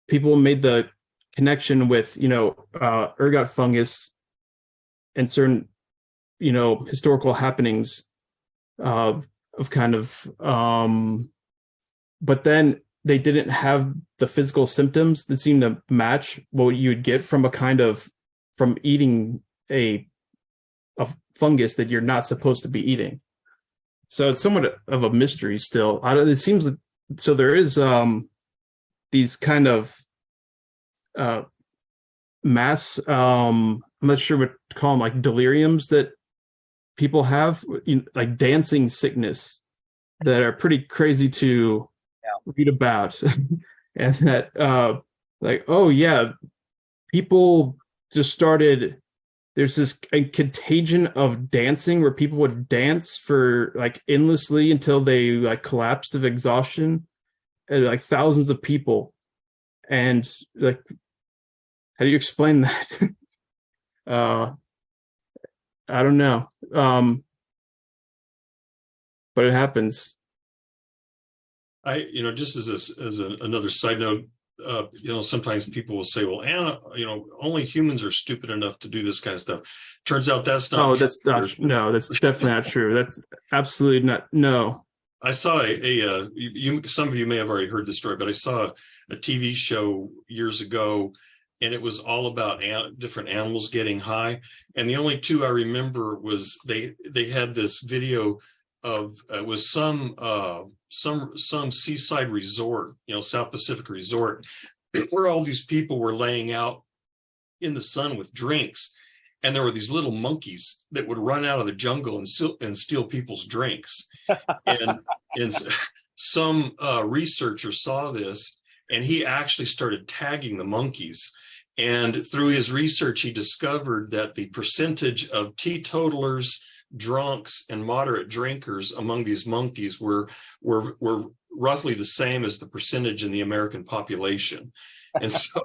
S1: people made the connection with, ergot fungus and certain, historical happenings of kind of, but then they didn't have the physical symptoms that seemed to match what you would get from from eating a fungus that you're not supposed to be eating. So it's somewhat of a mystery still. It seems that, so there is these kind of mass I'm not sure what to call them, like deliriums that people have, like dancing sickness, that are pretty crazy to read about. And that like, oh yeah, people just started, there's this a contagion of dancing where people would dance for like endlessly until they like collapsed of exhaustion, and like thousands of people. And like, how do you explain that? uh I don't know. But it happens.
S3: Just another side note, sometimes people will say, well, Anna, only humans are stupid enough to do this kind of stuff. Turns out that's not
S1: Oh,
S3: true.
S1: that's not, no, that's definitely not true. That's absolutely not, no.
S3: I saw some of you may have already heard this story, but I saw a TV show years ago, and it was all about different animals getting high. And the only two I remember was they had this video of it was some seaside resort, South Pacific resort, where all these people were laying out in the sun with drinks, and there were these little monkeys that would run out of the jungle and steal people's drinks. and some researcher saw this, and he actually started tagging the monkeys. And through his research, he discovered that the percentage of teetotalers, drunks, and moderate drinkers among these monkeys were roughly the same as the percentage in the American population. And so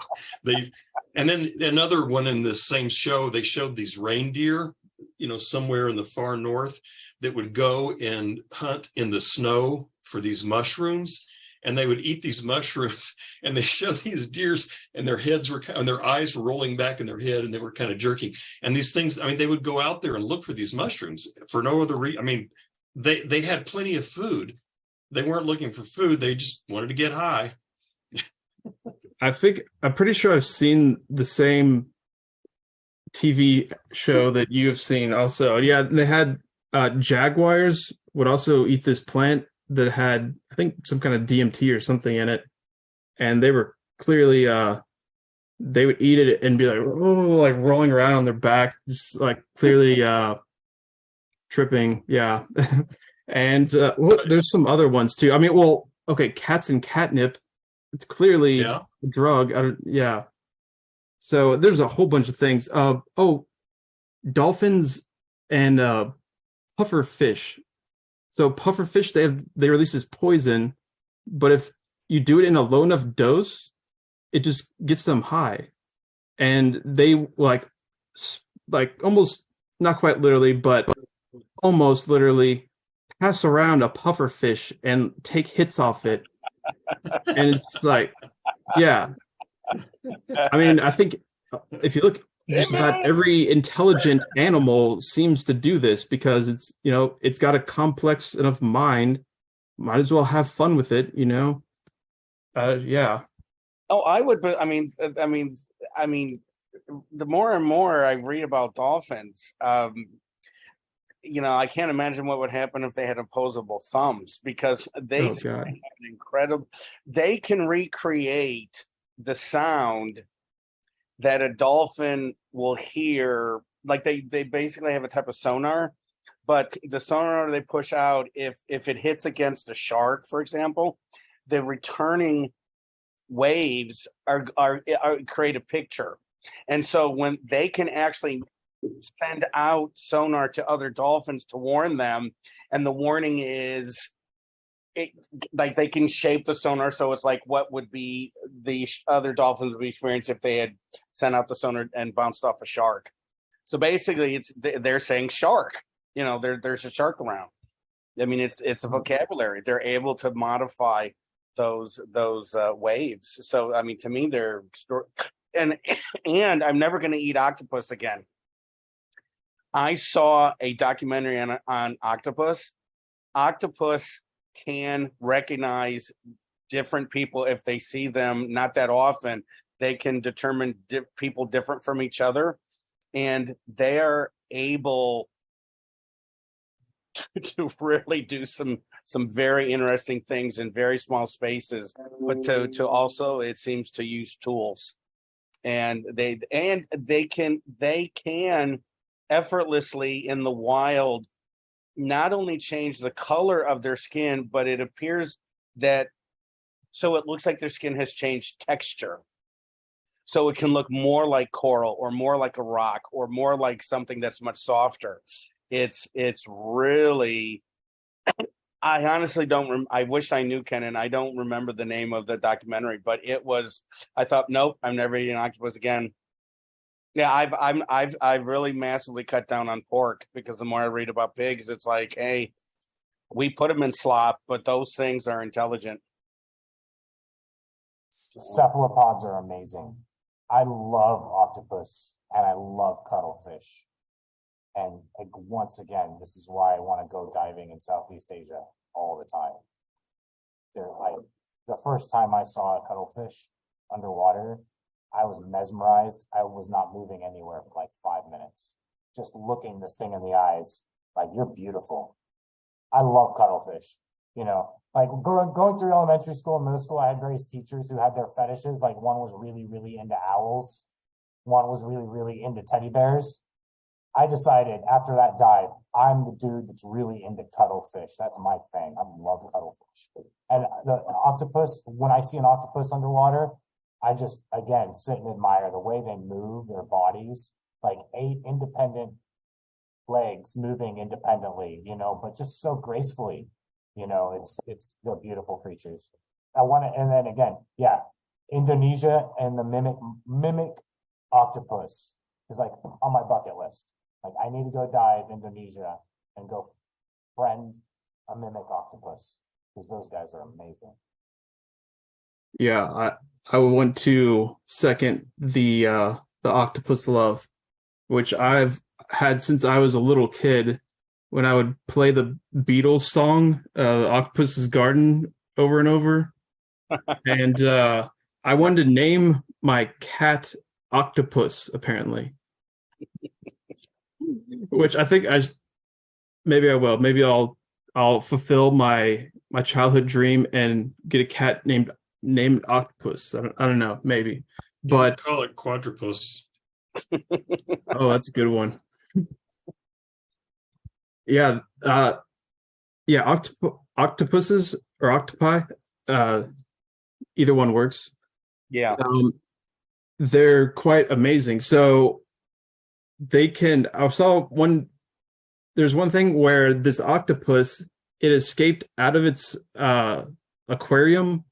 S3: and then another one in this same show, they showed these reindeer, somewhere in the far north, that would go and hunt in the snow for these mushrooms. And they would eat these mushrooms, and they showed these deers, and their heads were, and their eyes were rolling back in their head, and they were kind of jerking. And these things, they would go out there and look for these mushrooms for no other reason. They had plenty of food. They weren't looking for food. They just wanted to get high.
S1: I'm pretty sure I've seen the same TV show that you have seen also. Yeah, they had jaguars would also eat this plant that had, I think, some kind of DMT or something in it, and they were clearly they would eat it and be like, oh, like rolling around on their back, just like clearly tripping. Yeah. And there's some other ones too. Okay, cats and catnip, it's clearly a drug. Yeah. So there's a whole bunch of things. Dolphins and puffer fish. So puffer fish, they release this poison, but if you do it in a low enough dose, it just gets them high, and they like almost, not quite literally, but almost literally pass around a puffer fish and take hits off it, and it's like, yeah. I think if you look, just about every intelligent animal seems to do this because it's got a complex enough mind. Might as well have fun with it, yeah.
S2: Oh, I would, but the more and more I read about dolphins, I can't imagine what would happen if they had opposable thumbs, because they have an incredible, they can recreate the sound that a dolphin will hear. Like they basically have a type of sonar, but the sonar they push out, if it hits against a shark, for example, the returning waves are create a picture. And so when they can actually send out sonar to other dolphins to warn them, and the warning is, like they can shape the sonar so it's like what would be the other dolphins would be experiencing if they had sent out the sonar and bounced off a shark. So basically, they're saying shark. There's a shark around. It's a vocabulary. They're able to modify those waves. So to me, they're and I'm never going to eat octopus again. I saw a documentary on octopus. Octopus can recognize different people if they see them not that often. They can determine people different from each other, and they're able to really do some very interesting things in very small spaces, but to also, it seems, to use tools. And they can effortlessly in the wild not only change the color of their skin, but it appears that, so it looks like their skin has changed texture. So it can look more like coral or more like a rock or more like something that's much softer. It's really, I honestly don't. I wish I knew, Ken, and I don't remember the name of the documentary, but it was. I thought, nope, I'm never eating octopus again. Yeah, I've really massively cut down on pork, because the more I read about pigs, it's like, hey, we put them in slop, but those things are intelligent.
S6: Cephalopods are amazing. I love octopus and I love cuttlefish. And like, once again, this is why I want to go diving in Southeast Asia all the time. The first time I saw a cuttlefish underwater, I was mesmerized. I was not moving anywhere for like 5 minutes, just looking this thing in the eyes, like, you're beautiful. I love cuttlefish. Like going through elementary school and middle school, I had various teachers who had their fetishes. Like, one was really, really into owls. One was really, really into teddy bears. I decided after that dive, I'm the dude that's really into cuttlefish. That's my thing. I love cuttlefish. And the octopus, when I see an octopus underwater, I just, again, sit and admire the way they move their bodies, like 8 independent legs moving independently, but just so gracefully. They're beautiful creatures. And then again, yeah, Indonesia and the mimic octopus is like on my bucket list. Like, I need to go dive Indonesia and go friend a mimic octopus, because those guys are amazing.
S1: Yeah, I would want to second the octopus love, which I've had since I was a little kid, when I would play the Beatles song, Octopus's Garden, over and over. And I wanted to name my cat Octopus, apparently. Which I think maybe I will. Maybe I'll fulfill my childhood dream and get a cat named Octopus. I don't know, maybe. But
S3: call it quadrupus.
S1: Oh, that's a good one. Yeah, octopuses or octopi, either one works.
S2: Yeah.
S1: They're quite amazing. So they can. I saw one. There's one thing where this octopus, it escaped out of its aquarium,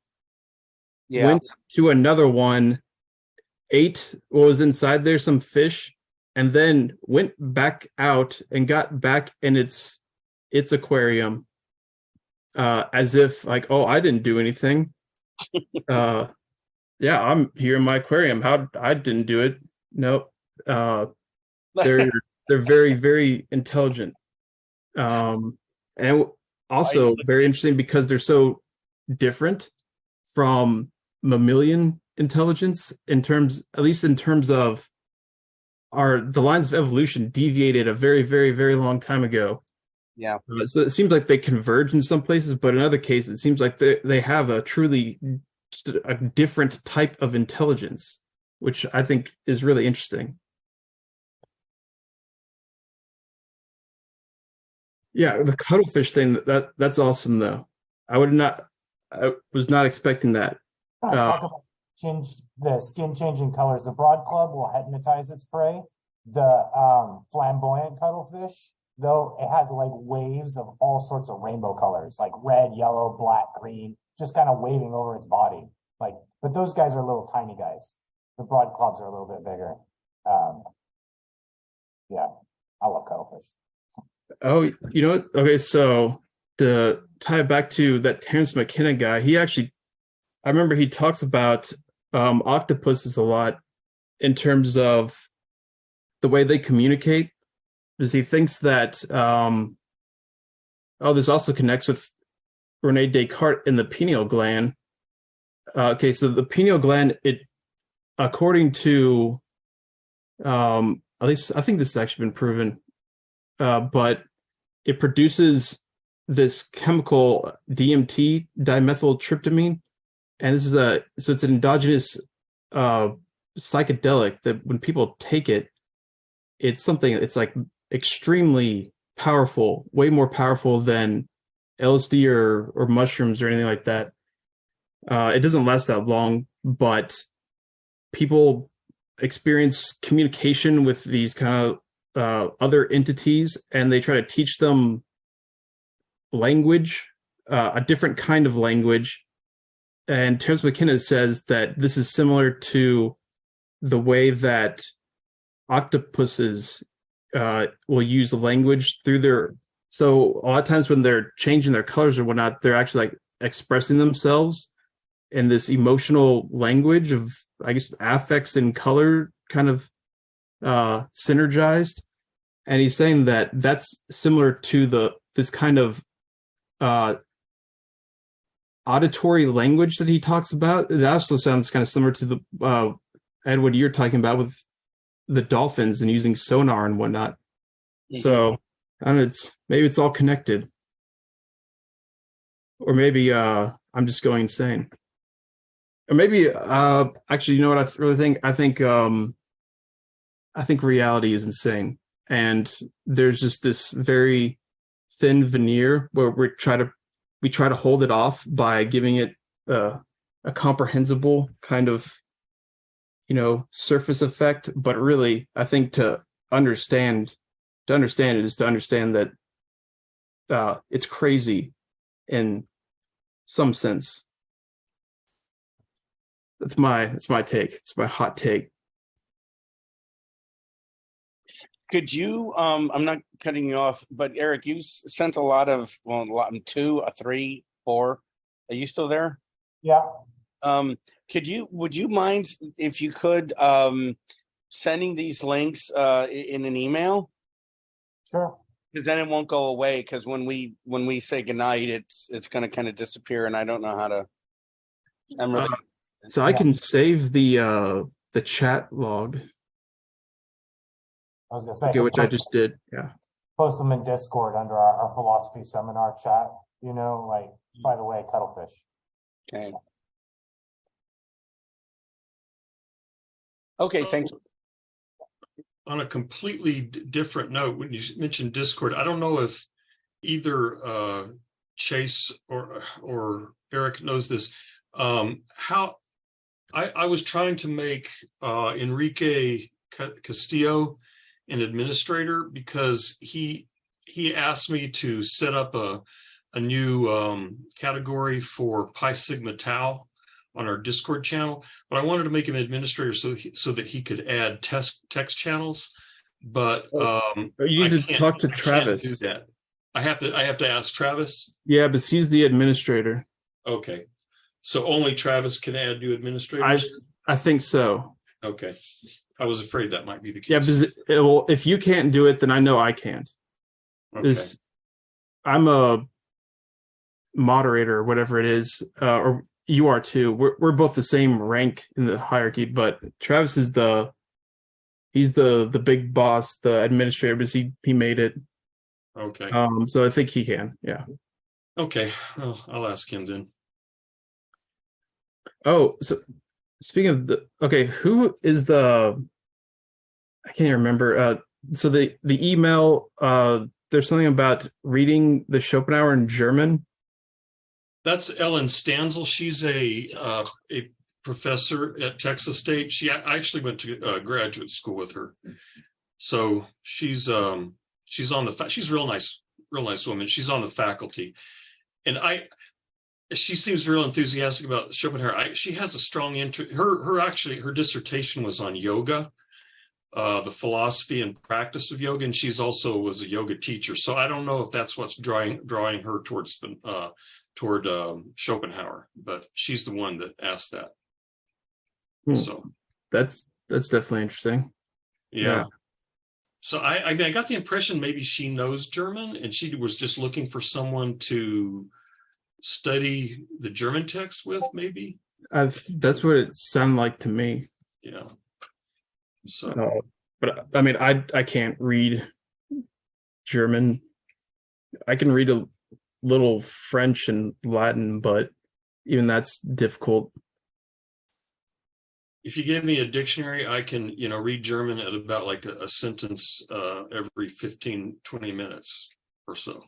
S1: went to another one, ate what was inside there, some fish, and then went back out and got back in its aquarium, as if like, oh, I didn't do anything. Yeah, I'm here in my aquarium. How I didn't do it. Nope. They're very, very intelligent. And also very interesting because they're so different from mammalian intelligence at least in terms of the lines of evolution deviated a very, very, very long time ago.
S2: Yeah.
S1: So it seems like they converge in some places, but in other cases, it seems like they have a truly a different type of intelligence, which I think is really interesting. Yeah, the cuttlefish thing, that's awesome though. I was not expecting that.
S6: Talk about the skin changing colors. The broad club will hypnotize its prey. The flamboyant cuttlefish, though, it has like waves of all sorts of rainbow colors, like red, yellow, black, green, just kind of waving over its body. But those guys are little tiny guys. The broad clubs are a little bit bigger. Yeah, I love cuttlefish.
S1: Oh, you know what? Okay, so to tie it back to that Terrence McKenna guy, I remember he talks about octopuses a lot in terms of the way they communicate, because he thinks that this also connects with Rene Descartes in the pineal gland. Okay, so the pineal gland, according to at least I think this has actually been proven, but it produces this chemical DMT, dimethyltryptamine, and this is so it's an endogenous psychedelic that when people take it, it's like extremely powerful, way more powerful than LSD or mushrooms or anything like that. It doesn't last that long, but people experience communication with these kind of other entities, and they try to teach them language, a different kind of language. And Terence McKenna says that this is similar to the way that octopuses will use language through their. So a lot of times when they're changing their colors or whatnot, they're actually like expressing themselves in this emotional language of, I guess, affects and color kind of synergized. And he's saying that that's similar to this kind of auditory language that he talks about. It also sounds kind of similar to the Ed, what you're talking about with the dolphins and using sonar and whatnot. Mm-hmm. So I don't know, maybe it's all connected, or maybe I'm just going insane, or maybe actually, you know what I really think? I think reality is insane, and there's just this very thin veneer where we try to hold it off by giving it a comprehensible kind of, you know, surface effect. But really, I think to understand it is to understand that it's crazy in some sense. That's my take. It's my hot take.
S2: Could you, I'm not cutting you off, but Eric, you sent a lot, 2, 3, 4. Are you still there?
S6: Yeah.
S2: Would you mind if you could sending these links in an email?
S6: Sure.
S2: Because then it won't go away. Because when we say goodnight, it's going to kind of disappear, and I don't know how to. I'm really.
S1: So I can save the chat log.
S6: I was gonna say,
S1: okay, which I just did. Yeah.
S6: Post them in Discord under our philosophy seminar chat. You know, like, by the way, cuttlefish.
S2: Okay. Okay, thanks.
S3: On a completely different note, when you mentioned Discord, I don't know if either Chase or Eric knows this. How I was trying to make Enrique Castillo an administrator, because he asked me to set up a new category for Pi Sigma Tau on our Discord channel, but I wanted to make him an administrator so that he could add text channels. But
S1: you need to talk to Travis.
S3: I can't do that. I have to ask Travis.
S1: Yeah, but he's the administrator.
S3: Okay, so only Travis can add new administrators.
S1: I think so.
S3: Okay, I was afraid that might be the case.
S1: Yeah, because if you can't do it, then I know I can't.
S3: Okay.
S1: I'm a moderator, or whatever it is, or you are too. We're both the same rank in the hierarchy, but Travis is he's the big boss, the administrator, because he made it.
S3: Okay.
S1: So I think he can. Yeah.
S3: Okay. Well, I'll ask him then.
S1: Oh, so speaking of who is I can't even remember. So the email, there's something about reading the Schopenhauer in German.
S3: That's Ellen Stanzel. She's a professor at Texas State. I actually went to graduate school with her. So she's on the she's real nice woman. She's on the faculty, and she seems real enthusiastic about Schopenhauer. She has a strong interest. Her dissertation was on yoga, the philosophy and practice of yoga, and she's also was a yoga teacher. So I don't know if that's what's drawing her toward Schopenhauer, but she's the one that asked that. So
S1: that's definitely interesting.
S3: Yeah. So I got the impression maybe she knows German, and she was just looking for someone to study the German text with, maybe.
S1: That's what it sounded like to me.
S3: Yeah. So,
S1: but I mean, I can't read German. I can read a little French and Latin, but even that's difficult.
S3: If you give me a dictionary, I can, read German at about like a sentence every 15, 20 minutes or so,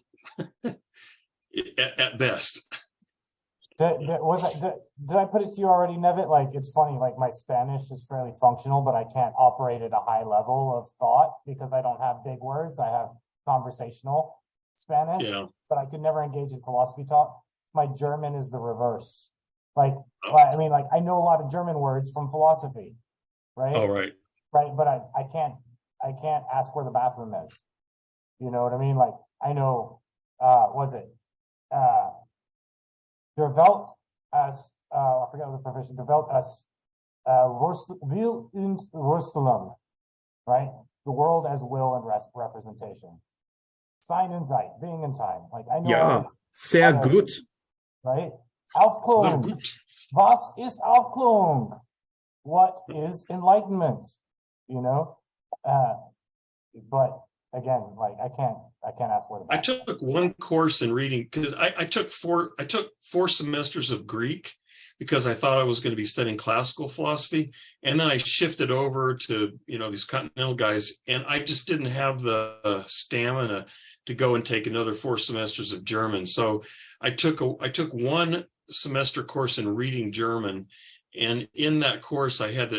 S3: at best.
S6: Did I put it to you already, Nevitt? Like, it's funny, like my Spanish is fairly functional, but I can't operate at a high level of thought because I don't have big words. I have conversational Spanish,
S3: Yeah.
S6: but I could never engage in philosophy talk. My German is the reverse. Like,
S3: Oh.
S6: I mean, like I know a lot of German words from philosophy, right?
S3: All right.
S6: Right, but I can't ask where the bathroom is. You know what I mean? Like, I know, was it, der Welt as, I forget what the profession, der Welt as, will und Rüstelung, right? The world as will and representation. Sein und Zeit, being in time. Like, I know all
S1: Ja,
S6: this,
S1: sehr gut.
S6: right?
S3: Very
S6: Aufklärung.
S3: good.
S6: Was ist Aufklärung? What is enlightenment? You know? But again, like I can't ask where the
S3: I took one course in reading because I took four semesters of Greek because I thought I was going to be studying classical philosophy. And then I shifted over to, these continental guys, and I just didn't have the stamina to go and take another 4 semesters of German. So I took one semester course in reading German. And in that course, I had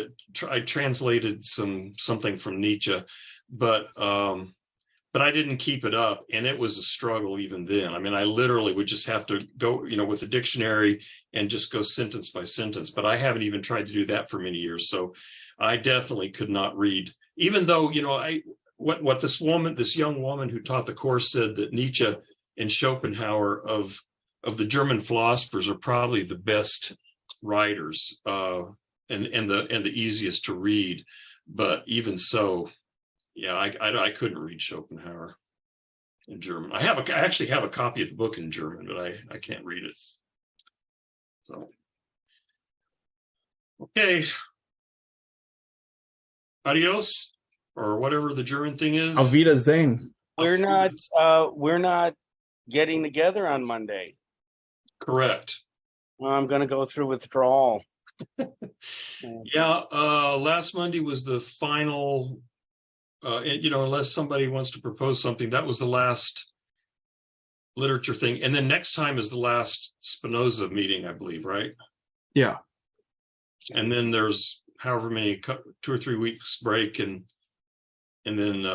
S3: I translated something from Nietzsche, but I didn't keep it up, and it was a struggle even then. I mean, I literally would just have to go, with a dictionary and just go sentence by sentence, but I haven't even tried to do that for many years. So I definitely could not read, even though, what this young woman who taught the course said that Nietzsche and Schopenhauer of the German philosophers are probably the best writers, and the easiest to read. But even so, yeah, I couldn't read Schopenhauer in German. I actually have a copy of the book in German, but I can't read it. So, okay. Adios, or whatever the German thing is.
S1: Auf Wiedersehen.
S2: We're not getting together on Monday.
S3: Correct.
S2: Well, I'm going to go through withdrawal.
S3: Yeah, last Monday was the final. And, unless somebody wants to propose something, that was the last literature thing. And then next time is the last Spinoza meeting, I believe, right?
S1: Yeah.
S3: And then there's however many 2 or 3 weeks break, and then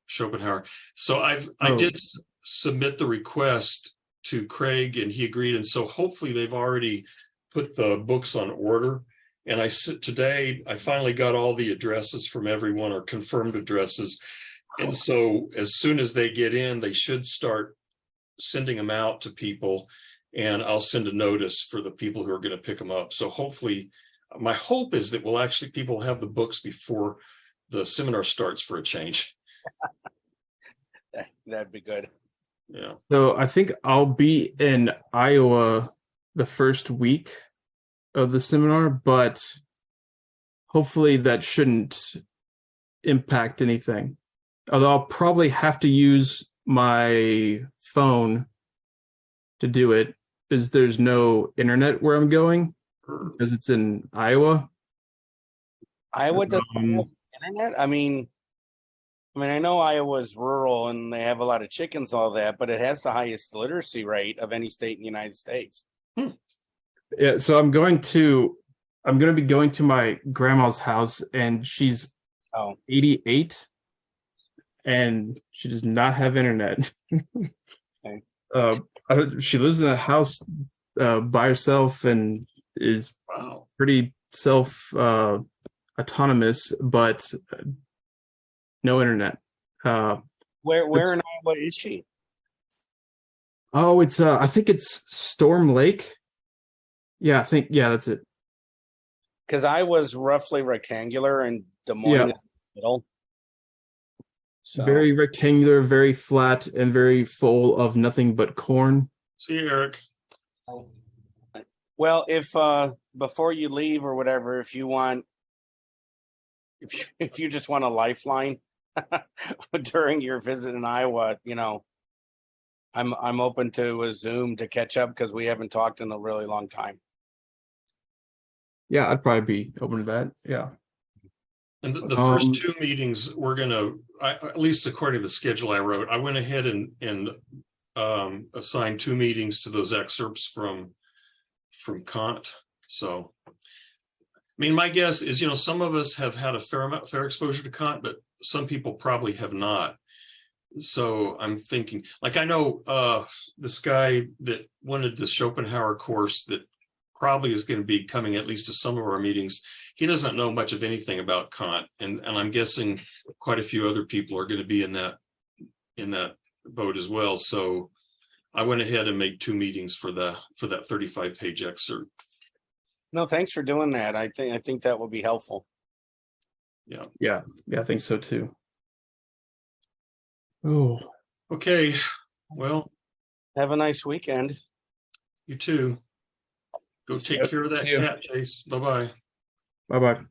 S3: Schopenhauer. So I did submit the request to Craig, and he agreed. And so hopefully they've already put the books on order. And today I finally got all the addresses from everyone, or confirmed addresses. And so as soon as they get in, they should start sending them out to people. And I'll send a notice for the people who are going to pick them up. So hopefully, my hope is that people have the books before the seminar starts for a change.
S2: That'd be good.
S3: Yeah.
S1: So I think I'll be in Iowa the first week of the seminar, but hopefully that shouldn't impact anything. Although I'll probably have to use my phone to do it, because there's no internet where I'm going, because it's in Iowa.
S2: Iowa doesn't have internet. I mean, I know Iowa's rural and they have a lot of chickens, all that, but it has the highest literacy rate of any state in the United States.
S1: Yeah, so I'm going to be going to my grandma's house, and she's 88, and she does not have internet.
S2: Okay.
S1: She lives in the house by herself and is pretty autonomous, but no internet.
S2: Where in Iowa is she?
S1: Oh, it's I think it's Storm Lake. Yeah, that's it.
S2: Because Iowa's roughly rectangular and Des Moines is in the middle. So,
S1: very rectangular, very flat, and very full of nothing but corn.
S3: See you, Eric.
S2: Well, if before you leave or whatever, if you just want a lifeline during your visit in Iowa, I'm open to a Zoom to catch up because we haven't talked in a really long time.
S1: Yeah, I'd probably be open to that. Yeah.
S3: And the first two meetings, we're gonna, at least according to the schedule I wrote, I went ahead and assigned 2 meetings to those excerpts from Kant. So, I mean, my guess is, some of us have had a fair exposure to Kant, but some people probably have not. So I'm thinking, like, I know this guy that wanted the Schopenhauer course that probably is going to be coming at least to some of our meetings. He doesn't know much of anything about Kant, and I'm guessing quite a few other people are going to be in that boat as well. So I went ahead and made 2 meetings for that 35-page excerpt.
S2: No, thanks for doing that. I think that will be helpful.
S1: Yeah, I think so too. Oh,
S3: Okay, well,
S2: Have a nice weekend.
S3: you too. Go take care of that
S1: See ya.
S3: cat, Chase. Bye-bye.
S1: bye-bye.